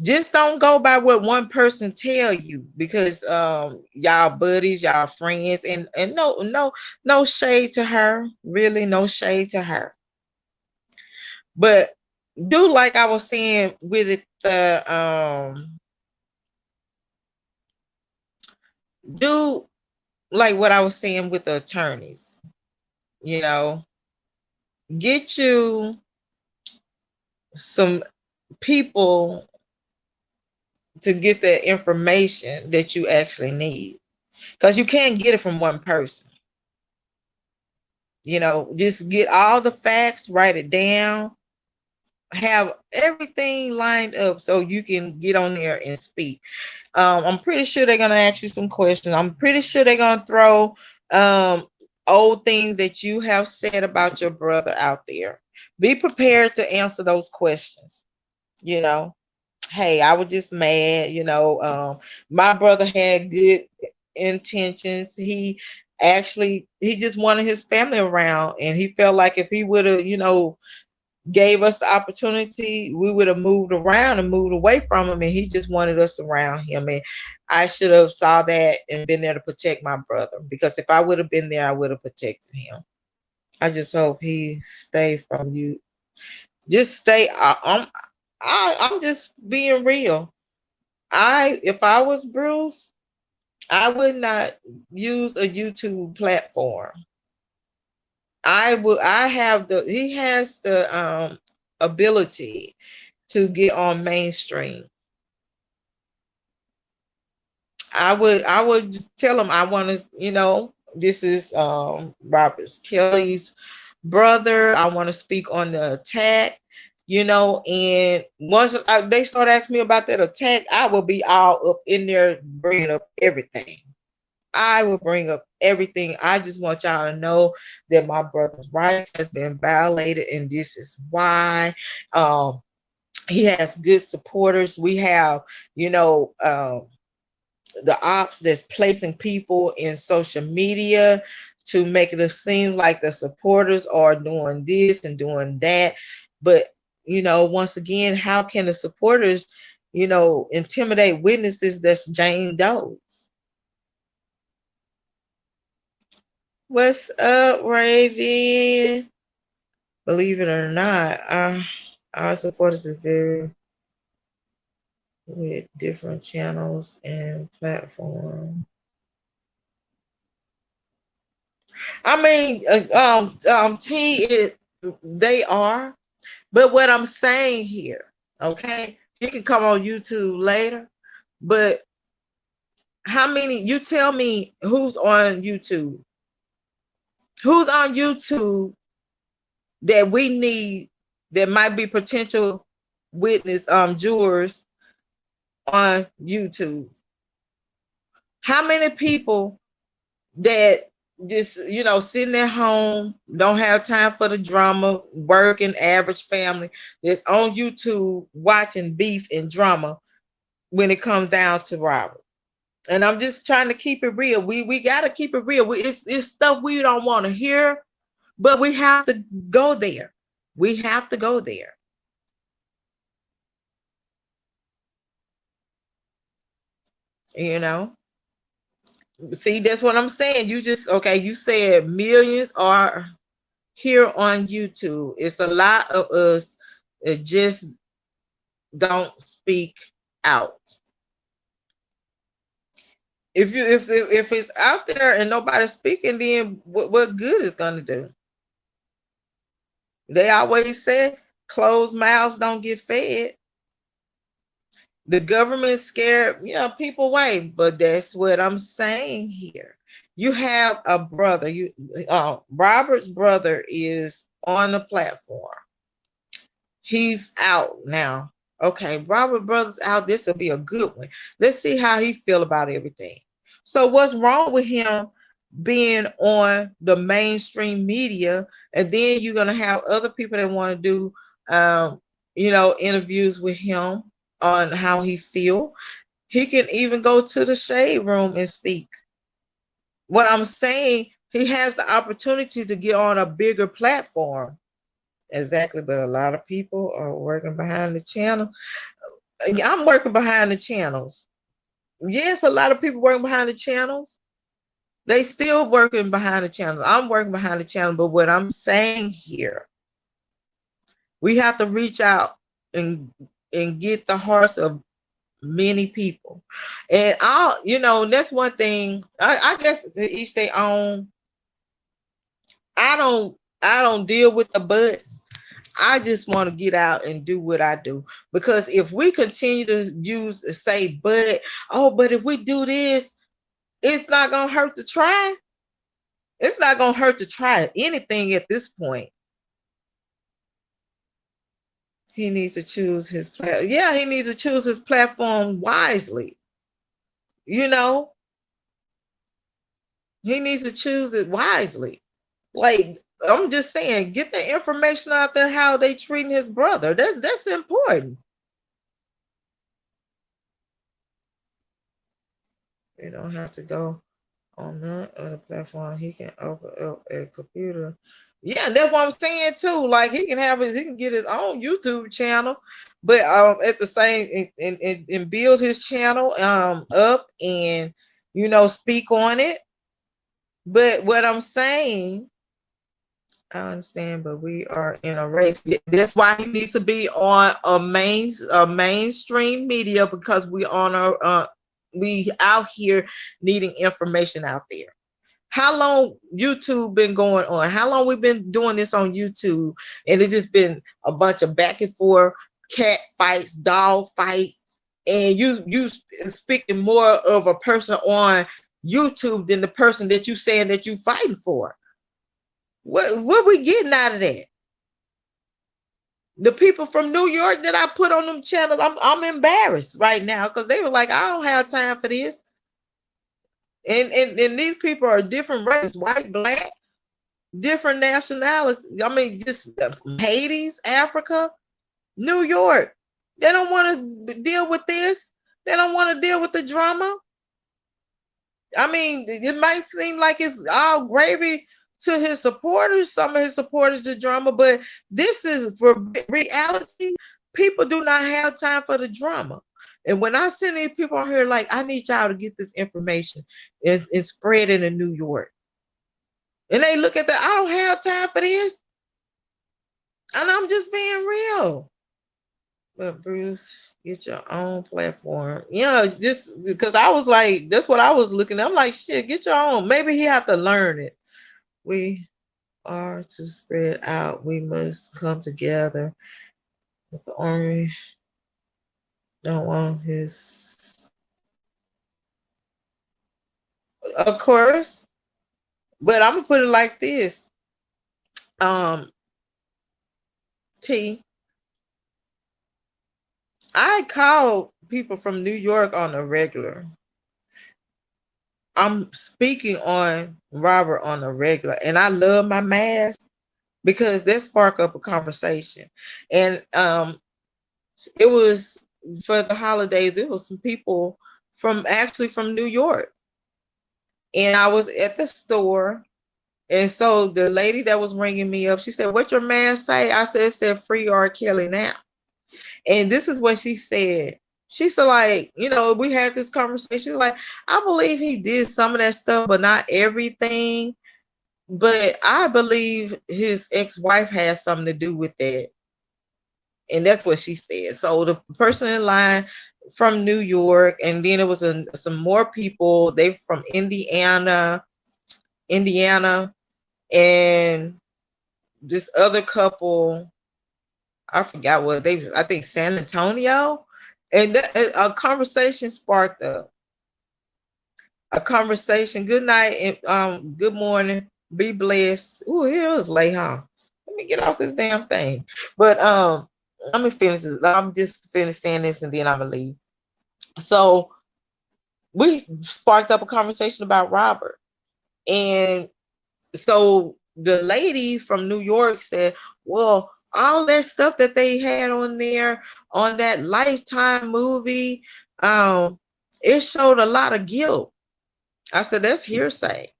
Just don't go by what one person tell you because y'all buddies, y'all friends, and no shade to her, really no shade to her. But do like I was saying with it, do like what I was saying with the attorneys. You know, get you some people to get the information that you actually need because you can't get it from one person. Just get all the facts, write it down, have everything lined up so you can get on there and speak. I'm pretty sure they're gonna ask you some questions. I'm pretty sure they're gonna throw old things that you have said about your brother out there. Be prepared to answer those questions. You know, hey, I was just mad. My brother had good intentions. He just wanted his family around, and he felt like if he would have, gave us the opportunity, we would have moved around and moved away from him, and he just wanted us around him. And I should have saw that and been there to protect my brother, because if I would have been there, I would have protected him. I just hope he stay from you. Just stay. I'm just being real. If I was Bruce, I would not use a YouTube platform. He has the ability to get on mainstream. I would tell him I want to, this is Robert Kelly's brother. I want to speak on the attack, and once they start asking me about that attack, I will be all up in there bringing up everything. I will bring up everything. I just want y'all to know that my brother's rights has been violated, and this is why. He has good supporters. We have, the ops that's placing people in social media to make it seem like the supporters are doing this and doing that. But, once again, how can the supporters, intimidate witnesses that's Jane Doe's? What's up, Raven? Believe it or not, our supporters are very with different channels and platforms. I mean, they are, but what I'm saying here, okay, you can come on YouTube later, but how many? You tell me who's on YouTube. Who's on YouTube that we need, that might be potential witness jurors on YouTube? How many people that just, sitting at home, don't have time for the drama, working, average family, that's on YouTube watching beef and drama when it comes down to Robert? And I'm just trying to keep it real. We got to keep it real. It's stuff we don't want to hear, but we have to go there. We have to go there. You know, see, that's what I'm saying. You just, okay, you said millions are here on YouTube. It's a lot of us that just don't speak out. If it's out there and nobody's speaking, then what good is gonna do? They always say closed mouths don't get fed. The government scared, people away, but that's what I'm saying here. You have a brother. Robert's brother is on the platform. He's out now. Okay, Robert Brothers out. This will be a good one. Let's see how he feel about everything. So what's wrong with him being on the mainstream media, and then you're gonna have other people that want to do, interviews with him on how he feel. He can even go to the shade room and speak. What I'm saying, he has the opportunity to get on a bigger platform. Exactly, but a lot of people are working behind the channel. I'm working behind the channels. Yes, a lot of people working behind the channels. They still working behind the channel. I'm working behind the channel, but what I'm saying here, we have to reach out and get the hearts of many people. And that's one thing. I guess to each their own. I don't deal with the buts. I just want to get out and do what I do. Because if we continue to say, but if we do this, it's not gonna hurt to try. It's not gonna hurt to try anything at this point. He needs to choose his he needs to choose his platform wisely. You know, he needs to choose it wisely. Like, I'm just saying, get the information out there how they treating his brother. That's important. You don't have to go on none other platform. He can open up a computer. Yeah, that's what I'm saying too. Like, he can get his own YouTube channel, but at the same and build his channel up and speak on it. But what I'm saying, I understand, but we are in a race. That's why he needs to be on a mainstream media, because we out here needing information out there. How long YouTube been going on? How long we been doing this on YouTube? And it's just been a bunch of back and forth, cat fights, dog fights, and you speaking more of a person on YouTube than the person that you saying that you fighting for. What we getting out of that? The people from New York that I put on them channels, I'm embarrassed right now, because they were like, I don't have time for this. And these people are different races, white, black, different nationalities. I mean, just Hades, Africa, New York. They don't want to deal with this. They don't want to deal with the drama. I mean, it might seem like it's all gravy to his supporters, some of his supporters, the drama, but this is for reality. People do not have time for the drama. And when I send these people on here, like, I need y'all to get this information and spread it in New York. And they look at that, I don't have time for this. And I'm just being real. But Bruce, get your own platform. Just because I was like, that's what I was looking at. I'm like, shit, get your own. Maybe he have to learn it. We are to spread out. We must come together. If the army don't want his, of course, But I'm gonna put it like this. Um, T, I call people from New York on a regular. I'm speaking on Robert on a regular, and I love my mask because that spark up a conversation. And it was for the holidays. It was some people from actually from New York, and I was at the store. And so the lady that was ringing me up, she said, "What your mask say?" I said, "It said free R. Kelly now." And this is what she said. She said, like, we had this conversation. Like, I believe he did some of that stuff, but not everything. But I believe his ex-wife has something to do with that. And that's what she said. So the person in line from New York, and then it was some more people. They from Indiana, and this other couple. I forgot what they. I think San Antonio, and a conversation sparked up. A conversation. Good night and good morning. Be blessed. Ooh, it was late, huh? Let me get off this damn thing. But let me finish this. I'm just finish saying this and then I'm gonna leave. So we sparked up a conversation about Robert. And so the lady from New York said, "Well, all that stuff that they had on there on that Lifetime movie, um, it showed a lot of guilt." I said, "That's hearsay."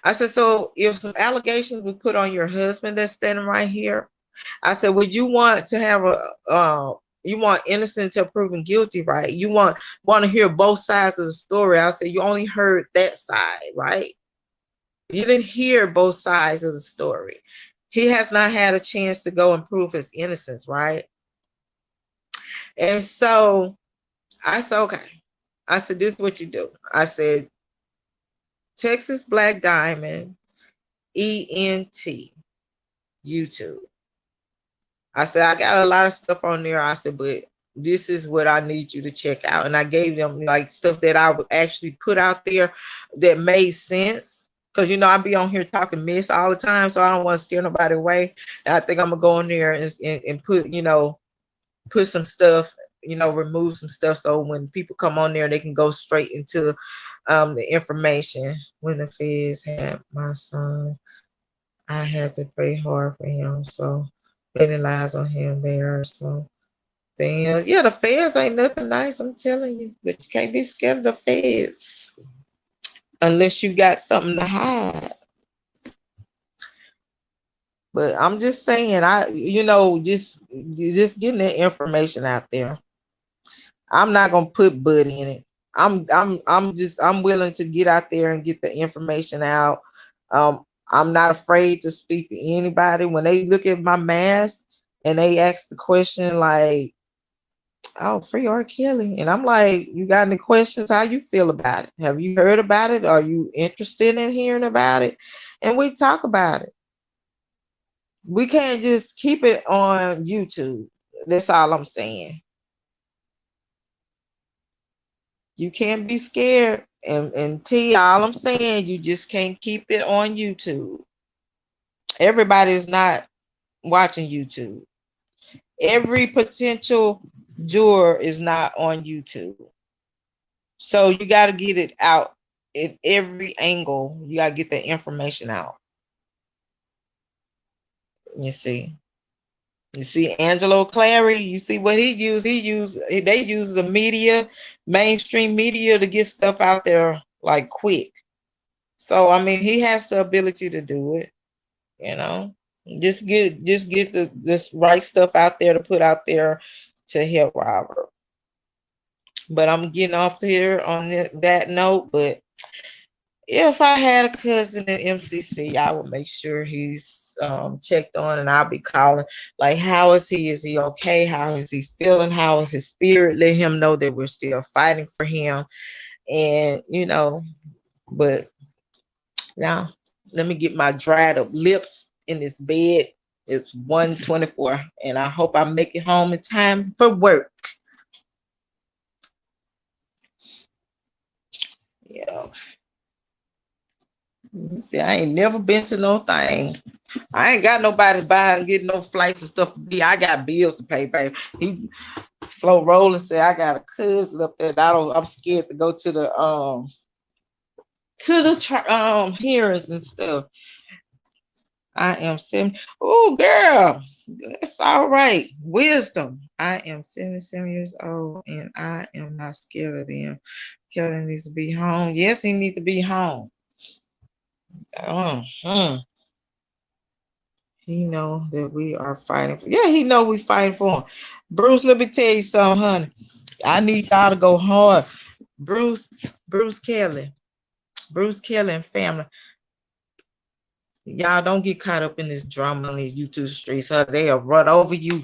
I said, "So if some allegations were put on your husband that's standing right here," I said, "Would you want to have you want innocent till proven guilty, right? You want to hear both sides of the story." I said, "You only heard that side, right? You didn't hear both sides of the story. He has not had a chance to go and prove his innocence, right?" And so I said, "Okay." I said, "This is what you do." I said, "Texas Black Diamond, ENT, YouTube." I said, "I got a lot of stuff on there." I said, "But this is what I need you to check out." And I gave them like stuff that I would actually put out there that made sense. Cause I be on here talking mess all the time, so I don't want to scare nobody away. And I think I'm gonna go in there and put some stuff, remove some stuff, so when people come on there, they can go straight into the information. When the feds had my son, I had to pray hard for him, so many lies on him there. So then, yeah, the feds ain't nothing nice, I'm telling you. But you can't be scared of the feds unless you got something to hide. But I'm just saying, just getting that information out there. I'm not gonna put Bud in it. I'm willing to get out there and get the information out. I'm not afraid to speak to anybody. When they look at my mask and they ask the question like, "Oh, free R. Kelly," and I'm like, "You got any questions? How you feel about it? Have you heard about it? Are you interested in hearing about it?" And we talk about it. We can't just keep it on YouTube. That's all I'm saying. You can't be scared. And T, all I'm saying, you just can't keep it on YouTube. Everybody is not watching YouTube. Every potential juror is not on YouTube. So you got to get it out at every angle. You got to get the information out. You see. You see Angelo Clary, you see what he used. They use the media, mainstream media, to get stuff out there like quick. So I mean, he has the ability to do it. You know, just get this right stuff out there to put out there to help Robert. But I'm getting off here on that note. But if I had a cousin in MCC, I would make sure he's checked on, and I'll be calling. Like, how is he? Is he okay? How is he feeling? How is his spirit? Let him know that we're still fighting for him. And but now let me get my dried up lips in this bed. It's 1:24, and I hope I make it home in time for work. Yeah. See, I ain't never been to no thing. I ain't got nobody buying and getting no flights and stuff for me. I got bills to pay, baby. He slow rolling said I got a cousin up there. That I don't. I'm scared to go to the hearings and stuff. I am 70. Oh, girl, that's all right. Wisdom. I am 77 years old and I am not scared of them. Kelly needs to be home. Yes, he needs to be home. Uh-huh. He know that we are fighting for. Yeah, he know we fighting for him. Bruce, let me tell you something, honey. I need y'all to go hard. Bruce, Bruce Kelly, Bruce Kelly and family. Y'all don't get caught up in this drama on these YouTube streets. They'll run over you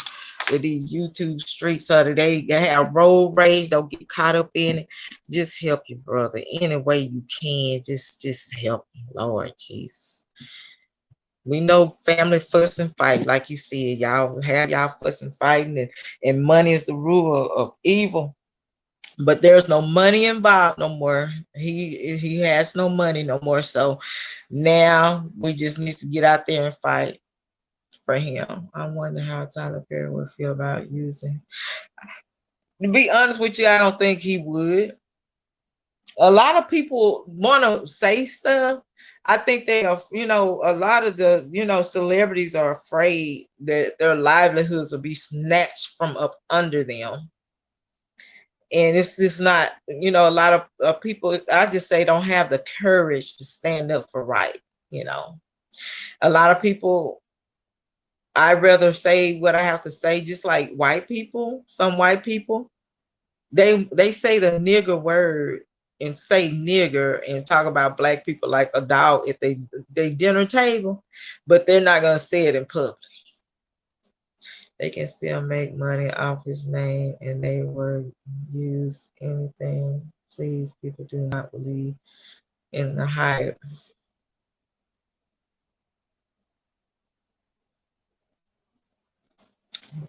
with these YouTube streets. They have road rage. Don't get caught up in it. Just help your brother any way you can. Just help him, Lord Jesus. We know family fuss and fight, like you said. Y'all have y'all fuss and fighting, and money is the rule of evil. But there's no money involved no more. He has no money no more. So now we just need to get out there and fight for him. I wonder how Tyler Perry would feel about using. To be honest with you, I don't think he would. A lot of people want to say stuff. I think they are, a lot of the, celebrities are afraid that their livelihoods will be snatched from up under them. And it's just not, a lot of people, I just say, don't have the courage to stand up for right. You know, a lot of people, I'd rather say what I have to say, just like white people, some white people, they say the nigger word and say nigger and talk about black people like a dog at they dinner table, but they're not gonna say it in public. They can still make money off his name and they were use anything. Please, people do not believe in the hype.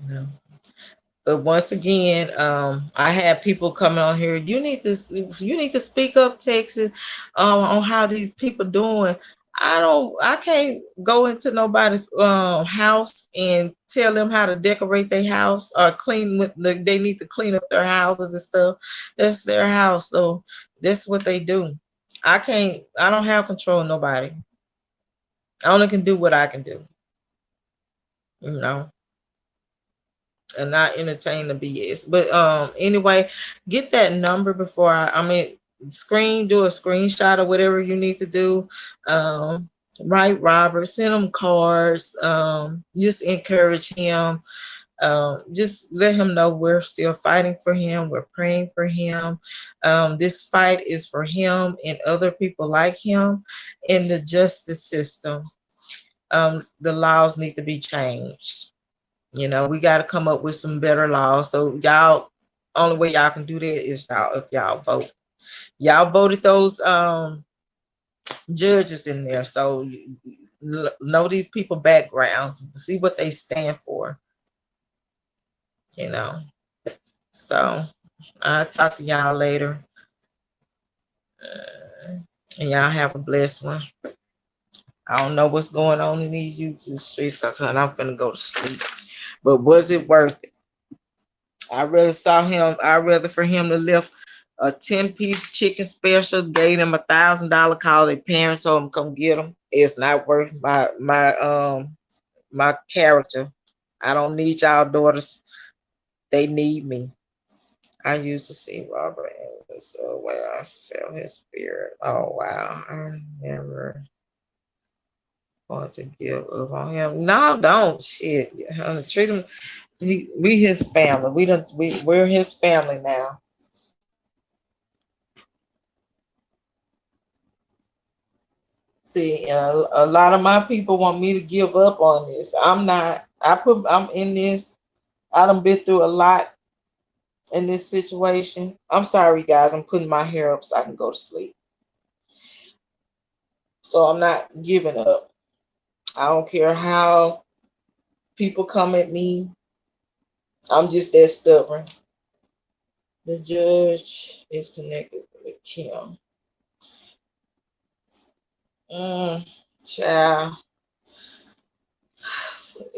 No. But once again, I had people coming on here. You need to speak up, Texas, on how these people doing. I can't go into nobody's house and tell them how to decorate their house or they need to clean up their houses and stuff. That's their house, so that's what they do. I don't have control of nobody. I only can do what I can do, you know. And not entertain the BS. But anyway, get that number before do a screenshot or whatever you need to do. Write Robert, send him cards. Just encourage him. Just let him know we're still fighting for him. We're praying for him. This fight is for him and other people like him in the justice system. The laws need to be changed. We got to come up with some better laws. So y'all, only way y'all can do that is if y'all vote. Y'all voted those judges in there, so know these people backgrounds, see what they stand for. You know. So I'll talk to y'all later, and y'all have a blessed one. I don't know what's going on in these YouTube streets because I'm finna go to sleep. But was it worth it? I'd rather for him to lift a 10-piece chicken special, gave them $1,000, called their parents, told them come get them. It's not worth my character. I don't need y'all daughters. They need me. I used to see Robert in this where I felt his spirit. Oh wow. I never want to give up on him. No, don't shit. Treat him. We his family. We're his family now. See, a lot of my people want me to give up on this. I'm not. I'm in this. I done been through a lot in this situation. I'm sorry, guys. I'm putting my hair up so I can go to sleep. So I'm not giving up. I don't care how people come at me. I'm just that stubborn. The judge is connected with Kim. Mm, child,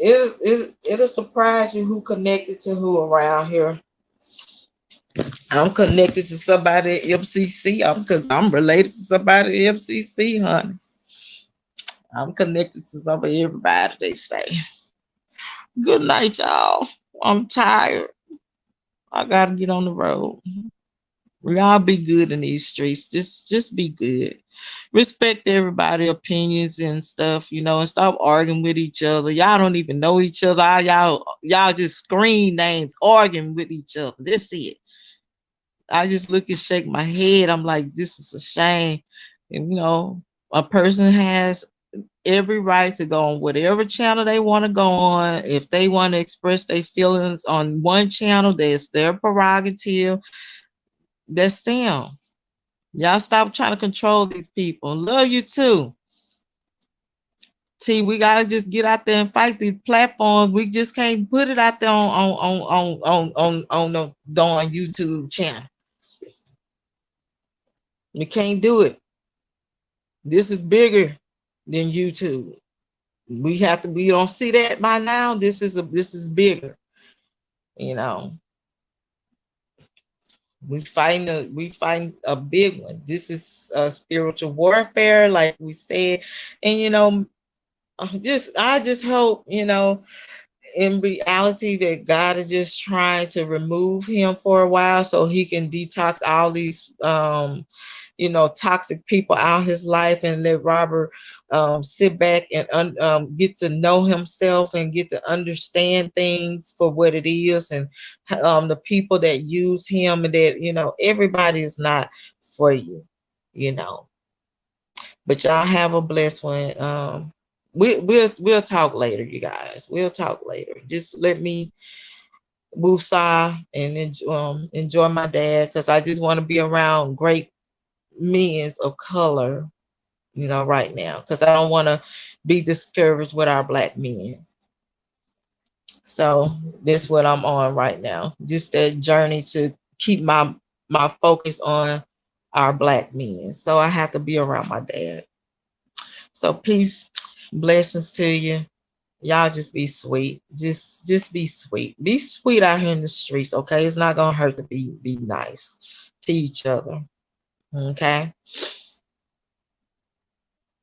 it'll surprise you who connected to who around here. I'm connected to somebody at MCC. Because I'm related to somebody at MCC, honey. I'm connected to somebody, everybody. They say, "Good night, y'all. I'm tired. I gotta get on the road." We all be good in these streets. Just be good. Respect everybody' opinions and stuff, and stop arguing with each other. Y'all don't even know each other. Y'all just screen names arguing with each other. That's it. I just look and shake my head. I'm like, this is a shame. And a person has every right to go on whatever channel they want to go on. If they want to express their feelings on one channel, that's their prerogative. That's them. Y'all stop trying to control these people. Love you too. T, we gotta just get out there and fight these platforms. We just can't put it out there on YouTube channel. We can't do it. This is bigger than YouTube. We don't see that by now. This is bigger. You know, we fighting a big one. This is spiritual warfare, like we said. And I just hope, in reality, that God is just trying to remove him for a while so he can detox all these toxic people out his life, and let Robert sit back and get to know himself and get to understand things for what it is, and the people that use him, and that everybody is not for you, you know but y'all have a blessed one. We'll talk later, you guys. We'll talk later. Just let me woosah and enjoy my dad, because I just want to be around great men of color, right now, because I don't want to be discouraged with our black men. So that's what I'm on right now. Just that journey to keep my focus on our black men. So I have to be around my dad. So peace, blessings to you. Y'all just be sweet. Just be sweet. Be sweet out here in the streets, okay? It's not gonna hurt to be nice to each other. Okay.